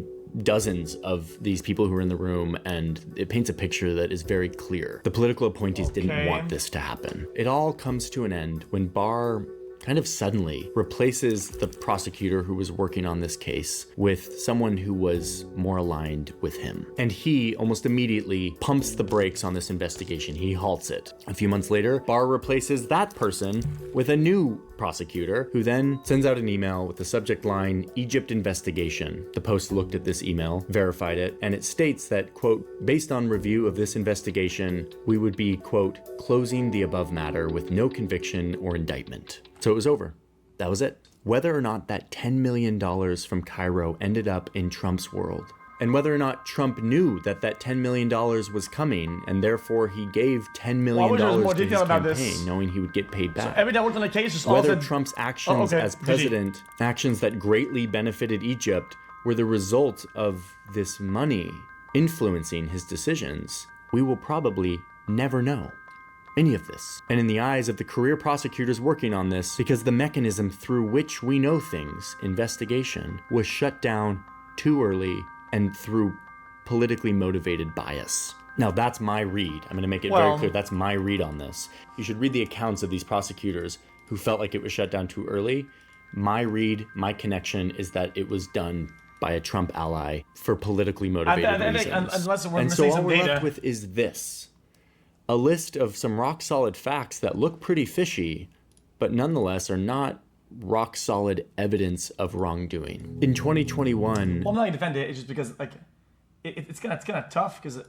dozens of these people who were in the room, and it paints a picture that is very clear. The political appointees didn't want this to happen. It all comes to an end when Barr kind of suddenly replaces the prosecutor who was working on this case with someone who was more aligned with him. And he almost immediately pumps the brakes on this investigation. He halts it. A few months later, Barr replaces that person with a new prosecutor who then sends out an email with the subject line, Egypt investigation. The Post looked at this email, verified it, and it states that, quote, based on review of this investigation, we would be, quote, closing the above matter with no conviction or indictment. So it was over. That was it. Whether or not that $10 million from Cairo ended up in Trump's world, and whether or not Trump knew that that $10 million was coming, and therefore he gave $10 million to his campaign, knowing he would get paid back. So every time I worked on the case, just whether Trump's actions as president, actions that greatly benefited Egypt, were the result of this money influencing his decisions, we will probably never know any of this. And in the eyes of the career prosecutors working on this, because the mechanism through which we know things, investigation, was shut down too early and through politically motivated bias. Now, that's my read. I'm going to make it very clear. That's my read on this. You should read the accounts of these prosecutors who felt like it was shut down too early. My read, my connection is that it was done by a Trump ally for politically motivated reasons. Unless we're and missing so all some we're data. left with is this. A list of some rock-solid facts that look pretty fishy, but nonetheless are not rock-solid evidence of wrongdoing. In 2021... Well, I'm not gonna defend it. It's just because, like, it's kind of tough because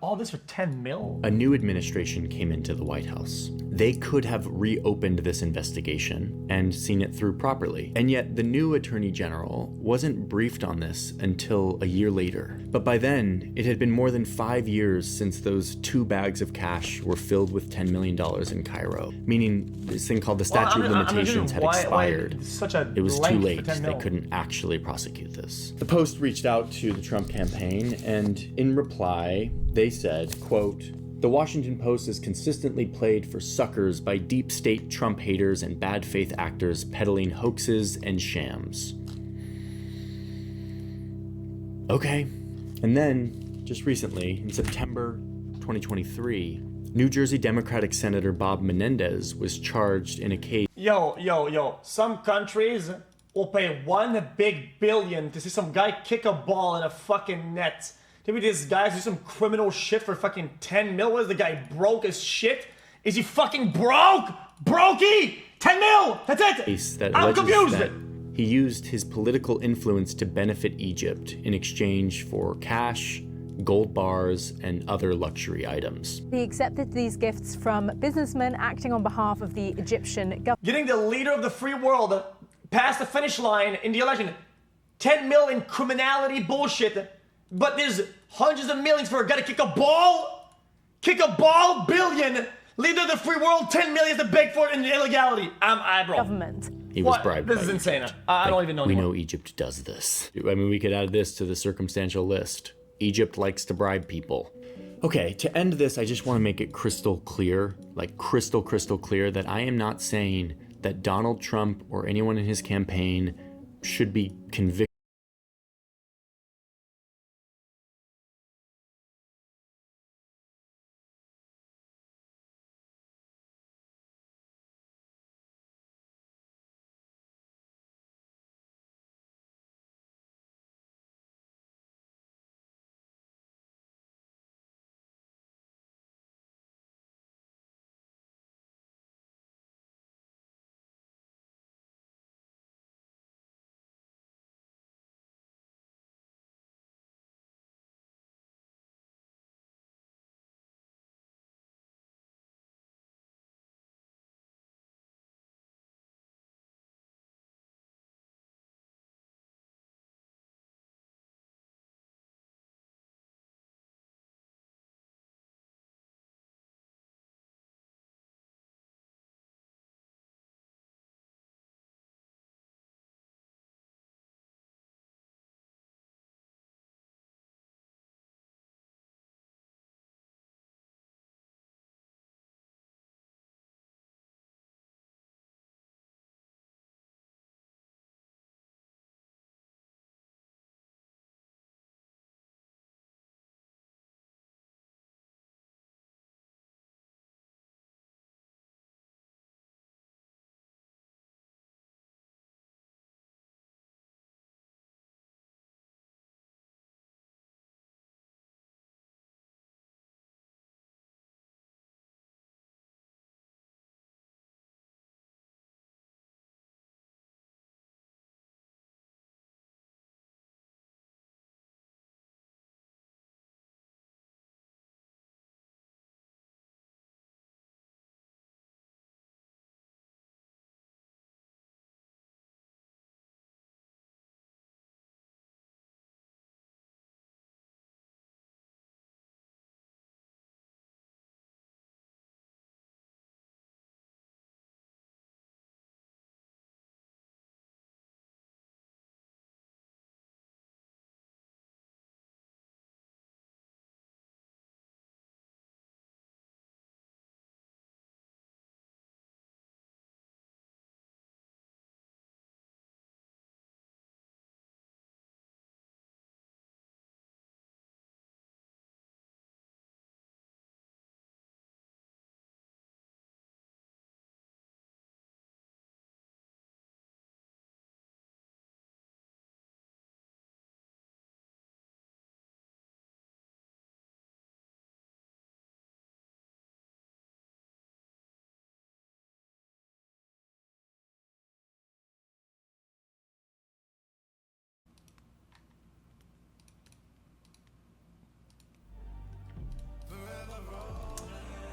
all this for 10 mil? A new administration came into the White House. They could have reopened this investigation and seen it through properly. And yet the new Attorney General wasn't briefed on this until a year later. But by then, it had been more than 5 years since those 2 bags of cash were filled with $10 million in Cairo, meaning this thing called the statute of limitations had expired. It was too late. They couldn't actually prosecute this. The Post reached out to the Trump campaign, and in reply, they said, quote, "The Washington Post is consistently played for suckers by deep state Trump haters and bad faith actors peddling hoaxes and shams." Okay. And then, just recently, in September 2023, New Jersey Democratic Senator Bob Menendez was charged in a case. Yo. Some countries will pay $1 big billion to see some guy kick a ball in a fucking net. Maybe these guys do some criminal shit for fucking 10 mil. What is the guy broke as shit? Is he fucking broke? Brokey! 10 mil! That's it! Case that I'm alleges confused! that he used his political influence to benefit Egypt in exchange for cash, gold bars, and other luxury items. He accepted these gifts from businessmen acting on behalf of the Egyptian government. Getting the leader of the free world past the finish line in the election. 10 mil in criminality bullshit. But there's hundreds of millions for a guy to kick a ball? Kick a ball? Billion. Leader of the free world, 10 million to beg for it in illegality. Bro. Government. He was bribed This by is insane. Egypt. I don't even know We anymore. know Egypt does this. I mean, we could add this to the circumstantial list. Egypt likes to bribe people. Okay, to end this, I just want to make it crystal clear, like crystal clear, that I am not saying that Donald Trump or anyone in his campaign should be convicted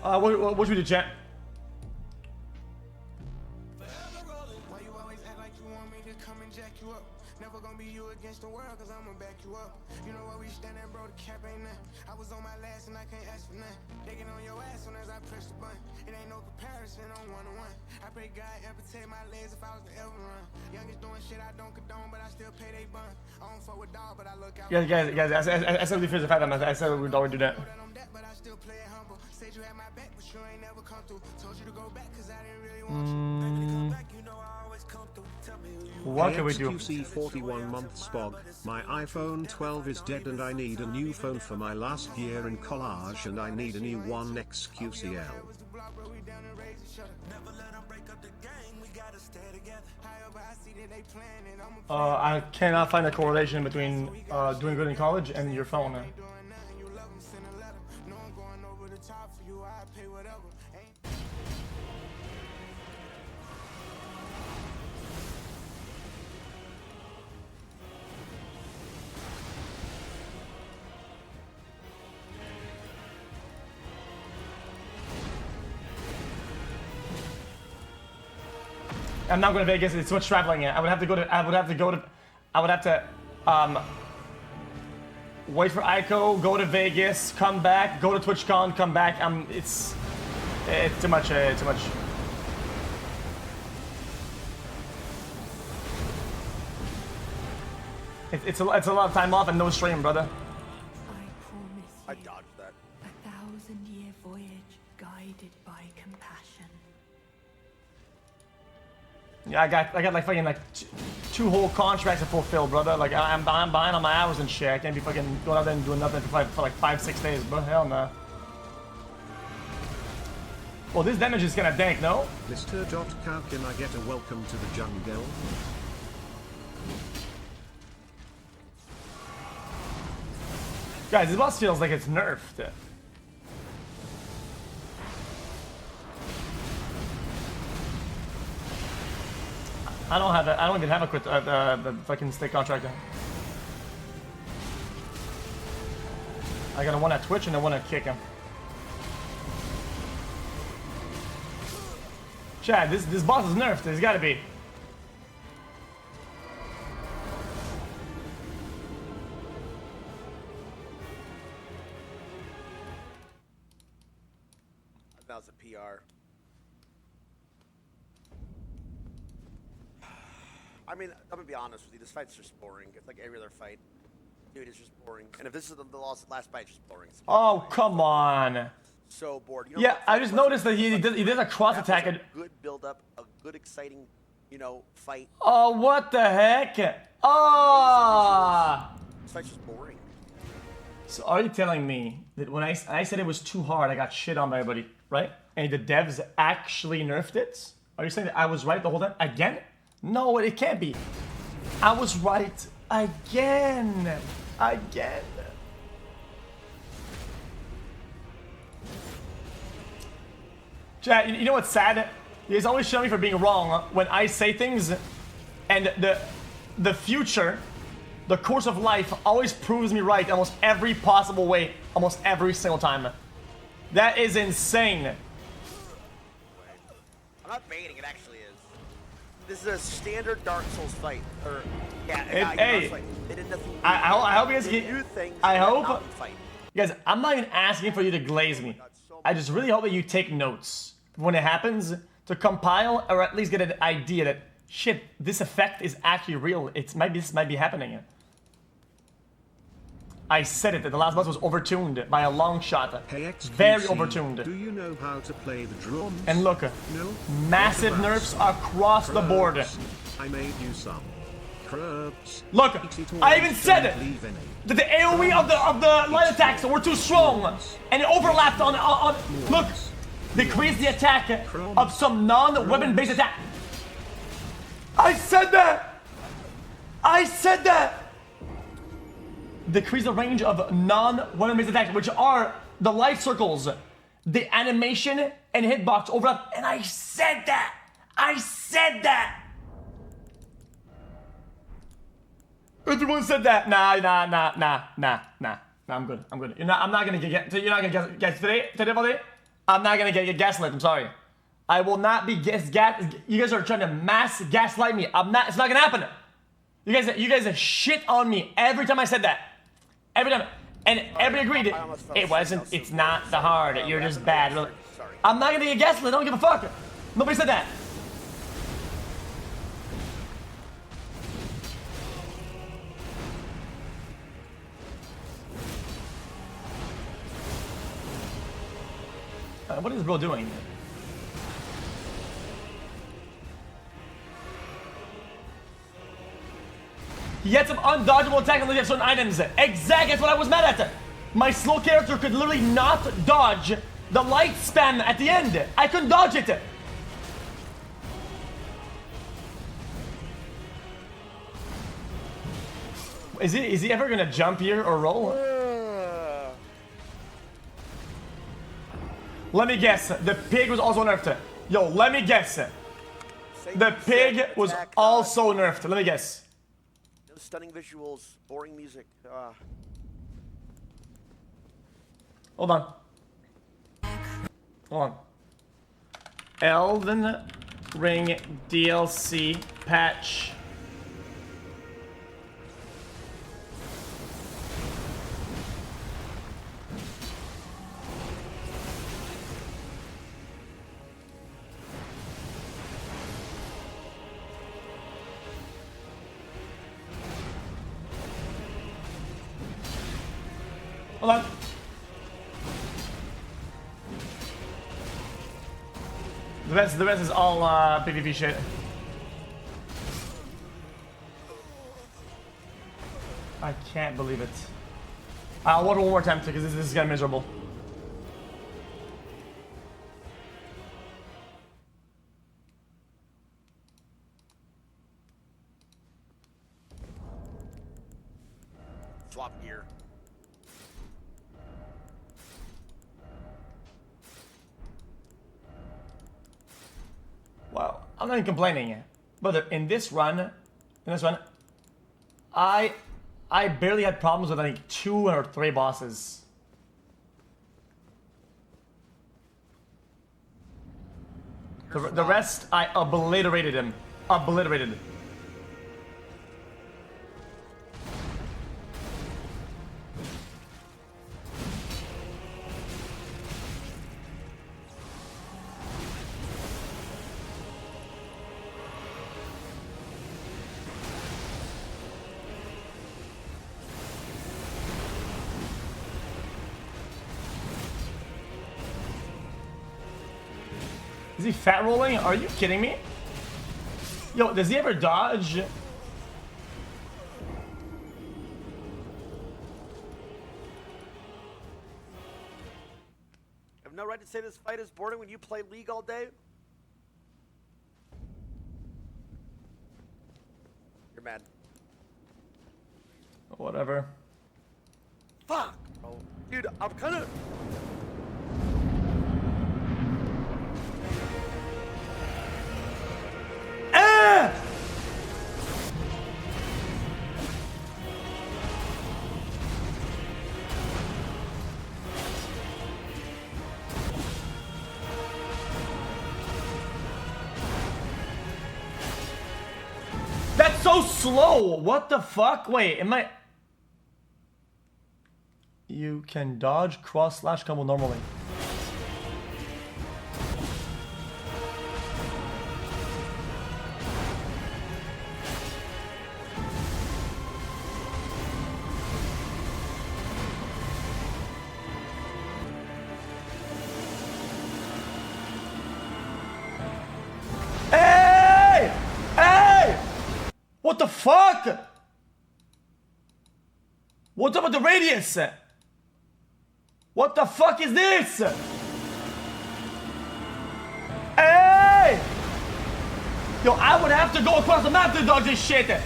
What should we do, chat? Guys, I said we fierce the Fathom. I said we'd already do that. What can we do? xQc 41 months spog. My iPhone 12 is dead and I need a new phone for my last year in college and I need a new one xQcl. I cannot find a correlation between doing good in college and your phone. I'm not going to Vegas. It's too much traveling. I would have to wait for Ico, go to Vegas, come back, go to TwitchCon, come back. It's too much. Too much. It's a lot of time off and no stream, brother. I dodged that. 1,000-year voyage guided by compassion. Yeah, I got like fucking like two whole contracts to fulfill, brother. Like I'm behind on my hours and shit. I can't be fucking going out there and doing nothing for like 5-6 days, bro. Hell no. Well, this damage is kinda dank, no? Mr. Cow, can I get a welcome to the jungle? Guys, this boss feels like it's nerfed. I don't even have a quit the fucking stick contractor. I got one at Twitch and I one at Kick him. Chad, this boss is nerfed. There's gotta be. That was a PR. I mean, I'm gonna be honest with you. This fight's just boring. It's like every other fight. Dude, it's just boring. And if this is the last fight, it's just boring. Oh, come on. So bored. You know, Yeah, I just noticed that he did a cross attack. A good build up, a good exciting, fight. Oh, what the heck? Oh! This fight's just boring. So are you telling me that when I said it was too hard, I got shit on by everybody, right? And the devs actually nerfed it? Are you saying that I was right the whole time? Again? No, it can't be. I was right again. Again. Chat, you know what's sad? You guys always show me for being wrong when I say things, and the future, the course of life always proves me right almost every possible way, almost every single time. That is insane. I'm not baiting, it actually is. This is a standard Dark Souls fight. Or, yeah, Hey, fight. They did nothing. I hope you guys get. New things. I hope. Fight. Guys, I'm not even asking for you to glaze me. I just really hope that you take notes when it happens to compile or at least get an idea that shit, this effect is actually real. This might be happening. I said it that the last boss was overtuned by a long shot. Hey, very overtuned. Do you know how to play the drums? And look, no? Massive nerfs across the board. I made you some. Crabs. Look, I even said that the AoE of the light attacks were too strong, and it overlapped on look, decrease the attack of some non-weapon based attack. I said that. I said that. Decrease the range of non-weapon based attacks, which are the light circles, the animation, and hitbox overlap. And I said that. I said that. Everyone said that. Nah. I'm good. I'm not gonna get. You're not gonna guess today, VOD. I'm not gonna get gaslit. I'm sorry. I will not be gas. You guys are trying to mass gaslight me. I'm not. It's not gonna happen. You guys shit on me every time I said that. Every time. And everybody agreed. It wasn't. It's not the hard. You're just bad. I'm not gonna get gaslit. I don't give a fuck. Nobody said that. What is this bro doing? He had some undodgeable attack on certain items. Exactly, that's what I was mad at. My slow character could literally not dodge the light spam at the end. I couldn't dodge it. Is he ever gonna jump here or roll? Let me guess. The pig was also nerfed. Yo, let me guess. The pig was also nerfed. Let me guess. Stunning visuals, boring music. Hold on. Hold on. Elden Ring DLC patch. Hold on. The rest is all PvP shit. I can't believe it. I'll watch one more time because this is getting miserable. Swap gear. Well, I'm not even complaining, but in this run, I barely had problems with I think 2 or 3 bosses. The rest, I obliterated him. Obliterated. Is he fat rolling? Are you kidding me? Yo, does he ever dodge? I have no right to say this fight is boring when you play League all day. You're mad. Whatever. Fuck, bro. Dude, I'm kind of... That's so slow! What the fuck? Wait, am I... You can dodge cross slash combo normally. Hey! Hey! What the fuck? What's up with the radius? What the fuck is this? Hey! Yo, I would have to go across the map to dodge this shit.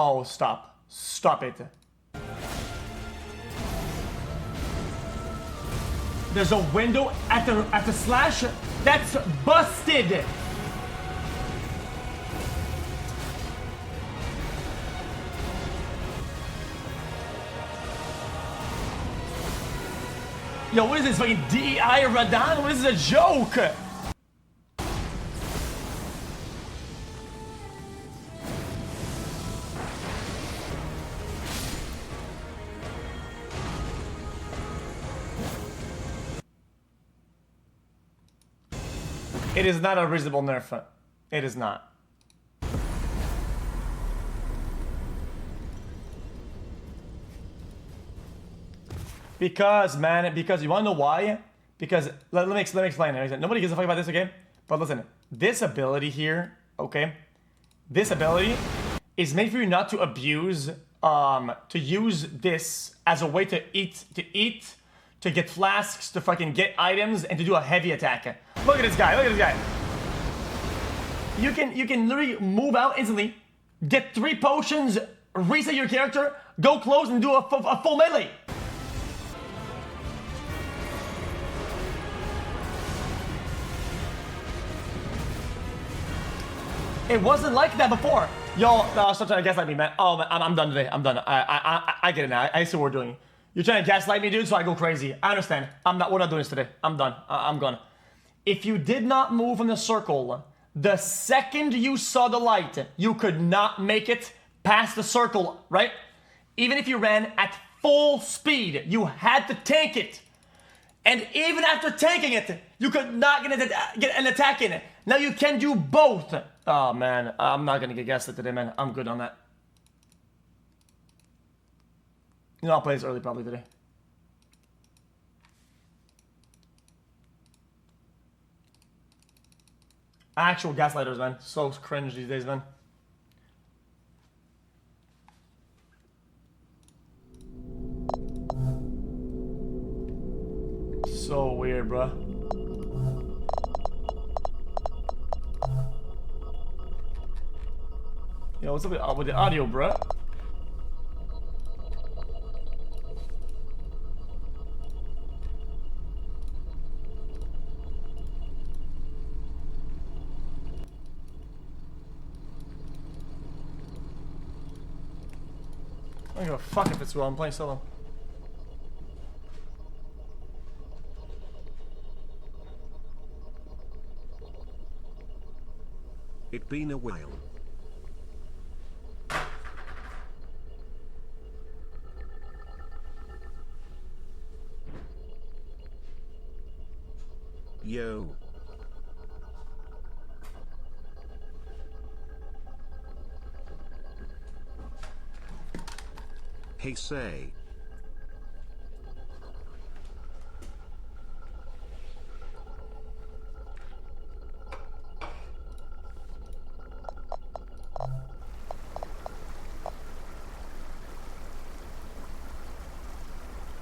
Oh, stop. Stop it. There's a window at the slash? That's busted! Yo, what is this, fucking DEI Radan? What is this, a joke? It is not a reasonable nerf. It is not. Because, man, because you wanna know why? Because let me explain it. Nobody gives a fuck about this, okay? But listen, this ability here, okay? This ability is made for you not to abuse, to use this as a way to eat, to get flasks, to fucking get items, and to do a heavy attack. Look at this guy, look at this guy. You can literally move out instantly, get 3 potions, reset your character, go close, and do a full melee. It wasn't like that before. Yo, stop trying to gaslight me, man. Oh, man, I'm done today. I'm done. I get it now. I see what we're doing. You're trying to gaslight me, dude, so I go crazy. I understand. We're not doing this today. I'm done. I'm gone. If you did not move from the circle, the second you saw the light, you could not make it past the circle, right? Even if you ran at full speed, you had to tank it. And even after tanking it, you could not get an attack in it. Now you can do both. Oh, man. I'm not going to get gaslit today, man. I'm good on that. You know, I'll play this early probably today. Actual gaslighters, man. So cringe these days, man. So weird, bro. Yo, what's up with the audio, bro? I don't give a fuck if it's well. I'm playing solo. It's been a while. Yo. Hey, say.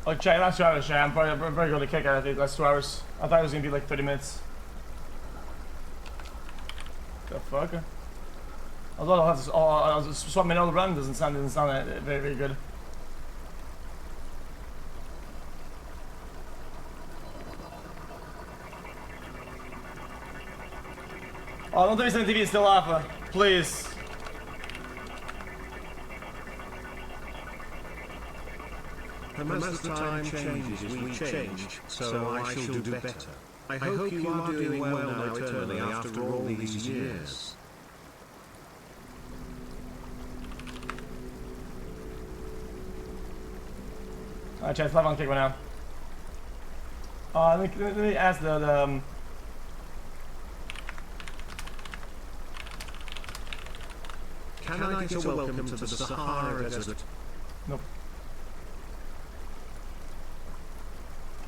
Oh, chat, last 2 hours, chat. I'm probably going to kick out, I think, last 2 hours. I thought it was going to be like 30 minutes. The fuck? Although I was swapping all around doesn't sound very, very good. Oh, don't tell me the TV is still off, please. And as the time changes, we change, so I shall do better. I hope you are doing well now eternally after all these years. Alright, chat, live on kick right now. Let me ask the Can I get a welcome to the Sahara Desert? Nope.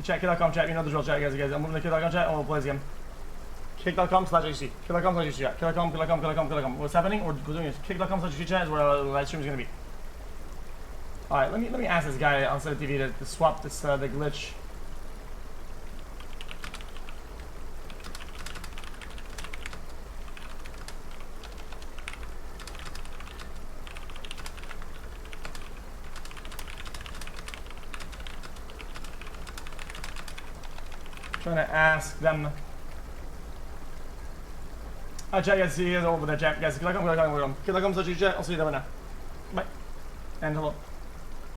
Chat, kick.com chat, you know the drill, chat, guys. I'm moving to kick.com chat, and we'll play this game. Kick.com/xQc. Kick.com/xQc chat. Kick.com. What's happening? We're doing is kick.com/xQc chat is where our live stream is gonna be. Alright, let me ask this guy on the TV to swap this the glitch. Trying to ask them. Chat, guys, see you guys over there, chat. Guys, good luck on, good luck on. Good luck on, I'll see you there right now. Bye. And hello.